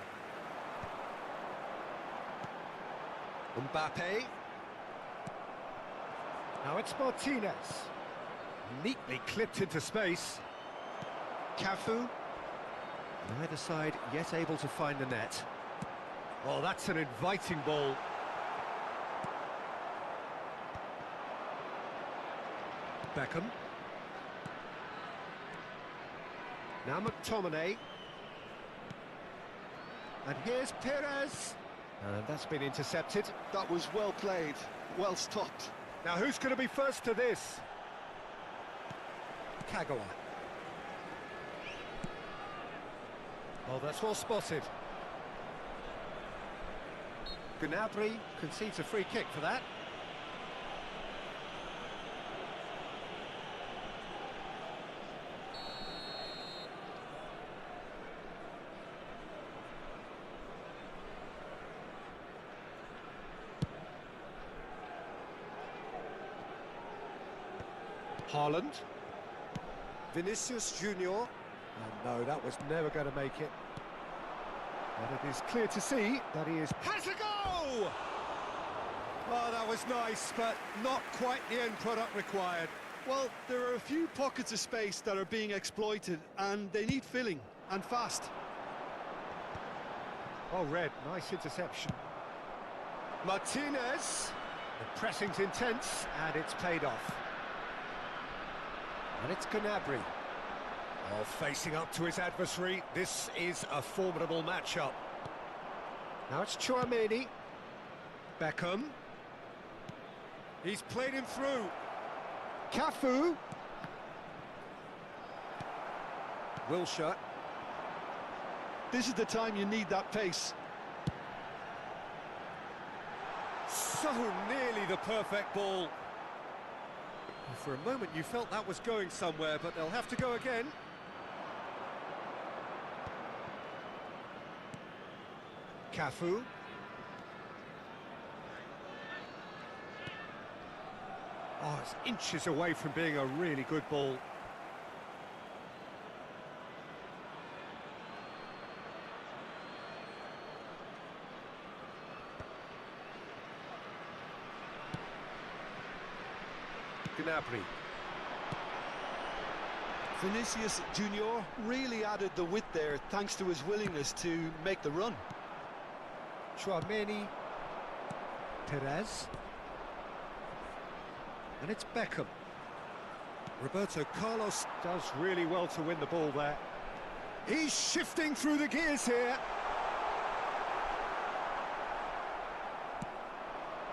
Mbappe. Now it's Martinez. Neatly clipped into space. Cafu. Neither side yet able to find the net. Oh, that's an inviting ball. Beckham. Now McTominay. And here's Perez. And that's been intercepted. That was well played, well stopped. Now who's going to be first to this? Kagawa. Oh, that's well spotted. Gnabry concedes a free kick for that. Haaland. Vinicius Junior. Oh, no, that was never going to make it. But it is clear to see that he has a go! Oh, that was nice, but not quite the end product required. Well, there are a few pockets of space that are being exploited, and they need filling, and fast. Oh, Red, nice interception. Martinez. The pressing's intense, and it's paid off. And it's Gnabry. Oh, facing up to his adversary. This is a formidable matchup. Now it's Chouameni. Beckham. He's played him through. Cafu. Wilshere. This is the time you need that pace. So nearly the perfect ball. For a moment you felt that was going somewhere, but they'll have to go again. Cafu. Oh, it's inches away from being a really good ball. Gnabry. Vinicius Junior really added the width there thanks to his willingness to make the run. Chouameni. Perez. And it's Beckham. Roberto Carlos does really well to win the ball there. He's shifting through the gears here.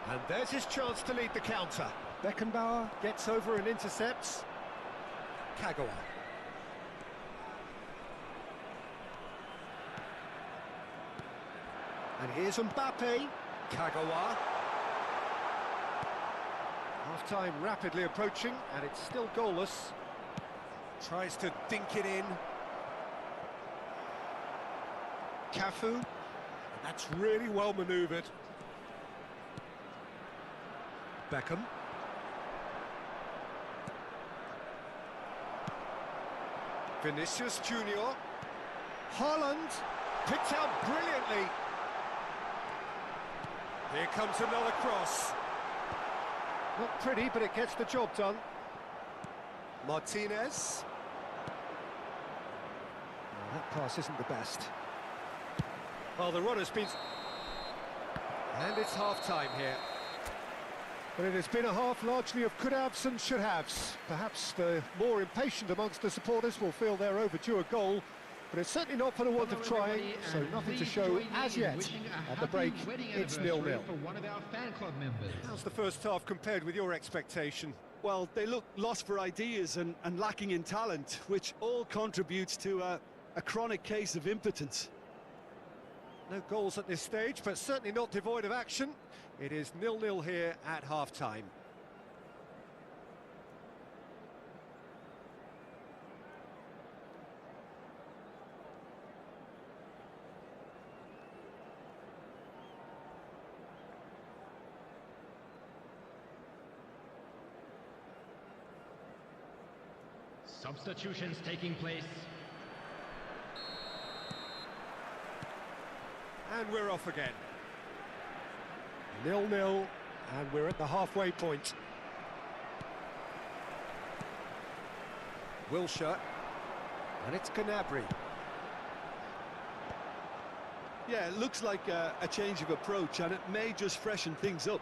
And there's his chance to lead the counter. Beckenbauer gets over and intercepts. Kagawa. And here's Mbappe. Kagawa. Half-time rapidly approaching, and it's still goalless. Tries to dink it in. Cafu. And that's really well manoeuvred. Beckham. Vinicius Junior. Haaland. Picked out brilliantly. Here comes another cross. Not pretty, but it gets the job done. Martinez. Oh, that pass isn't the best. Well, the runner's been... And it's half-time here. But it has been a half largely of could-haves and should-haves. Perhaps the more impatient amongst the supporters will feel they're overdue a goal, but it's certainly not for the want of trying, so nothing to show as yet. At the break, it's 0-0. How's the first half compared with your expectation? Well, they look lost for ideas and lacking in talent, which all contributes to a chronic case of impotence. No goals at this stage, but certainly not devoid of action. It is 0-0 here at half-time. Substitutions taking place. And we're off again. 0-0, and we're at the halfway point. Wilshere, and it's Gnabry. Yeah, it looks like a change of approach, and it may just freshen things up.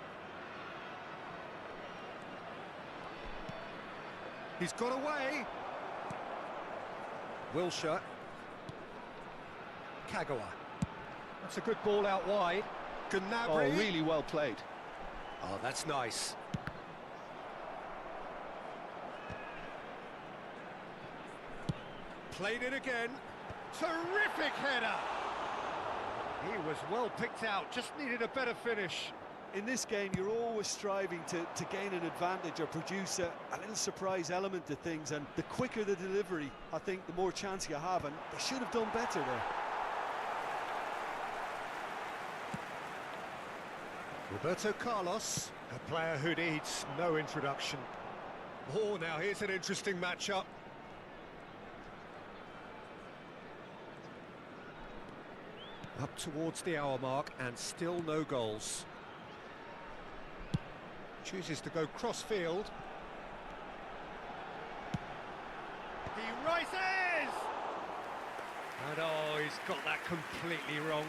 He's got away. Wilshere. Kagawa. That's a good ball out wide. Gnabry. Oh, really well played. Oh, that's nice. Played it again. Terrific header. He was well picked out, just needed a better finish. In this game, you're always striving to gain an advantage or produce a little surprise element to things, and the quicker the delivery, I think, the more chance you have, and they should have done better there. Roberto Carlos, a player who needs no introduction. Oh, now here's an interesting matchup. Up towards the hour mark and still no goals. Chooses to go cross-field. He rises! And oh, he's got that completely wrong.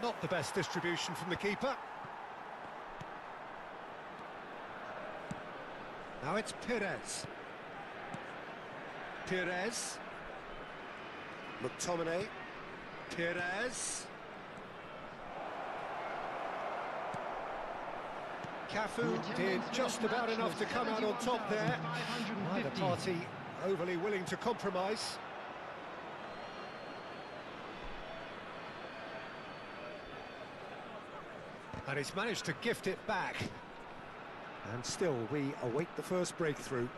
Not the best distribution from the keeper. Now it's Perez. Perez. McTominay. Perez. Cafu did just about enough to come out on top there. Neither party overly willing to compromise. And he's managed to gift it back. And still, we await the first breakthrough.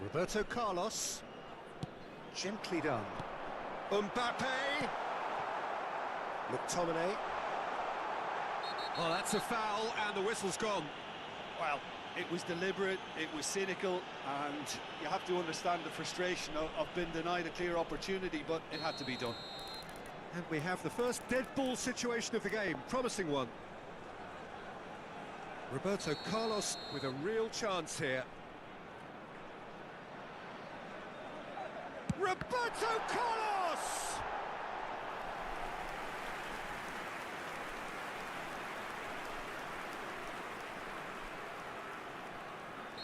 Roberto Carlos. Gently done. Mbappe. McTominay. Oh, that's a foul, and the whistle's gone. Well, it was deliberate, it was cynical, and you have to understand the frustration of being denied a clear opportunity, but it had to be done. And we have the first dead ball situation of the game, promising one. Roberto Carlos with a real chance here. Roberto Carlos!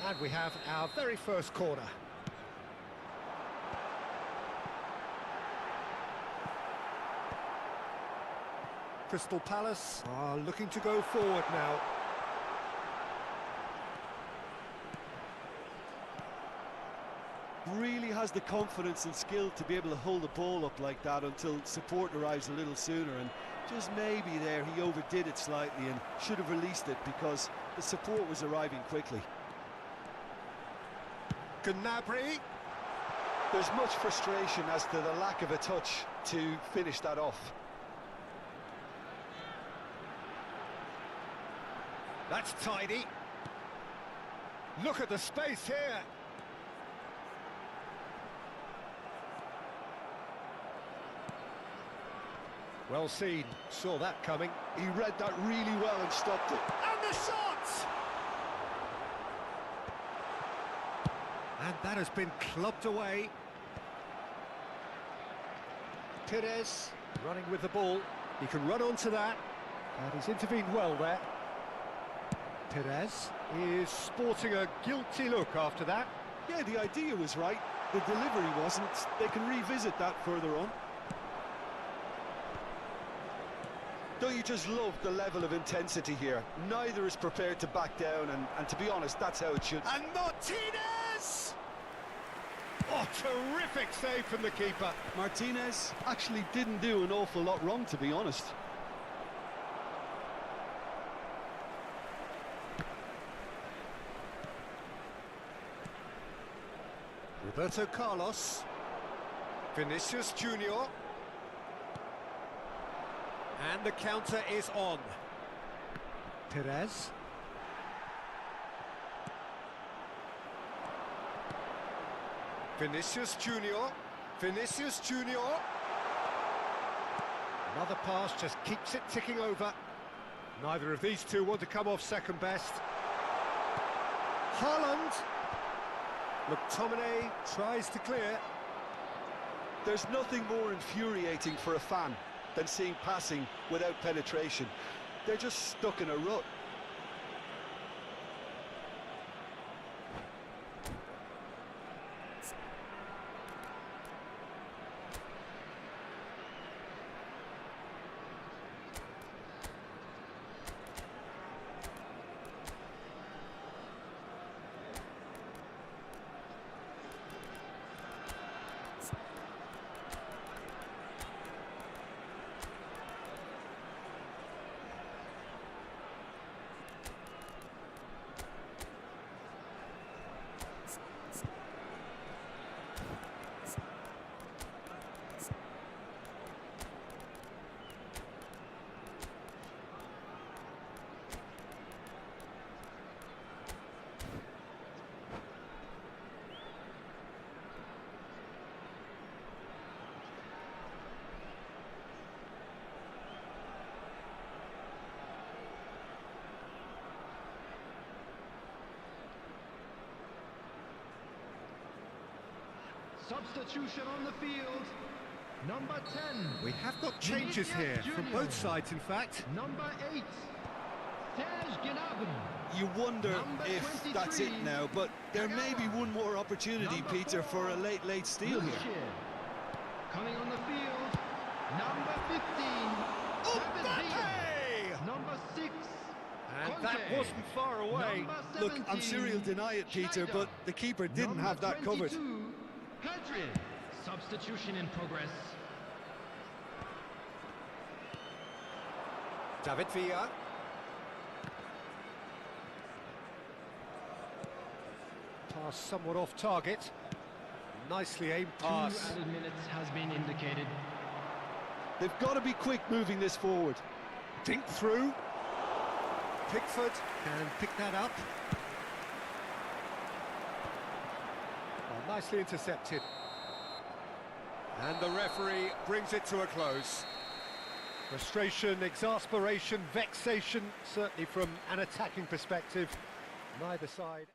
And we have our very first corner. Crystal Palace are looking to go forward now. Really has the confidence and skill to be able to hold the ball up like that until support arrives a little sooner, and just maybe there he overdid it slightly and should have released it because the support was arriving quickly. Gnabry. There's much frustration as to the lack of a touch to finish that off. That's tidy. Look at the space here. Well seen, saw that coming. He read that really well and stopped it. And the shot! And that has been clubbed away. Perez running with the ball. He can run onto that. And he's intervened well there. Perez is sporting a guilty look after that. Yeah, the idea was right. The delivery wasn't. They can revisit that further on. Don't you just love the level of intensity here? Neither is prepared to back down, and to be honest, that's how it should. And Martinez! Oh, terrific save from the keeper. Martinez actually didn't do an awful lot wrong, to be honest. Roberto Carlos. Vinicius Junior. And the counter is on. Perez. Vinicius Junior. Vinicius Junior. Another pass just keeps it ticking over. Neither of these two want to come off second best. Haaland. McTominay tries to clear. There's nothing more infuriating for a fan than seeing passing without penetration. They're just stuck in a rut. Substitution on the field. Number 10. We have got changes here from both sides, in fact. Number 8. You wonder if that's it now, but there may be one more opportunity, Peter, for a late steal here. Coming on the field, number 15. Number 6. And that wasn't far away. Look, I'm sure he'll deny it, Peter, but the keeper didn't have that covered. Substitution in progress. David Villa. Pass somewhat off target. Nicely aimed pass. 2 added minutes has been indicated. They've got to be quick moving this forward. Dink through. Pickford can pick that up. Well, nicely intercepted. And the referee brings it to a close. Frustration, exasperation, vexation, certainly from an attacking perspective. Neither side.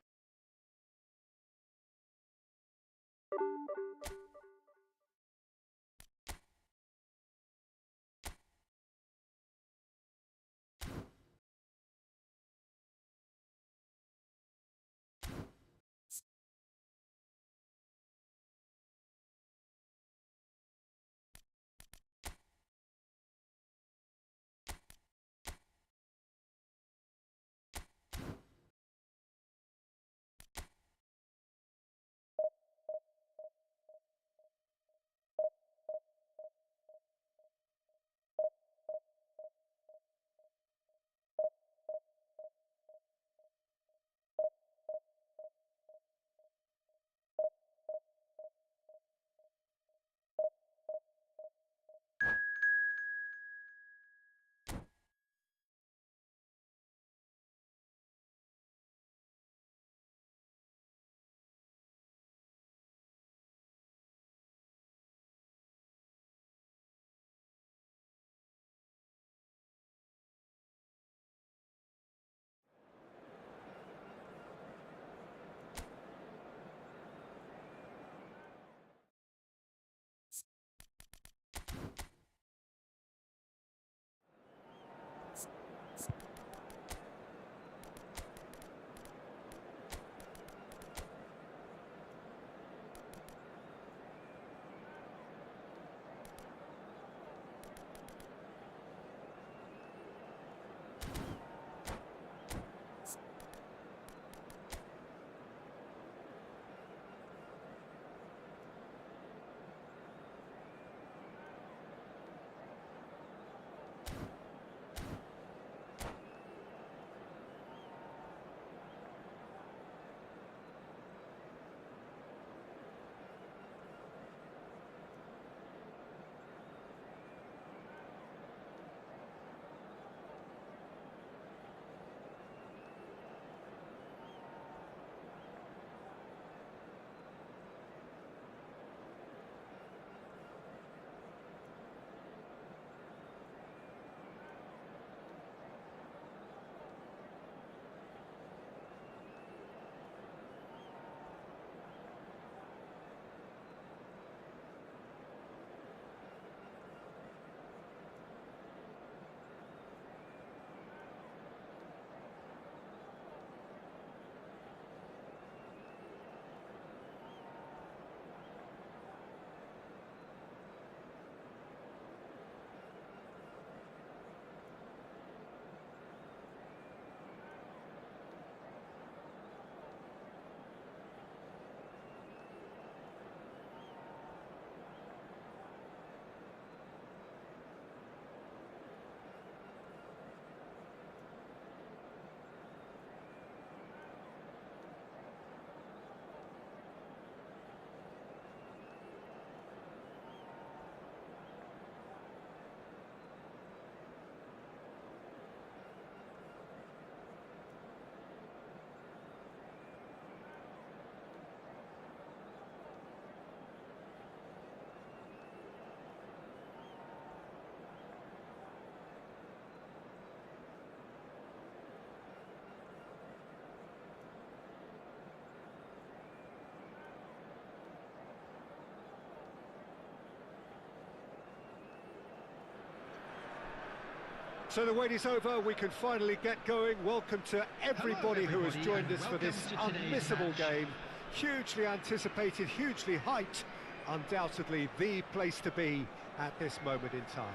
So the wait is over, we can finally get going. Welcome to everybody who has joined us for this unmissable game. Hugely anticipated, hugely hyped, undoubtedly the place to be at this moment in time.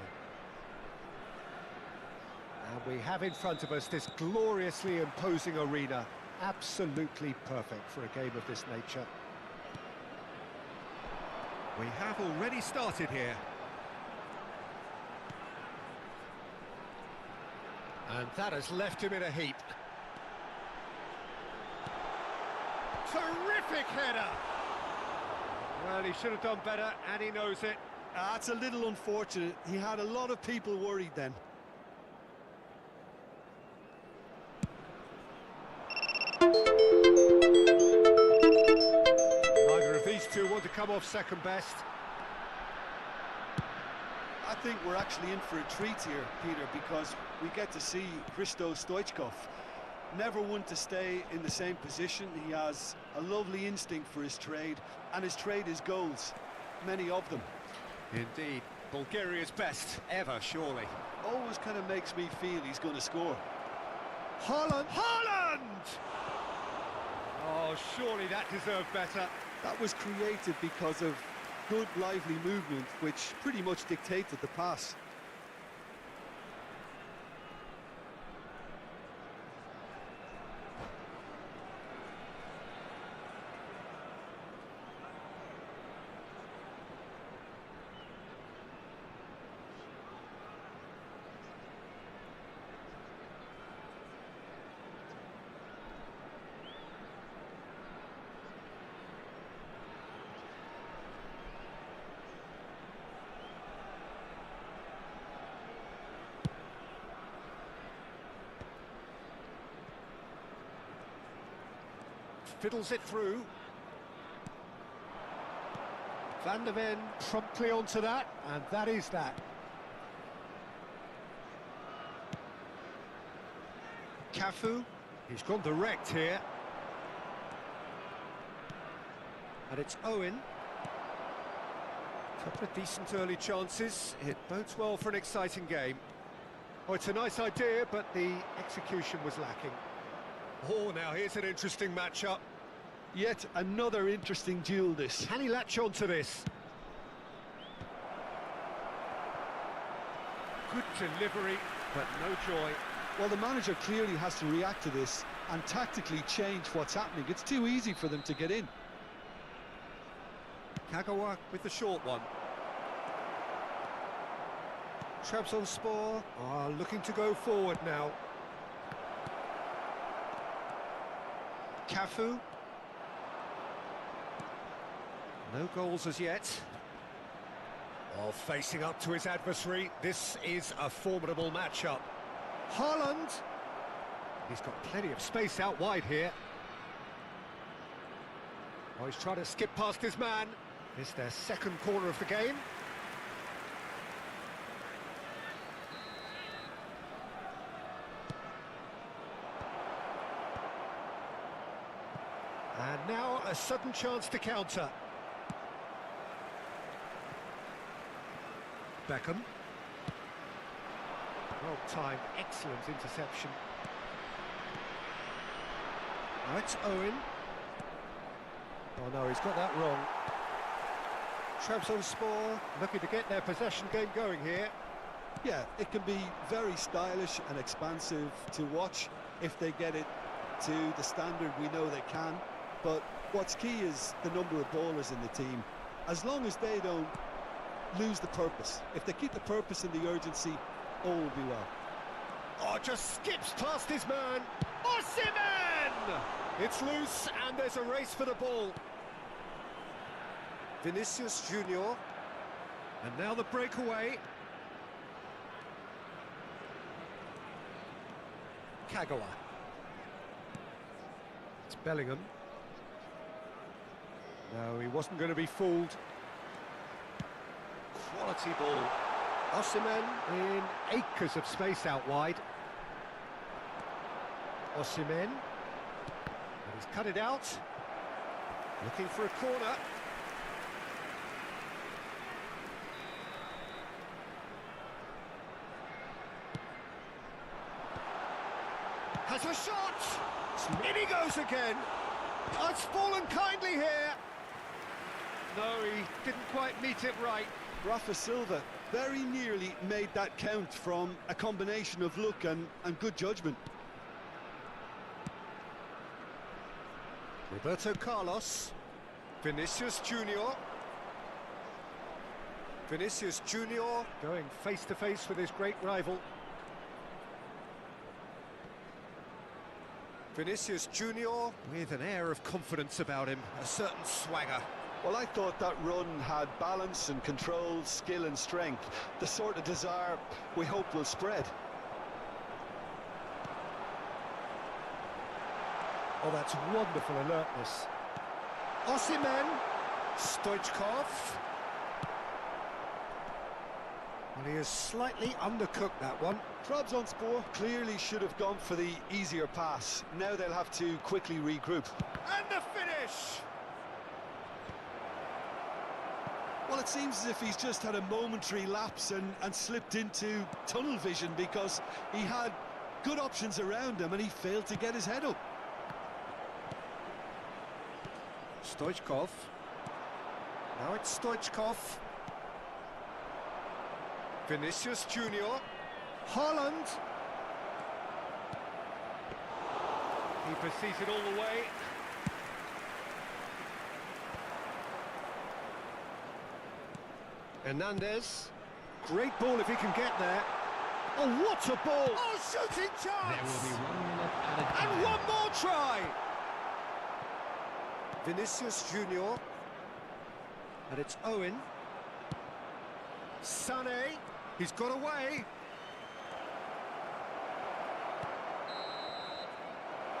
And we have in front of us this gloriously imposing arena, absolutely perfect for a game of this nature. We have already started here. And that has left him in a heap. Terrific header! Well, he should have done better, and he knows it. That's a little unfortunate. He had a lot of people worried then. Neither of these two want to come off second best. I think we're actually in for a treat here, Peter, because we get to see Hristo Stoichkov. Never one to stay in the same position. He has a lovely instinct for his trade, and his trade is goals, many of them. Indeed, Bulgaria's best ever, surely. Always kind of makes me feel he's going to score. Haaland! Oh, surely that deserved better. That was created because of good, lively movement, which pretty much dictated the pass. Fiddles it through. Van der Ven promptly onto that, and that is that. Cafu, he's gone direct here. And it's Owen. Couple of decent early chances. It bodes well for an exciting game. Oh, it's a nice idea, but the execution was lacking. Oh, now here's an interesting matchup. Yet another interesting duel, this. Can he latch on to this? Good delivery, but no joy. Well, the manager clearly has to react to this and tactically change what's happening. It's too easy for them to get in. Kagawa with the short one. Trabzonspor are looking to go forward now. Cafu. No goals as yet. While facing up to his adversary, this is a formidable matchup. Haaland. He's got plenty of space out wide here. Oh, he's trying to skip past his man. It's their second corner of the game. And now a sudden chance to counter. Beckham. Well-timed, excellent interception. Now it's Owen. Oh no, he's got that wrong. Trabzonspor looking to get their possession game going here. Yeah, it can be very stylish and expansive to watch if they get it to the standard we know they can. But what's key is the number of ballers in the team. As long as they don't lose the purpose, if they keep the purpose and the urgency, all will be well. Oh, just skips past his man. Osimhen! It's loose and there's a race for the ball. Vinicius Junior. And now the breakaway. Kagawa. It's Bellingham. No, he wasn't going to be fooled. Quality ball. Osimhen in acres of space out wide. Osimhen. And he's cut it out. Looking for a corner. has a shot! In he goes again! Oh, it's fallen kindly here! No, he didn't quite meet it right. Rafa Silva very nearly made that count from a combination of luck and good judgment. Roberto Carlos. Vinicius Junior. Vinicius Junior going face-to-face with his great rival. Vinicius Junior with an air of confidence about him, a certain swagger. Well, I thought that run had balance and control, skill and strength, the sort of desire we hope will spread. Oh, that's wonderful alertness. Osimhen, Stoichkov. Well, he has slightly undercooked that one. Trabzonspor clearly should have gone for the easier pass. Now they'll have to quickly regroup. And the finish! Well, it seems as if he's just had a momentary lapse and slipped into tunnel vision, because he had good options around him and he failed to get his head up. Stoichkov. Now it's Stoichkov. Vinicius Junior. Haaland. Keeper sees it all the way. Hernandez. Great ball if he can get there. Oh, what a ball! Oh, shooting There chance! will be 1 minute added time. And one more try! Vinicius Junior. And it's Owen. Sané. He's got away.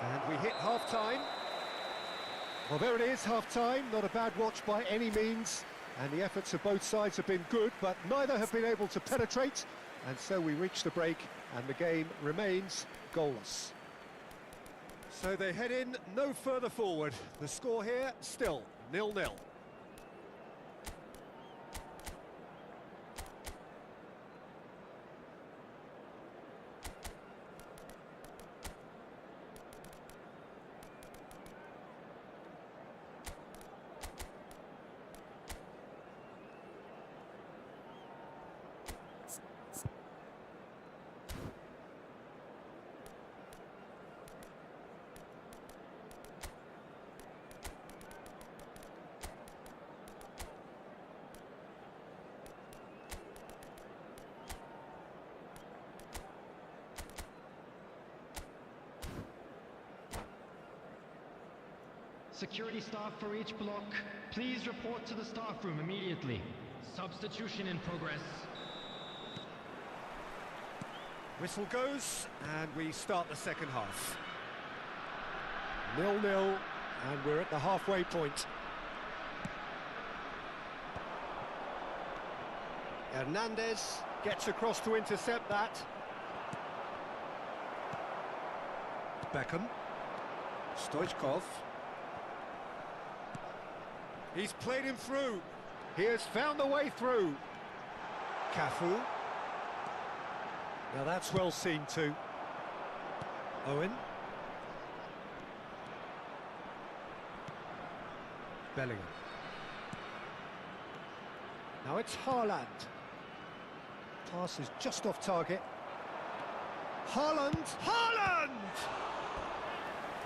And we hit half-time. Well, there it is, half-time. Not a bad watch by any means. And the efforts of both sides have been good, but neither have been able to penetrate. And so we reach the break, and the game remains goalless. So they head in no further forward. The score here, still 0-0. Security staff for each block, please report to the staff room immediately. Substitution in progress. Whistle goes, and we start the second half. 0-0, and we're at the halfway point. Hernandez gets across to intercept that. Beckham. Stoichkov. He's played him through. He has found the way through. Cafu. Now that's well seen too. Owen. Bellingham. Now it's Haaland. Pass is just off target. Haaland! Haaland!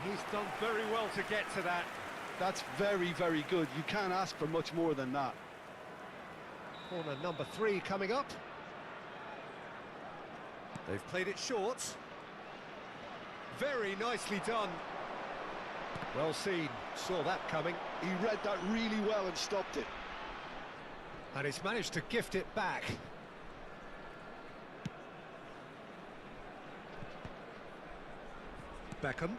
He's done very well to get to that. That's very, very good. You can't ask for much more than that. Corner number 3 coming up. They've played it short. Very nicely done. Well seen. Saw that coming. He read that really well and stopped it. And he's managed to gift it back. Beckham.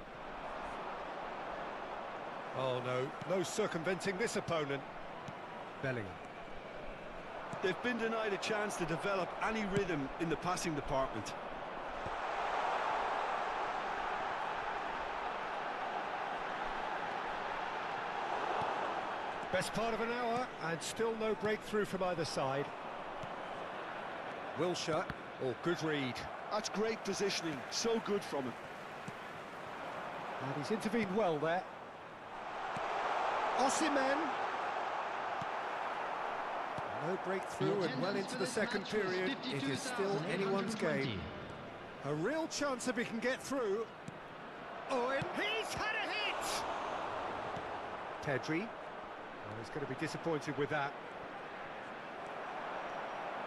Oh no, no circumventing this opponent. Bellingham. They've been denied a chance to develop any rhythm in the passing department. Best part of an hour, and still no breakthrough from either side. Wilshere, or good read. That's great positioning, so good from him. And he's intervened well there. Osimhen. No breakthrough and well into the second period. It is still anyone's game. A real chance if he can get through. Owen. He's had a hit! Pedri. Oh, he's going to be disappointed with that.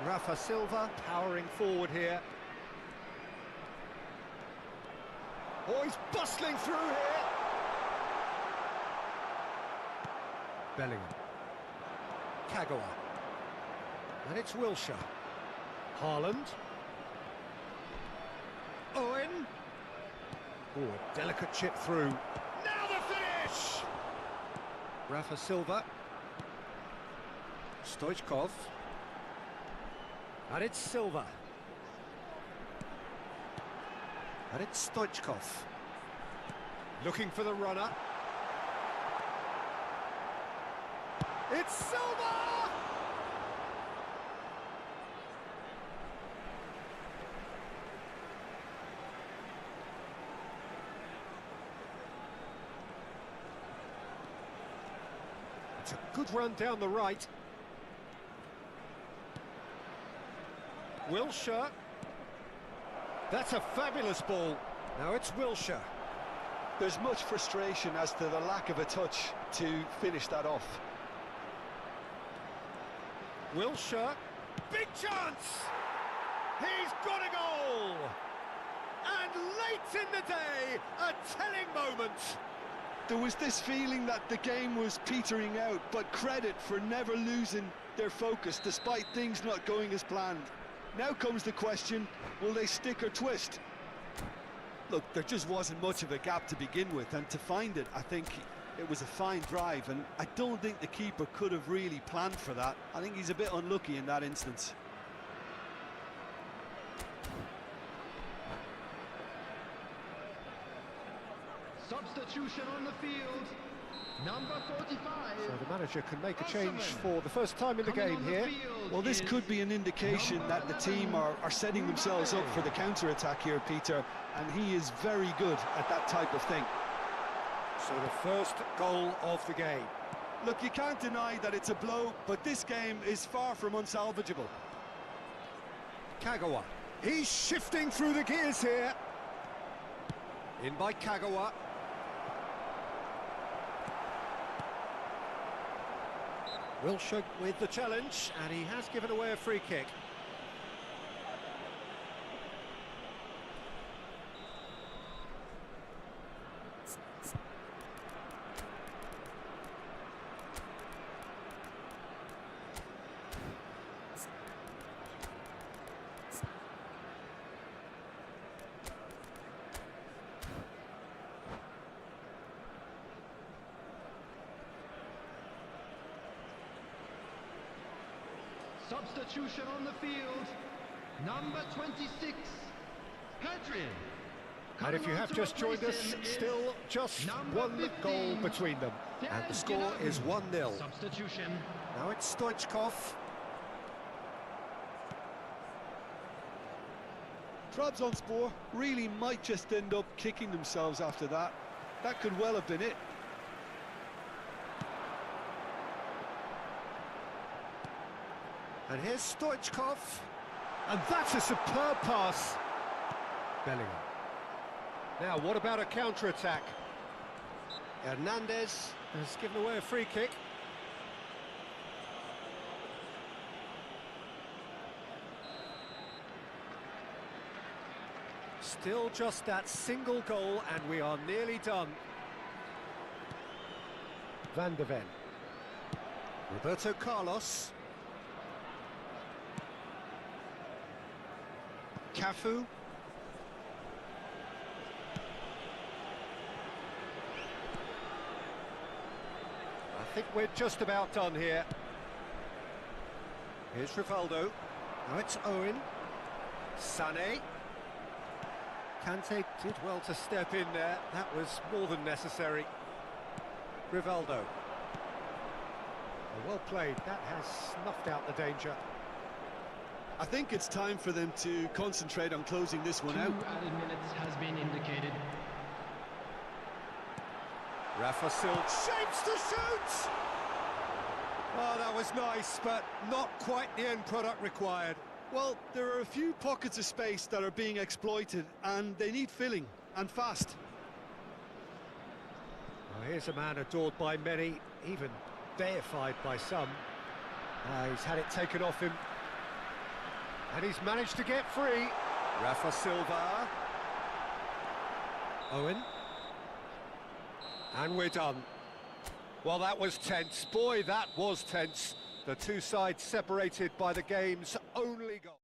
Rafa Silva powering forward here. Oh, he's bustling through here. Bellingham. Kagawa. And it's Wilshere. Haaland. Owen. Oh, a delicate chip through. Now the finish! Rafa Silva. Stoichkov. And it's Silva. And it's Stoichkov. Looking for the runner. It's Silva! It's a good run down the right. Wilshere. That's a fabulous ball. Now it's Wilshere. There's much frustration as to the lack of a touch to finish that off. Wilshere. Big chance! He's got a goal! And late in the day, a telling moment. There was this feeling that the game was petering out, but credit for never losing their focus despite things not going as planned. Now comes the question, will they stick or twist? Look, there just wasn't much of a gap to begin with, and to find it, I think it was a fine drive, and I don't think the keeper could have really planned for that. I think he's a bit unlucky in that instance. Substitution on the field. Number 45. So the manager can make a change for the first time in the game here. Well, this could be an indication that the team are setting themselves up for the counter-attack here, Peter, and he is very good at that type of thing. So the first goal of the game. Look, you can't deny that it's a blow, but this game is far from unsalvageable. Kagawa. He's shifting through the gears here. In by Kagawa. Wilshere with the challenge, and he has given away a free kick. Substitution on the field. Number 26, Hadrian. And if you have just joined us, still just one goal between them. And the score is 1-0. Substitution. Now it's Stoichkov. Trabzonspor really might just end up kicking themselves after that. That could well have been it. And here's Stoichkov. And that's a superb pass. Bellingham. Now, what about a counter-attack? Hernandez has given away a free kick. Still just that single goal, and we are nearly done. Van de Ven. Roberto Carlos. Cafu. I think we're just about done here. Here's Rivaldo. Now it's Owen. Sané. Kante did well to step in there. That was more than necessary. Rivaldo. Well played. That has snuffed out the danger. I think it's time for them to concentrate on closing this one out. 2 added minutes has been indicated. Rafa Silva shapes to shoot! Oh, that was nice, but not quite the end product required. Well, there are a few pockets of space that are being exploited, and they need filling, and fast. Well, here's a man adored by many, even deified by some. He's had it taken off him, and he's managed to get free. Rafa Silva. Owen. And we're done. Well, that was tense. Boy, that was tense. The two sides separated by the game's only goal.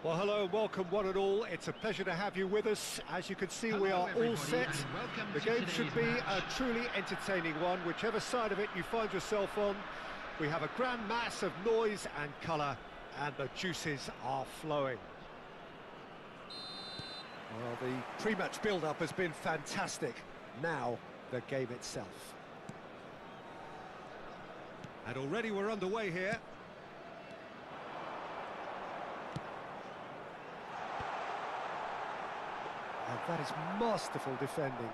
Well, hello and welcome one and all. It's a pleasure to have you with us. As you can see, we are all set. The game should be a truly entertaining one, whichever side of it you find yourself on. We have a grand mass of noise and colour, and the juices are flowing. Well, the pre-match build-up has been fantastic. Now, the game itself. And already we're underway here. And that is masterful defending.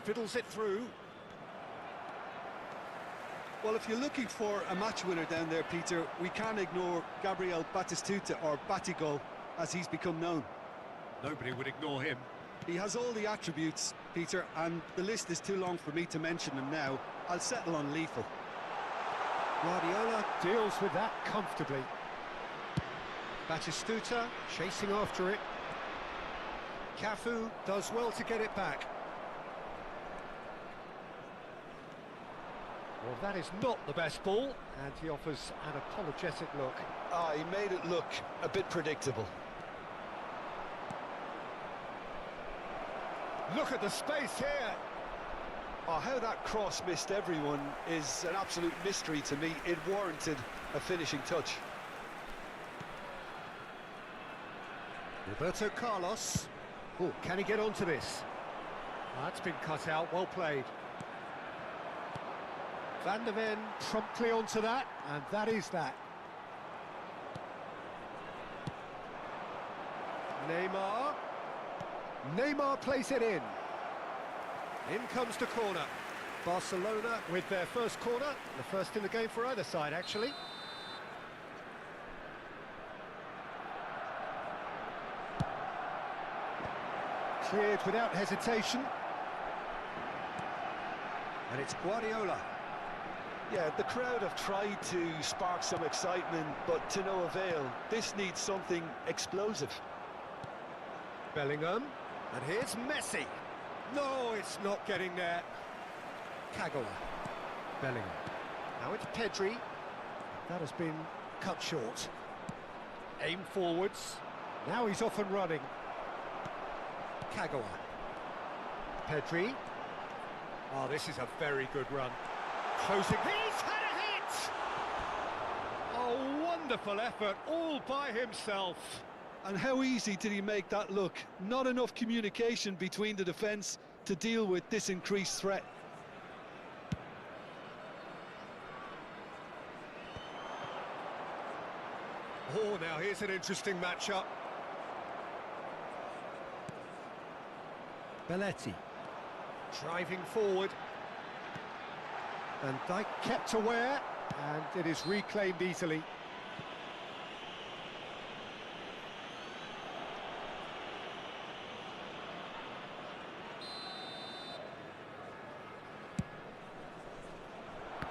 Fiddles it through. Well, if you're looking for a match winner down there, Peter, we can't ignore Gabriel Batistuta, or Batigol, as he's become known. Nobody would ignore him. He has all the attributes, Peter, and the list is too long for me to mention them now. I'll settle on lethal. Guardiola deals with that comfortably. Batistuta chasing after it. Cafu does well to get it back. Well, that is not the best ball, and he offers an apologetic look. He made it look a bit predictable. Look at the space here. How that cross missed everyone is an absolute mystery to me. It warranted a finishing touch. Roberto Carlos. Oh, can he get onto this? That's been cut out, well played. Van der Ven promptly onto that, and that is that. Neymar plays it in. In comes the corner. Barcelona with their first corner, the first in the game for either side, actually. Cleared without hesitation. And it's Guardiola. Yeah, the crowd have tried to spark some excitement, but to no avail. This needs something explosive. Bellingham. And here's Messi. No, it's not getting there. Kagawa. Bellingham. Now it's Pedri. That has been cut short. Aim forwards. Now he's off and running. Kagawa. Pedri. Oh, this is a very good run. Closing. He's had a hit! Oh, wonderful effort, all by himself. And how easy did he make that look? Not enough communication between the defence to deal with this increased threat. Oh, now here's an interesting matchup. Belletti. Driving forward. And Dijk kept aware, and it is reclaimed easily.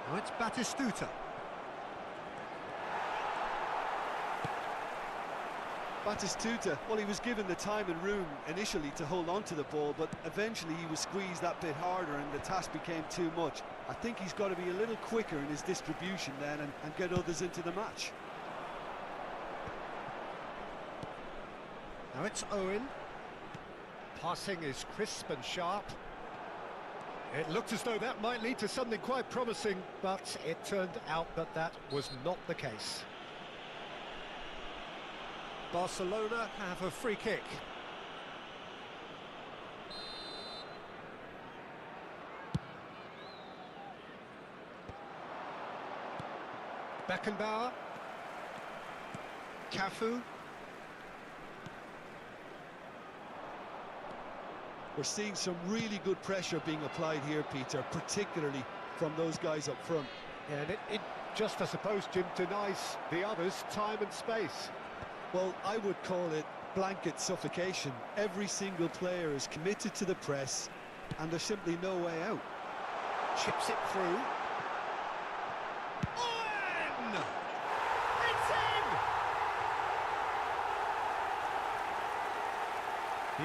Now it's Batistuta. Batistuta, well, he was given the time and room initially to hold on to the ball, but eventually he was squeezed that bit harder and the task became too much. I think he's got to be a little quicker in his distribution then and get others into the match. Now it's Owen. Passing is crisp and sharp. It looked as though that might lead to something quite promising, but it turned out that that was not the case. Barcelona have a free kick. Beckenbauer. Cafu. We're seeing some really good pressure being applied here, Peter, particularly from those guys up front. Yeah, and it just, I suppose, Jim, denies the others time and space. Well, I would call it blanket suffocation. Every single player is committed to the press, and there's simply no way out. Chips it through. On! It's in!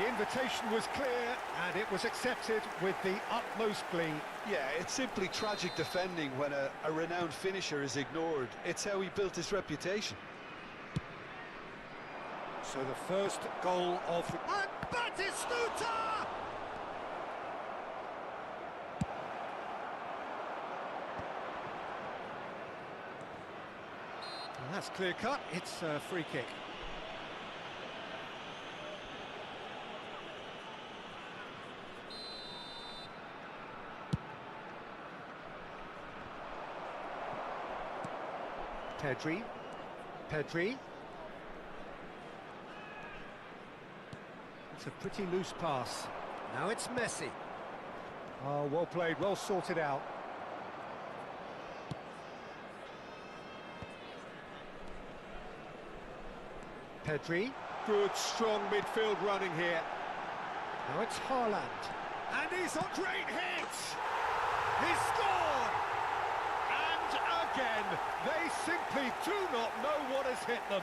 The invitation was clear, and it was accepted with the utmost glee. Yeah, it's simply tragic defending when a renowned finisher is ignored. It's how he built his reputation. So the first goal of... And Batistuta! That's clear cut, it's a free kick. Pedri. It's a pretty loose pass. Now it's Messi. Oh, well played, well sorted out. Pedri. Good, strong midfield running here. Now it's Haaland. And he's a great hit! He scored! And again, they simply do not know what has hit them.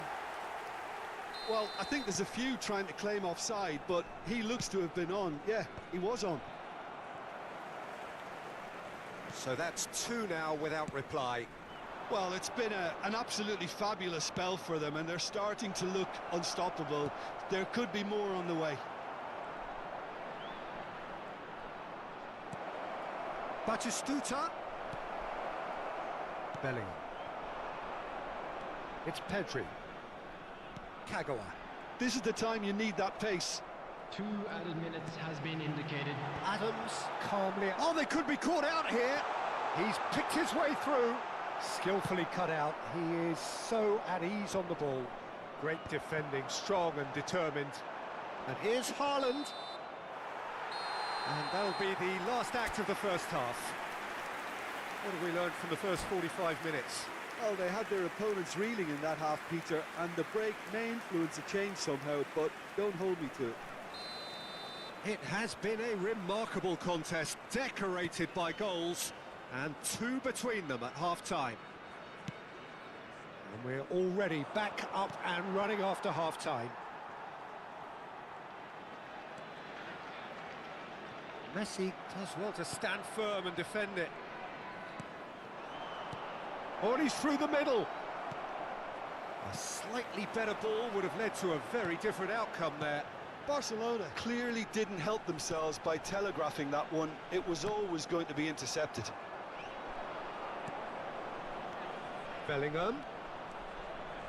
Well, I think there's a few trying to claim offside, but he looks to have been on. Yeah, he was on. So that's two now without reply. Well, it's been an absolutely fabulous spell for them, and they're starting to look unstoppable. There could be more on the way. Batistuta. Bellingham. It's Pedri. Kagawa. This is the time you need that pace. 2 added minutes has been indicated. Adams calmly. Oh, they could be caught out here. He's picked his way through. Skillfully cut out. He is so at ease on the ball. Great defending, strong and determined. And here's Haaland. And that'll be the last act of the first half. What have we learned from the first 45 minutes? Well, they had their opponents reeling in that half, Peter, and the break may influence a change somehow, but don't hold me to it. It has been a remarkable contest, decorated by goals, and 2 between them at half-time. And we're already back up and running after half-time. Messi does well to stand firm and defend it. Oh, and he's through the middle. A slightly better ball would have led to a very different outcome there. Barcelona clearly didn't help themselves by telegraphing that one. It was always going to be intercepted. Bellingham.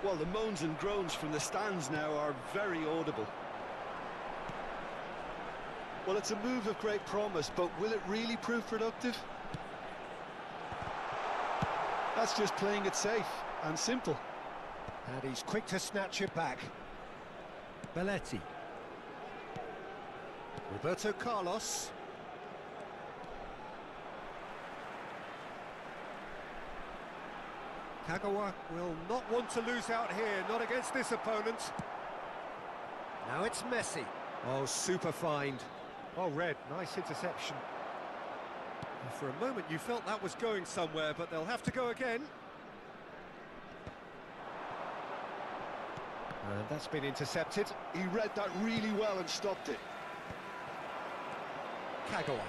Well, the moans and groans from the stands now are very audible. Well, it's a move of great promise, but will it really prove productive? That's just playing it safe and simple. And he's quick to snatch it back. Belletti. Roberto Carlos. Kagawa will not want to lose out here, not against this opponent. Now it's Messi. Oh, super find. Oh, Red, nice interception. For a moment you felt that was going somewhere, but they'll have to go again. And that's been intercepted. He read that really well and stopped it. Kagawa.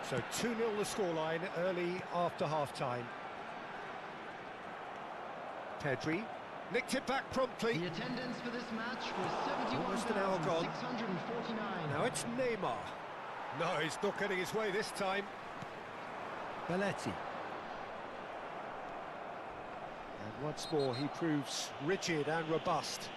So 2-0 the scoreline early after half-time. Pedri nicked it back promptly. The attendance for this match was Almost an hour gone. 71,649. Now it's Neymar. No, he's not getting his way this time. Belletti. And once more he proves rigid and robust.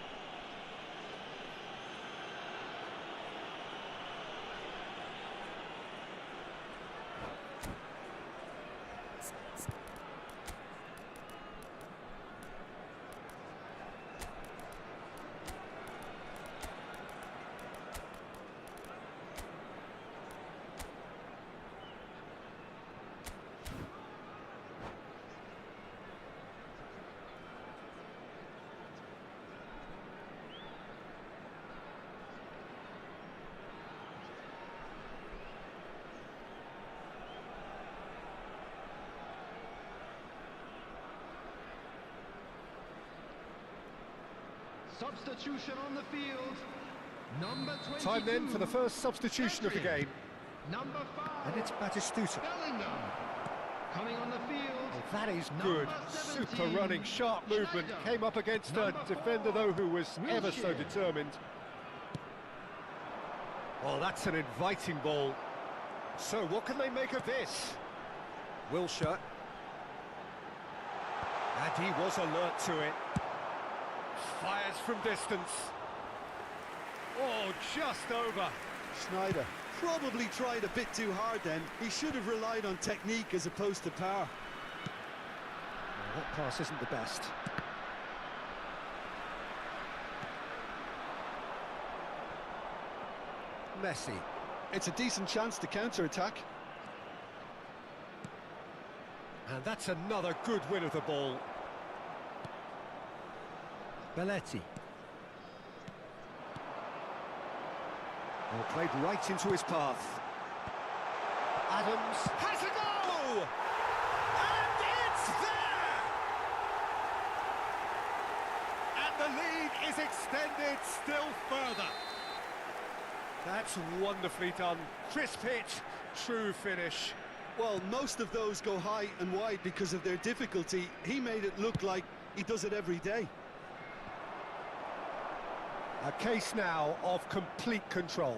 Substitution on the field. Number 22. Time then for the first substitution of the game. Number 5. And it's Batistuta. Bellingham. Coming on the field. Well, that is good. Super running, sharp movement. Schneider. Came up against a Number defender, 4. though, who was ever so Wilshere. determined. Oh, that's an inviting ball. So what can they make of this? Wilshere. And he was alert to it. Fires from distance. Oh, just over. Schneider probably tried a bit too hard then. He should have relied on technique as opposed to power. Well, that pass isn't the best. Messi. It's a decent chance to counter-attack. And that's another good win of the ball. Belletti. Well, played right into his path. Adams has a goal! And it's there! And the lead is extended still further. That's wonderfully done. Crisp hit, true finish. Well, most of those go high and wide because of their difficulty. He made it look like he does it every day. A case now of complete control.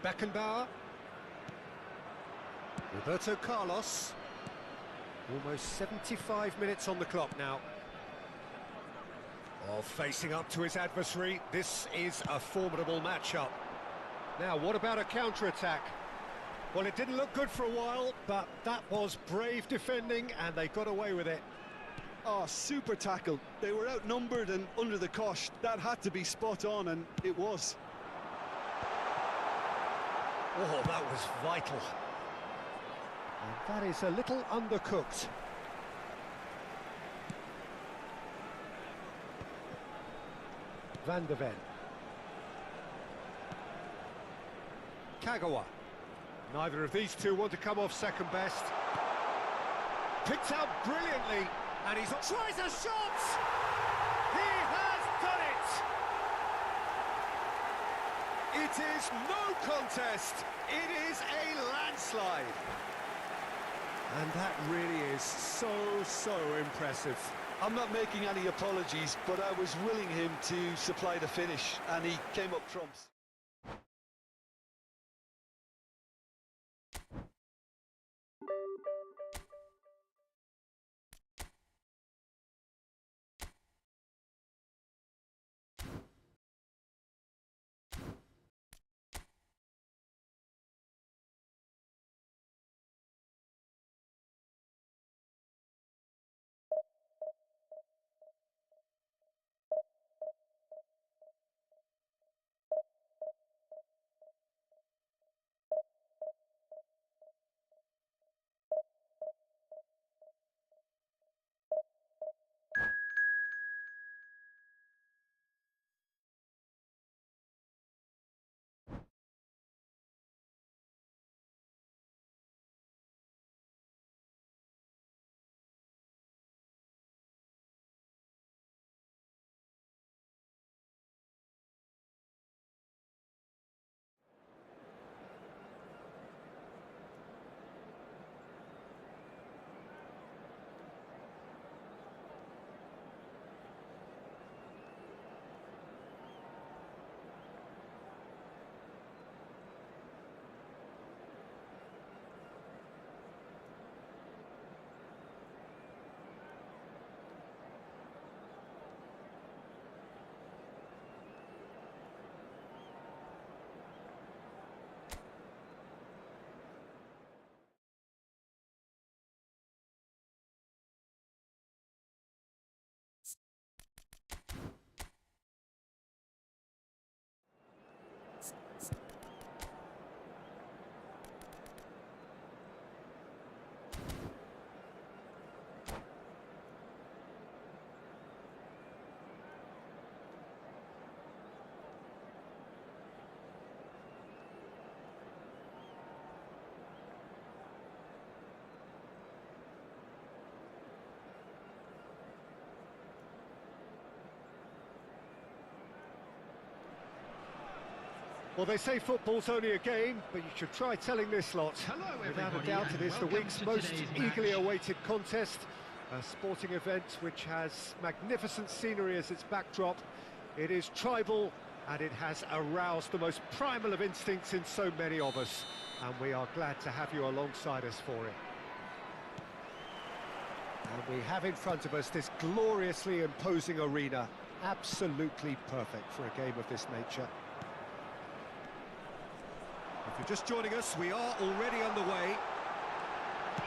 Beckenbauer. Roberto Carlos. Almost 75 minutes on the clock now. Oh, facing up to his adversary, this is a formidable matchup. Now, what about a counter-attack? Well, it didn't look good for a while, but that was brave defending, and they got away with it. Oh, super tackle. They were outnumbered and under the cosh. That had to be spot on, and it was. Oh, that was vital. And that is a little undercooked. Van de Ven. Kagawa. Neither of these two want to come off second best. Picked out brilliantly, and he's tries a shot! He has done it! It is no contest, it is a landslide. And that really is so impressive. I'm not making any apologies, but I was willing him to supply the finish, and he came up trumps. Well, they say football's only a game, but you should try telling this lot. Hello, Without a everybody, doubt, it and is the welcome week's to most today's eagerly match. awaited contest. A sporting event which has magnificent scenery as its backdrop. It is tribal, and it has aroused the most primal of instincts in so many of us. And we are glad to have you alongside us for it. And we have in front of us this gloriously imposing arena. Absolutely perfect for a game of this nature. If you're just joining us, we are already underway.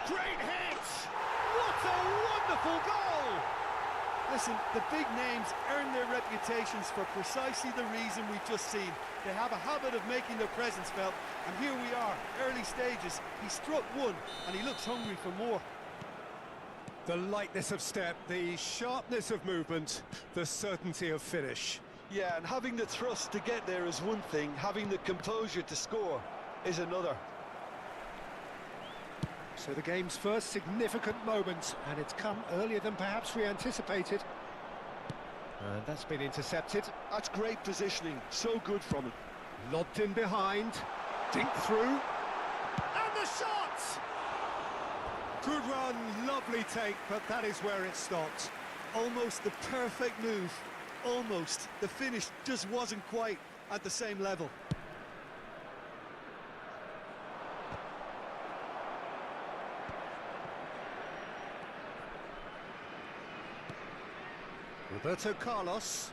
Great hit! What a wonderful goal! Listen, the big names earn their reputations for precisely the reason we've just seen. They have a habit of making their presence felt, and here we are, early stages. He struck one, and he looks hungry for more. The lightness of step, the sharpness of movement, the certainty of finish. Yeah, and having the thrust to get there is one thing, having the composure to score is another. So the game's first significant moment, and it's come earlier than perhaps we anticipated. And that's been intercepted. That's great positioning, so good from him. Lobbed in behind, dinked through, and the shot! Good run, lovely take, but that is where it stopped. Almost the perfect move, almost. The finish just wasn't quite at the same level. Roberto Carlos.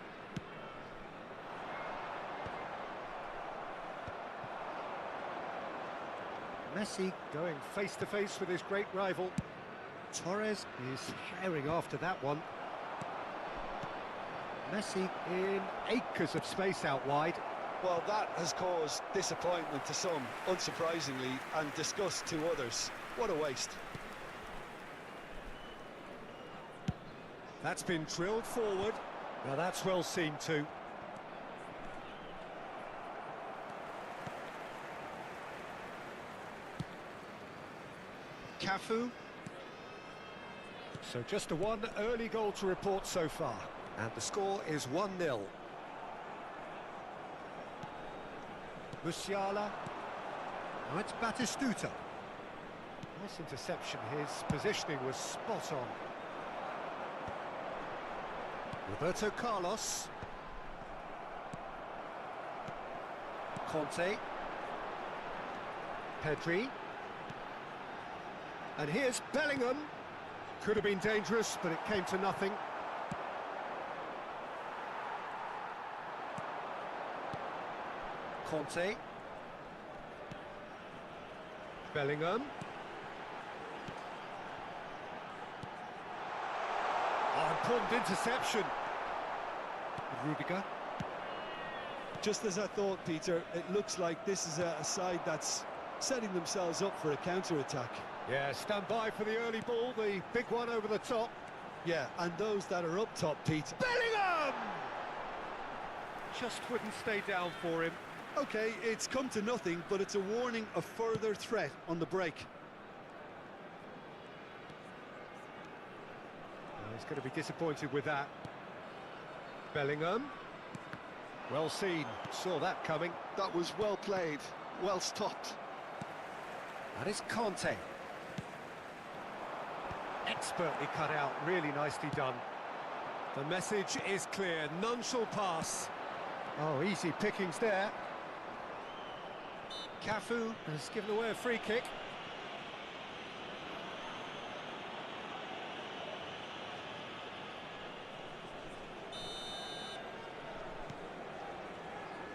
Messi going face-to-face with his great rival. Torres is herring after that one. Messi in acres of space out wide. Well, that has caused disappointment to some, unsurprisingly, and disgust to others. What a waste. That's been drilled forward. Now that's well seen too. Cafu. So just a one early goal to report so far. And the score is 1-0. Musiala. Now it's Batistuta. Nice interception. His positioning was spot on. Roberto Carlos. Conte. Pedri. And here's Bellingham. Could have been dangerous, but it came to nothing. Conte. Bellingham. Oh, important interception. Rudiger. Just as I thought, Peter, it looks like this is a side that's setting themselves up for a counter-attack. Yeah, stand by for the early ball, the big one over the top. Yeah, and those that are up top, Pete. Bellingham! Just wouldn't stay down for him. OK, it's come to nothing, but it's a warning of further threat on the break. He's going to be disappointed with that. Bellingham. Well seen, saw that coming. That was well played, well stopped. That is Conte. Expertly cut out, really nicely done. The message is clear, none shall pass. Oh, easy pickings there. Cafu has given away a free kick.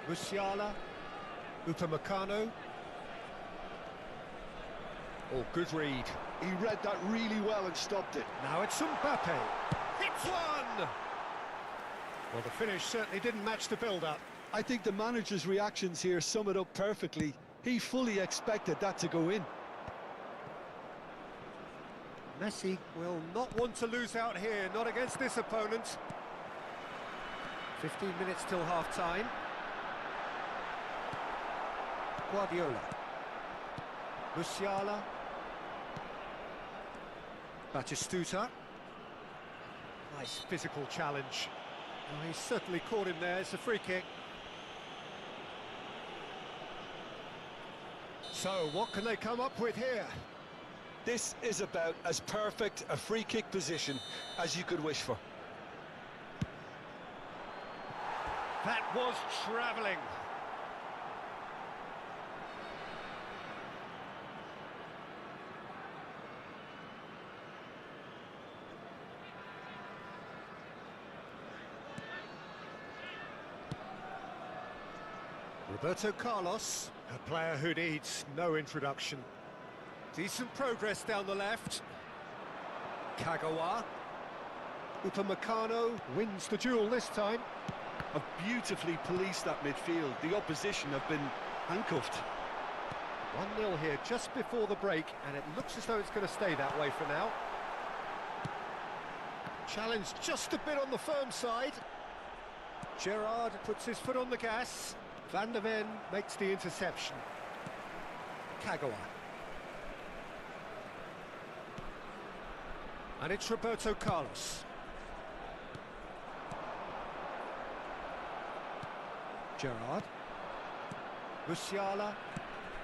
Musiala, Upamecano. Oh, good read. He read that really well and stopped it. Now it's Mbappe. Hits one! Well, the finish certainly didn't match the build-up. I think the manager's reactions here sum it up perfectly. He fully expected that to go in. Messi will not want to lose out here, not against this opponent. 15 minutes till half-time. Guardiola. Musiala. Batistuta. Nice physical challenge. Oh, he's certainly caught him there. It's a free kick. So, what can they come up with here? This is about as perfect a free kick position as you could wish for. That was travelling. Roberto Carlos, a player who needs no introduction. Decent progress down the left. Kagawa. Upamecano wins the duel this time. Have beautifully policed that midfield. The opposition have been handcuffed. 1-0 here just before the break, and it looks as though it's going to stay that way for now. Challenge just a bit on the firm side. Gerrard puts his foot on the gas. Van der Ven makes the interception. Kagawa. And it's Roberto Carlos. Gerrard. Musiala.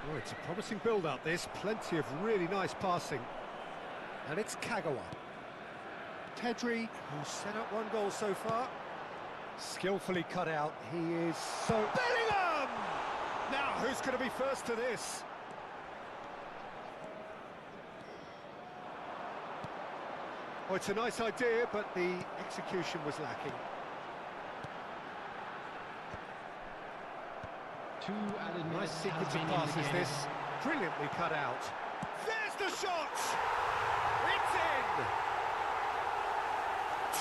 Oh, it's a promising build-up, this. Plenty of really nice passing. And it's Kagawa. Pedri, who's set up 1 goal so far. Skillfully cut out. He is so... Bellingham! Now, who's going to be first to this? Oh, it's a nice idea, but the execution was lacking. Nice sequence of passes, this. Brilliantly cut out. There's the shot! It's in!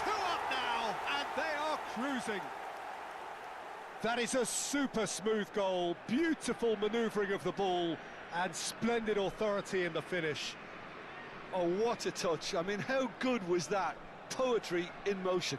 2 up now, and they are cruising. That is a super smooth goal. Beautiful manoeuvring of the ball, and splendid authority in the finish. Oh, what a touch. I mean, how good was that? Poetry in motion.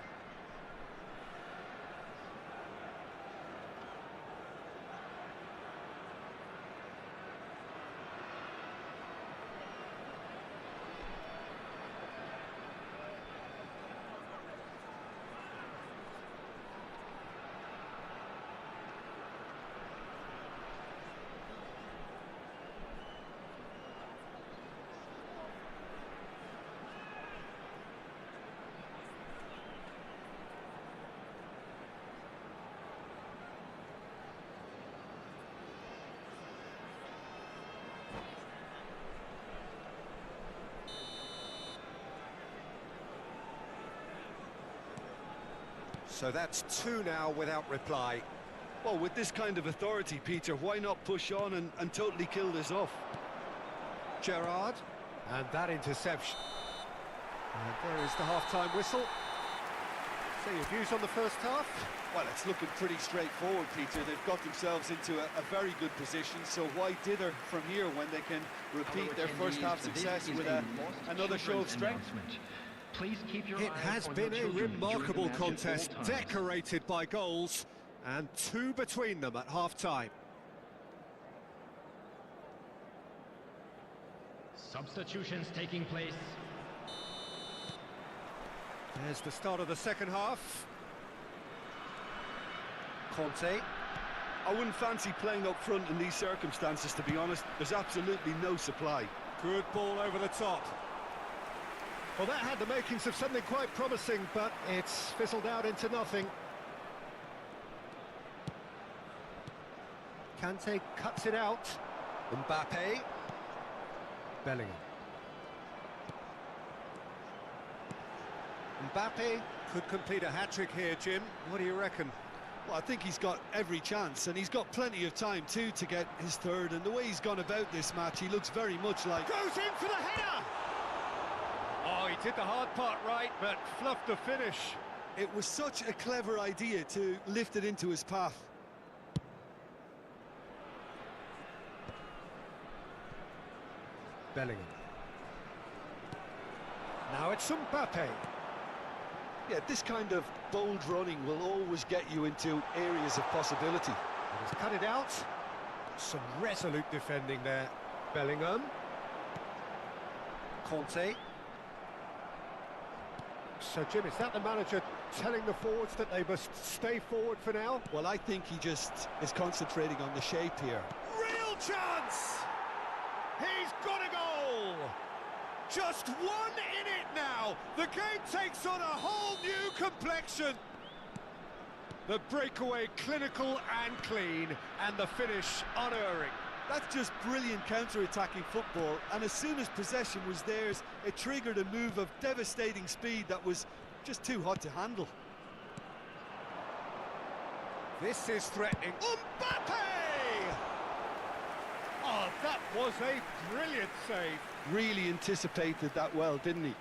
So that's 2 now without reply. Well, with this kind of authority, Peter, why not push on and totally kill this off? Gerrard, and that interception. And there is the half-time whistle. So your views on the first half? Well, it's looking pretty straightforward, Peter. They've got themselves into a very good position, so why dither from here when they can repeat their first half success with another show of strength? Please keep your It has been a remarkable contest, decorated by goals, and 2 between them at half-time. Substitutions taking place. There's the start of the second half. Conte. I wouldn't fancy playing up front in these circumstances, to be honest. There's absolutely no supply. Good ball over the top. Well, that had the makings of something quite promising, but it's fizzled out into nothing. Kante cuts it out. Mbappe. Bellingham. Mbappe could complete a hat-trick here, Jim. What do you reckon? Well, I think he's got every chance, and he's got plenty of time, too, to get his third. And the way he's gone about this match, he looks very much like... Goes in for the header! Oh, he did the hard part right, but fluffed the finish. It was such a clever idea to lift it into his path. Bellingham. Now it's Mbappe. Yeah, this kind of bold running will always get you into areas of possibility. He's cut it out. Some resolute defending there. Bellingham. Conte. So, Jim, is that the manager telling the forwards that they must stay forward for now? Well, I think he just is concentrating on the shape here. Real chance! He's got a goal! Just 1 in it now! The game takes on a whole new complexion! The breakaway clinical and clean, and the finish unerring. That's just brilliant counter-attacking football, and as soon as possession was theirs, it triggered a move of devastating speed that was just too hot to handle. This is threatening. Mbappe! was a brilliant save. Really anticipated that well, didn't he?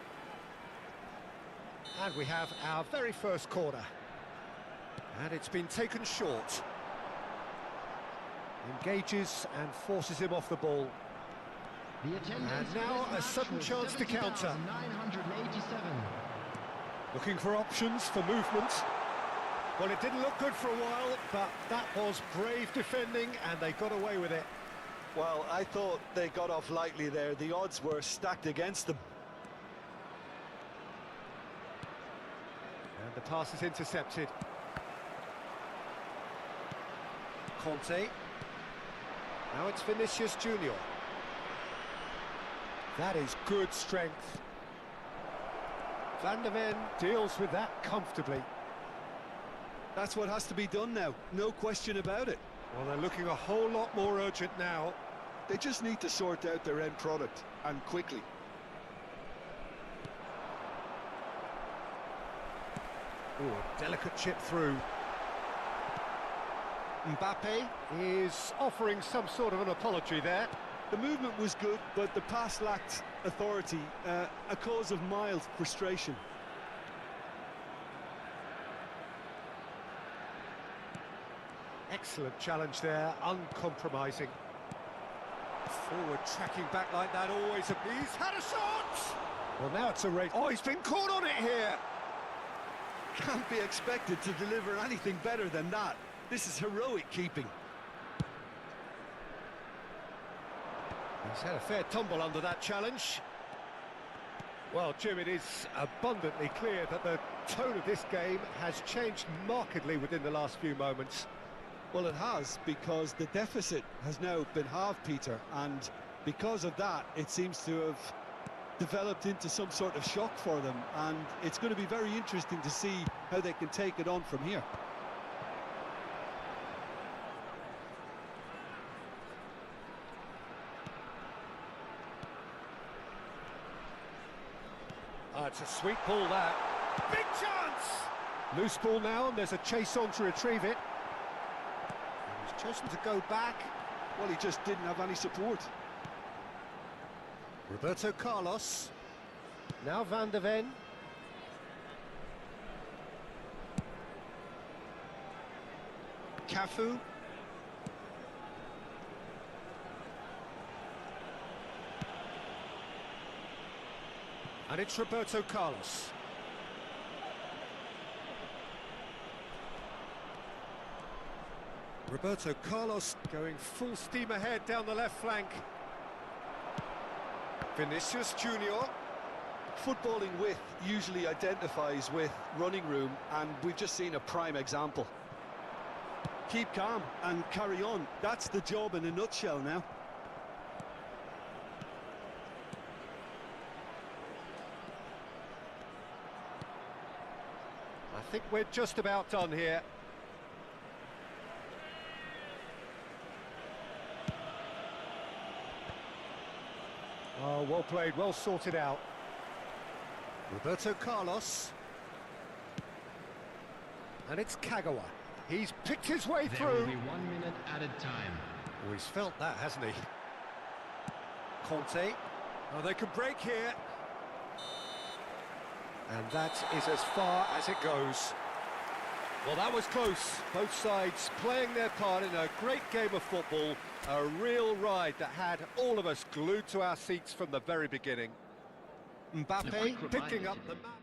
And we have our very first corner. And it's been taken short. Engages and forces him off the ball. And now a sudden chance to counter. Looking for options for movement. Well, it didn't look good for a while, but that was brave defending, and they got away with it. Well, I thought they got off lightly there. The odds were stacked against them. And the pass is intercepted. Conte. Now it's Vinicius Junior. That is good strength. Van der Ven deals with that comfortably. That's what has to be done now, no question about it. Well, they're looking a whole lot more urgent now. They just need to sort out their end product, and quickly. Ooh, a delicate chip through. Mbappe is offering some sort of an apology there. The movement was good, but the pass lacked authority, a cause of mild frustration. Excellent challenge there, uncompromising. Forward tracking back like that, always he's had a shot! Well, now it's a race. Oh, he's been caught on it here! Can't be expected to deliver anything better than that. This is heroic keeping. He's had a fair tumble under that challenge. Well, Jim, it is abundantly clear that the tone of this game has changed markedly within the last few moments. Well, it has, because the deficit has now been halved, Peter, and because of that, it seems to have developed into some sort of shock for them, and it's going to be very interesting to see how they can take it on from here. Oh, it's a sweet ball, that. Big chance! Loose ball now, and there's a chase on to retrieve it. He's chosen to go back. Well, he just didn't have any support. Roberto Carlos. Now Van der Ven. Cafu. And it's Roberto Carlos. Roberto Carlos going full steam ahead down the left flank. Vinicius Junior. Footballing width usually identifies with running room, and we've just seen a prime example. Keep calm and carry on. That's the job in a nutshell now. I think we're just about done here. Oh, well played, well sorted out. Roberto Carlos. And it's Kagawa. He's picked his way through. There will be 1 minute added time. Oh, he's felt that, hasn't he? Conte. Oh, they can break here. And that is as far as it goes. Well, that was close. Both sides playing their part in a great game of football. A real ride that had all of us glued to our seats from the very beginning. Mbappe picking up the map.